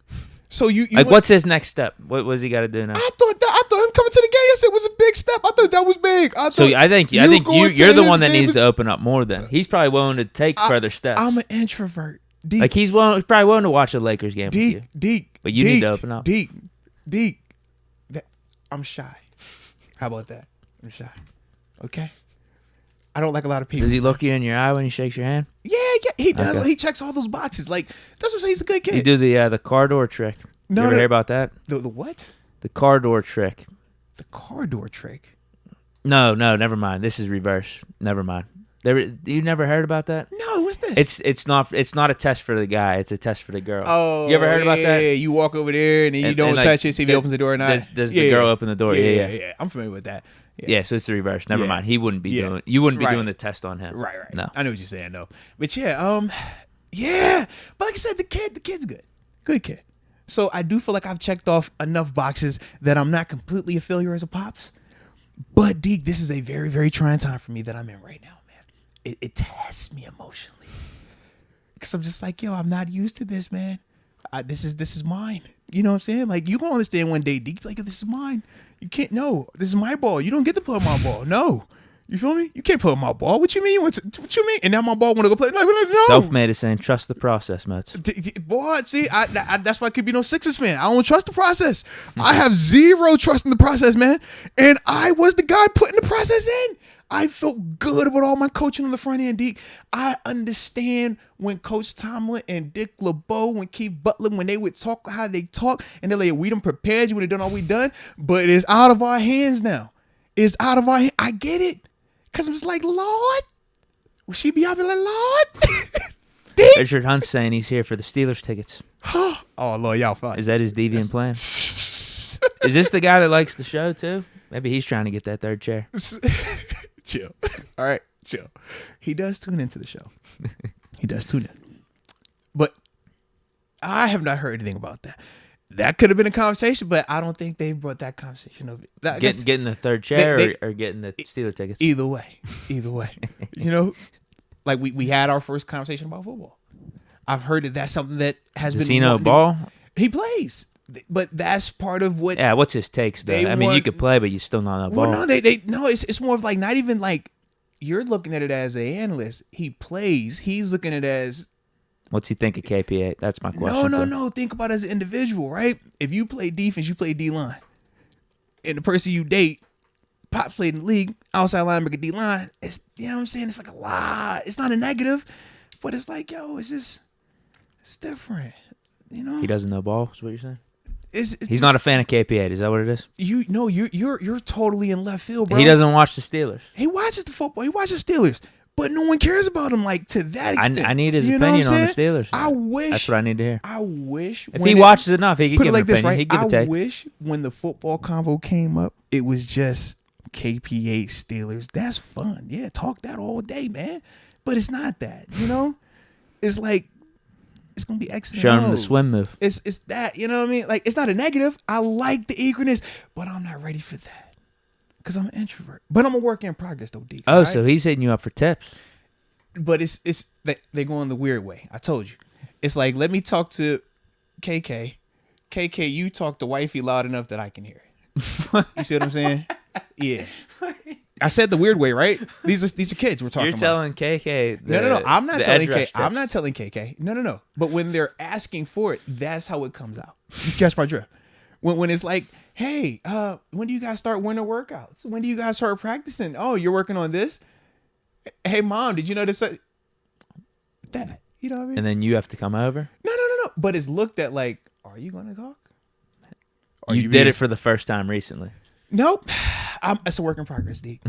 So you what's his next step? What does he got to do now? I thought him coming to the game yesterday was a big step. I thought that was big. I think you're the one that needs to open up more. Then he's probably willing to take further steps. I'm an introvert. Deke, like he's probably willing to watch a Lakers game with you. Deke, but you need to open up. Deke, I'm shy. How about that? I'm shy. Okay. I don't like a lot of people. Does he look you in your eye when he shakes your hand? Yeah, he does. Okay. He checks all those boxes. Like that's what I'm saying. He's a good kid. You do the car door trick. No, you ever hear about that? The what? The car door trick. The car door trick. No, never mind. This is reverse. Never mind. You never heard about that? No, what's this? It's not a test for the guy. It's a test for the girl. Oh, you ever heard about that? Yeah, you walk over there and you don't touch it. See if he opens the door or not. Does the girl open the door? Yeah. I'm familiar with that. Yeah, so it's the reverse. Never mind. He wouldn't be doing. You wouldn't be doing the test on him. Right. No, I know what you're saying though. But yeah. But like I said, the kid's good kid. So I do feel like I've checked off enough boxes that I'm not completely a failure as a pops. But Deke, this is a very, very trying time for me that I'm in right now, man. It tests me emotionally because I'm just like, yo, I'm not used to this, man. This is mine. You know what I'm saying? Like you gonna understand one day, Deke. Like this is mine. You can't. No, this is my ball. You don't get to play with my ball. No, you feel me? You can't play with my ball. What you mean? What you mean? And now my ball want to go play? No. Self-made is saying trust the process, Moats. Boy, see, I that's why I could be no Sixers fan. I don't trust the process. I have zero trust in the process, man. And I was the guy putting the process in. I felt good with all my coaching on the front end, Deke. I understand when Coach Tomlin and Dick LeBeau, when Keith Butler, when they would talk how they talk, and they're like, we done prepared you, we done all we done, but it's out of our hands now. It's out of our hands. I get it. Because I was like, Lord, will she be out there like, Lord? Deke. Richard Hunt's saying he's here for the Steelers tickets. Oh, Lord, y'all fine. Is that his deviant plan? Is this the guy that likes the show, too? Maybe he's trying to get that third chair. Chill. All right, chill. He does tune into the show. He does tune in. But I have not heard anything about that. That could have been a conversation, but I don't think they brought that conversation of it. Getting the third chair or getting the Steeler tickets? Either way. Like we had our first conversation about football. I've heard that that's something that has been. Does he know ball? He plays. But that's part of what. Yeah, what's his takes though? I mean, you could play, but you still not know ball. Well, no, it's more of like not even like you're looking at it as an analyst. He plays. He's looking at it as. What's he think of KPA? That's my question. No. Think about it as an individual, right? If you play defense, you play D-line. And the person you date, Pop played in the league, outside linebacker D-line. It's, you know what I'm saying? It's like a lot. It's not a negative, but it's like, yo, it's different. You know? He doesn't know ball, is what you're saying? He's not a fan of KPA. Is that what it is? You're totally in left field, bro. He doesn't watch the Steelers. He watches the football. He watches Steelers, but no one cares about him like to that extent. I need his opinion on the Steelers. I wish that's what I need to hear. I wish if he watches enough, he could give an opinion. Right? He'd give a take. I wish when the football convo came up, it was just KPA Steelers. That's fun. Yeah, talk that all day, man. But it's not that. You know, it's like. It's gonna be excellent. Show him the swim move. It's that, you know what I mean? Like, it's not a negative. I like the eagerness, but I'm not ready for that because I'm an introvert. But I'm a work in progress, though, Deke. Oh, right? So he's hitting you up for tips. But they go in the weird way. I told you. It's like, let me talk to KK, KK, you talk to wifey loud enough that I can hear it. You see what I'm saying? Yeah. I said the weird way, right? These are kids we're talking You're about. telling KK. No. I'm not telling KK. KK. I'm not telling KK. No. But when they're asking for it, that's how it comes out. You catch my drift? When it's like, hey, when do you guys start winter workouts? When do you guys start practicing? Oh, you're working on this? Hey, mom, did you know this? That, you know what I mean? And then you have to come over. No. But it's looked at like, are you going to talk? You did it for the first time recently. Nope. It's a work in progress, Deke.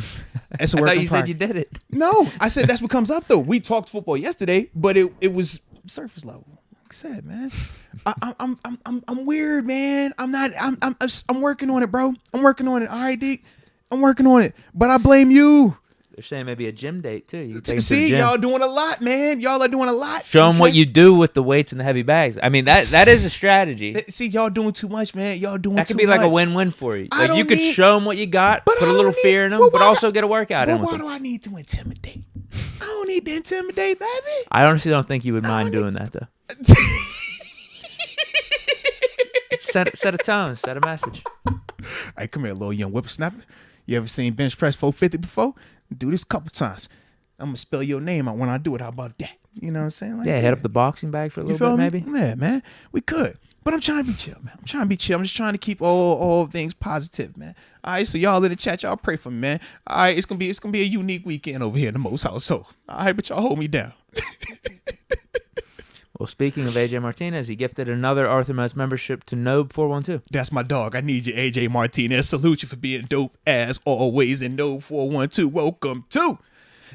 It's a I work thought in you progress. said you did it. No, I said that's what comes up though. We talked football yesterday, but it was surface level. Like I said, man, I'm weird, man. I'm working on it, bro. I'm working on it. All right, Deke. I'm working on it, but I blame you. They're saying maybe a gym date too. You can take 'em to the See, gym. y'all doing a lot, man. Y'all are doing a lot. Show them okay? what you do with the weights and the heavy bags. I mean, that is a strategy. See, y'all doing too much, man. Y'all doing That too could be much. like a win-win for you. I Like you don't could need- show them what you got, But put I a little don't fear need- in them, well, but why also get a workout in But with why them. do I need to intimidate? I don't need to intimidate, baby. I honestly don't think you would mind doing that though. Set a tone, set a message. Hey, come here, little young whippersnapper. You ever seen bench press 450 before? Do this a couple times. I'm gonna spell your name out when I do it. How about that? You know what I'm saying? Like, Yeah, hit up the boxing bag for a You little feel bit, me? maybe. Yeah, man. We could. But I'm trying to be chill, man. I'm trying to be chill. I'm just trying to keep all things positive, man. All right, so y'all in the chat, y'all pray for me, man. All right, it's gonna be a unique weekend over here in the Moats household. All right, but y'all hold me down. Well, speaking of AJ Martinez, he gifted another Arthur Moats membership to Nobe412. That's my dog. I need you, AJ Martinez. Salute you for being dope as always. And Nobe412, welcome to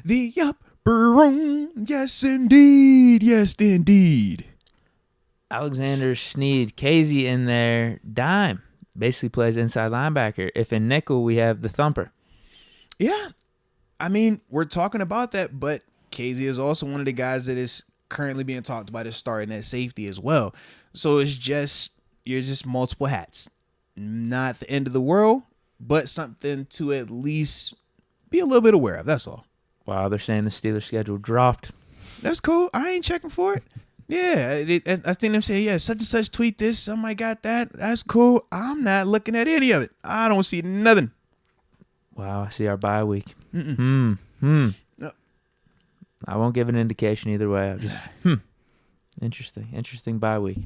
the upper room. Yes, indeed. Yes, indeed. Alexander Sneed, Casey in there, dime. Basically plays inside linebacker. If in nickel, we have the thumper. Yeah. I mean, we're talking about that, but Casey is also one of the guys that is currently being talked about as starting at safety as well. So you're just multiple hats. Not the end of the world, but something to at least be a little bit aware of. That's all. Wow, they're saying the Steelers schedule dropped. That's cool. I ain't checking for it. Yeah, I seen them say, yeah, such and such tweet this. Somebody got that. That's cool. I'm not looking at any of it. I don't see nothing. Wow, I see our bye week. No. I won't give an indication either way. I'll just, Interesting bye week.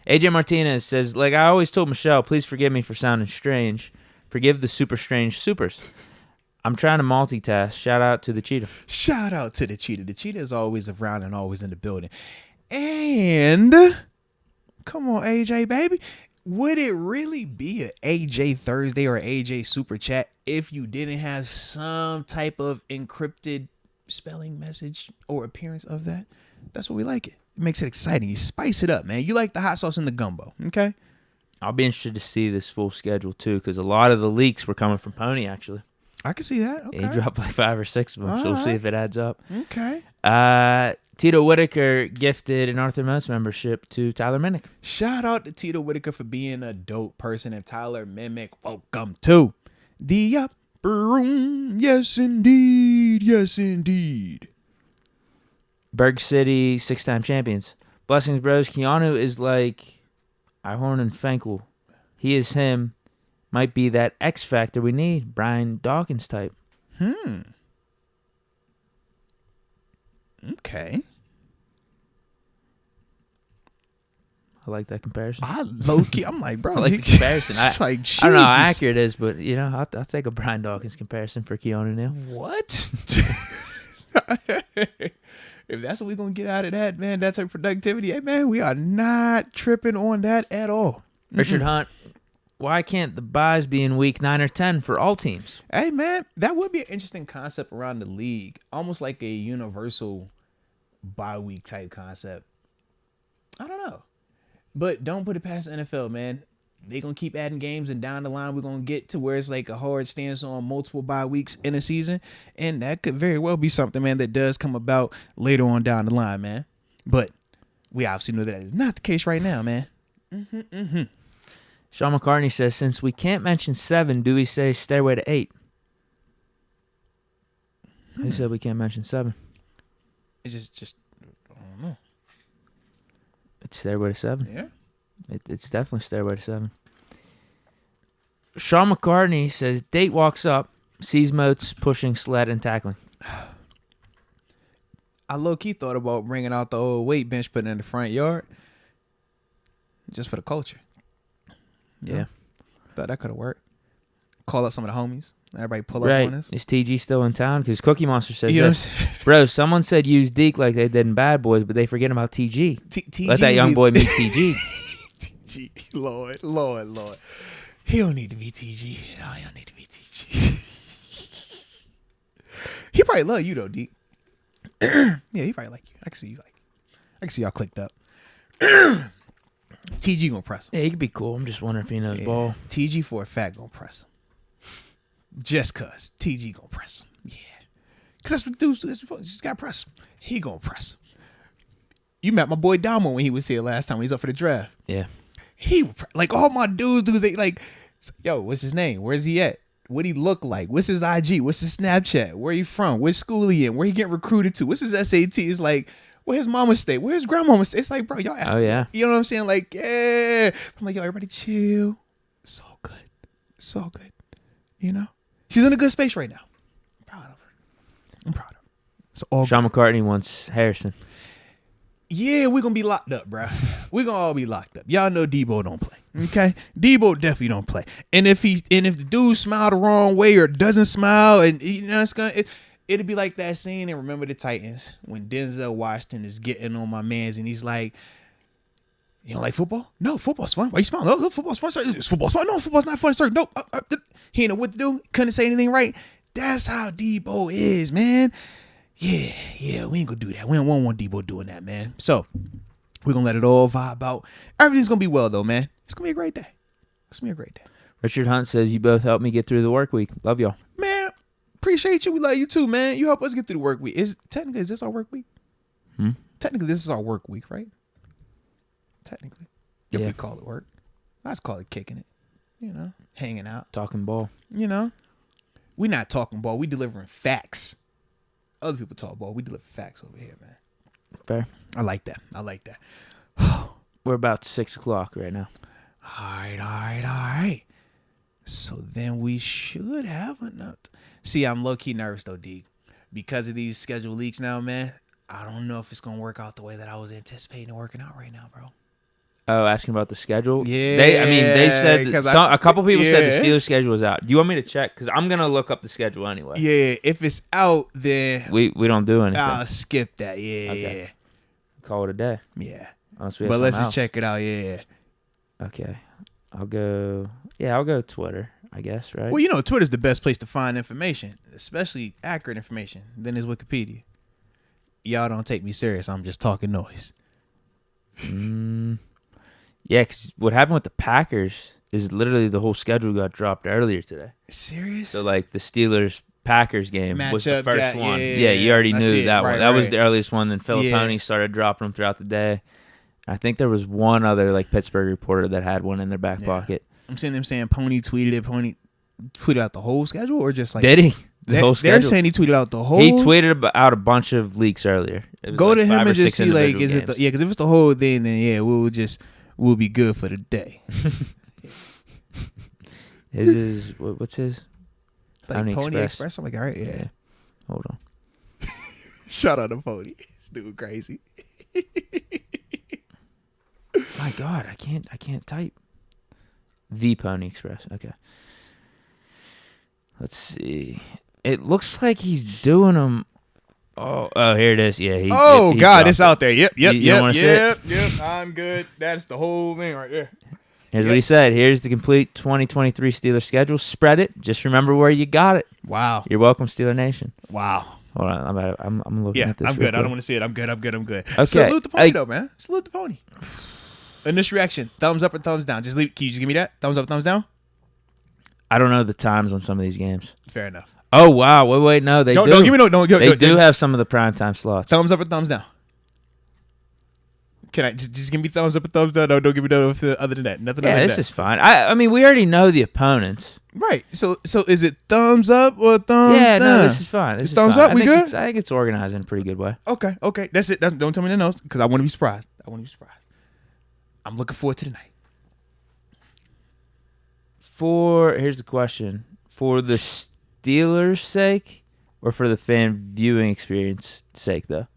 AJ Martinez says, like I always told Michelle, please forgive me for sounding strange. Forgive the super strange supers. I'm trying to multitask. Shout out to the cheetah. Shout out to the cheetah. The cheetah is always around and always in the building. And come on, AJ, baby. Would it really be a AJ Thursday or AJ Super Chat if you didn't have some type of encrypted spelling message or appearance of that? That's what we like it. It makes it exciting. You spice it up, man. You like the hot sauce in the gumbo, okay? I'll be interested to see this full schedule too, because a lot of the leaks were coming from Pony actually. I can see that. Okay. He dropped like 5 or 6 of them, so we'll see if it adds up. Okay. Tito Whitaker gifted an Arthur Moats membership to Tyler Minnick. Shout out to Tito Whitaker for being a dope person, and Tyler Mimic, welcome to the upper room. Yes, indeed. Yes, indeed. Berg City 6-time champions. Blessings, bros. Keanu is like Ihorn and Fenkel. He is him. Might be that X factor we need. Brian Dawkins type. Okay. I like that comparison. I'm like, bro. I like the comparison. It's like, I don't know how jeez. accurate it is, but I'll take a Brian Dawkins comparison for Keanu Neal. What? If that's what we're going to get out of that, man, that's our productivity. Hey, man, we are not tripping on that at all. Richard Hunt, why can't the buys be in week 9 or 10 for all teams? Hey, man, that would be an interesting concept around the league. Almost like a universal bye week type concept. I don't know. But don't put it past the NFL, man. They're going to keep adding games, and down the line, we're going to get to where it's like a hard stance on multiple bye weeks in a season. And that could very well be something, man, that does come about later on down the line, man. But we obviously know that is not the case right now, man. Sean McCartney says, since we can't mention 7, do we say Stairway to 8? Who said we can't mention 7? It's just I don't know. It's Stairway to 7. Yeah. It's definitely Stairway to 7. Sean McCartney says, Date walks up, sees Moats pushing sled and tackling. I low-key thought about bringing out the old weight bench, putting it in the front yard. Just for the culture. Yeah. Thought that could have worked. Call up some of the homies. Everybody pull up Right. on us. Is TG still in town? Because Cookie Monster says You know this. Bro, someone said use Deke like they did in Bad Boys, but they forget about TG. TG Let that young boy meet TG. TG. Lord. He don't need to be TG. No, he don't need to be TG. He probably love you though, Deke. Yeah, he probably like you. I can see y'all clicked up. TG gonna press him. Yeah, he could be cool. I'm just wondering if he knows ball. TG for a fact gonna press him. Just cause TG gonna press him. Yeah. Cause that's what dudes do. You just gotta press him. He gonna press him. You met my boy Damo when he was here last time when he was up for the draft. Yeah. He like all my dudes they like, yo, what's his name? Where's he at? What he look like? What's his IG? What's his Snapchat? Where he from? What school he in? Where he get recruited to? What's his SAT? It's like, where his mama stay? Where his grandmama stay? It's like, bro, y'all ask. Oh, yeah. You know what I'm saying? Like, yeah. I'm like, yo, everybody chill. So good. So good. You know? She's in a good space right now. I'm proud of her. So all Sean McCartney wants Harrison. Yeah, we're gonna be locked up, bro. We're gonna all be locked up. Y'all know Debo don't play. Okay? Debo definitely don't play. And if the dude smile the wrong way or doesn't smile, and you know it'll be like that scene in Remember the Titans when Denzel Washington is getting on my mans and he's like, you don't like football? No, football's fun. Why you smiling? No, football's fun, sir. Football's fun. No, football's not fun, sir. No. He didn't know what to do. Couldn't say anything right. That's how Debo is, man. Yeah, we ain't gonna do that. We don't want Debo doing that, man. So we're gonna let it all vibe out. Everything's gonna be well though, man. It's gonna be a great day. Richard Hunt says, you both helped me get through the work week. Love y'all. Man, appreciate you. We love you too, man. You help us get through the work week. Is this our work week? Technically, this is our work week, right? Technically. If we call it work. Let's call it kicking it. You know, hanging out. Talking ball. You know. We not talking ball. We delivering facts. Other people talk ball. We deliver facts over here, man. Fair. I like that. We're about 6 o'clock right now. All right. So then we should have enough. See, I'm low-key nervous, though, Deke. Because of these schedule leaks now, man, I don't know if it's going to work out the way that I was anticipating it working out right now, bro. Oh, asking about the schedule? Yeah. They said a couple people said the Steelers schedule was out. Do you want me to check? Because I'm going to look up the schedule anyway. Yeah, if it's out, then we don't do anything. I'll skip that. Yeah. Call it a day. Yeah. But let's just check it out. Yeah. Okay. I'll go Twitter, I guess, right? Well, you know, Twitter's the best place to find information, especially accurate information. Then is Wikipedia. Y'all don't take me serious. I'm just talking noise. Yeah, because what happened with the Packers is literally the whole schedule got dropped earlier today. Serious? So, like, the Steelers-Packers game was the first one. Yeah, you already knew that one. That was the earliest one. Then Filipponi started dropping them throughout the day. I think there was one other, like, Pittsburgh reporter that had one in their back pocket. I'm seeing them saying Pony tweeted it. Pony tweeted out the whole schedule or just like... Did he? The whole schedule? They're saying he tweeted out the whole... He tweeted out a bunch of leaks earlier. Go to him and just see, like, is it... because if it's the whole thing, then, we'll be good for the day. What's his? Like Pony Express. Something like, all right, yeah. Hold on. Shout out to Pony. This dude crazy. My God, I can't type. The Pony Express. Okay. Let's see. It looks like he's doing them. Oh, here it is. Yeah. God, it's out there. Yep. Yep. I'm good. That's the whole thing right there. Here's what he said. Here's the complete 2023 Steelers schedule. Spread it. Just remember where you got it. Wow. You're welcome, Steeler Nation. Wow. Hold on. I'm looking at this. I'm good. I don't want to see it. I'm good. Okay. Salute the Pony, though, man. Salute the Pony. Initial reaction. Thumbs up or thumbs down? Can you just give me that? Thumbs up, thumbs down? I don't know the times on some of these games. Fair enough. Oh, wow. Wait. No, they do. Don't give me no. They do have some of the primetime slots. Thumbs up or thumbs down? Can I just give me thumbs up or thumbs down? No, don't give me no other than that. Nothing other than that. Yeah, this is fine. I mean, we already know the opponents. Right. So is it thumbs up or thumbs down? Yeah, no, this is fine. This is thumbs fine. up? We good? I think it's organized in a pretty good way. Okay. That's it. Don't tell me the notes because I want to be surprised. I'm looking forward to the night. Here's the question: for the Steelers' sake, or for the fan viewing experience sake, though?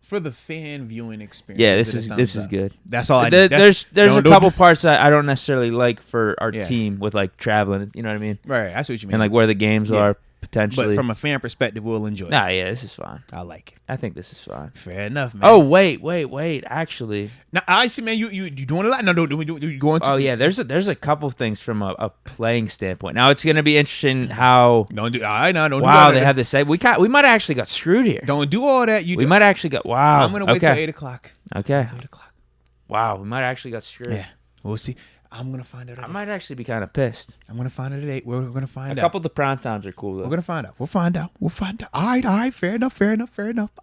For the fan viewing experience. Yeah, this is good. That's all I need. need. There's a couple parts that I don't necessarily like for our team with like traveling. You know what I mean? Right. That's what you mean. And like where the games are potentially. But from a fan perspective, we'll enjoy it. Nah, yeah, this is fine. I like it. I think this is fine. Fair enough, man. Oh wait. Actually, now I see, man. You doing a lot? No, do you going to? Oh yeah, there's a couple things from a playing standpoint. Now it's gonna be interesting how. Don't do. I know. Don't. Wow, do they have this. We might have actually got screwed here. Don't do all that. We might actually got. Wow. I'm gonna wait till 8 o'clock. Okay. Till 8 o'clock. Wow, we might have actually got screwed. Yeah, we'll see. I'm gonna find out. I might actually be kind of pissed. I'm gonna find out at 8. We're gonna find out. A couple of the prime times are cool though. We're gonna find out. We'll find out. All right. Fair enough.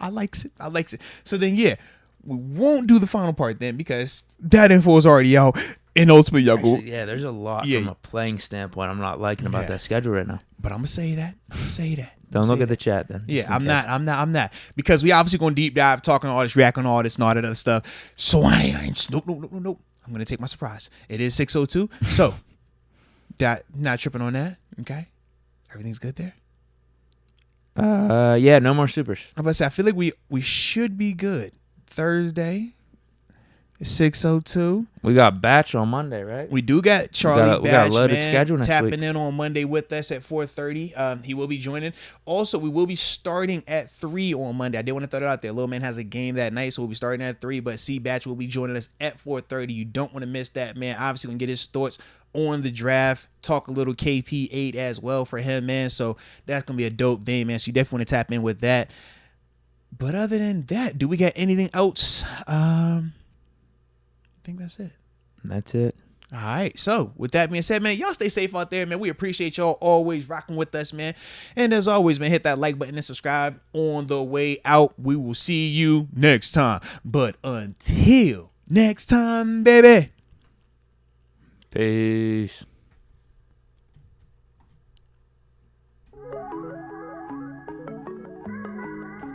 I likes it. So then, yeah, we won't do the final part then because that info is already out. And ultimately, y'all go. Yeah, there's a lot from a playing standpoint I'm not liking about that schedule right now. But I'm gonna say that. Don't look at the chat then. Yeah, I'm not. Because we obviously gonna deep dive, talking all this, reacting all this, and all that other stuff. So I ain't. Nope. I'm gonna take my surprise. It is 6:02. So that not tripping on that. Okay, everything's good there. Yeah, no more supers. I'm about to say I feel like we should be good. Thursday, 6:02. We got Batch on Monday, right? We do got Charlie we got Batch, a loaded man, schedule next tapping week. in on Monday with us at 4:30. He will be joining. Also, we will be starting at 3 on Monday. I did want to throw that out there. Little man has a game that night, so we'll be starting at 3. But C Batch will be joining us at 4:30. You don't want to miss that, man. Obviously, we can get his thoughts on the draft. Talk a little KP8 as well for him, man. So that's gonna be a dope thing, man. So you definitely want to tap in with that. But other than that, do we got anything else? I think that's it. That's it. All right. So with that being said, man, y'all stay safe out there, man. We appreciate y'all always rocking with us, man. And as always, man, hit that like button and subscribe on the way out. We will see you next time. But until next time, baby. Peace.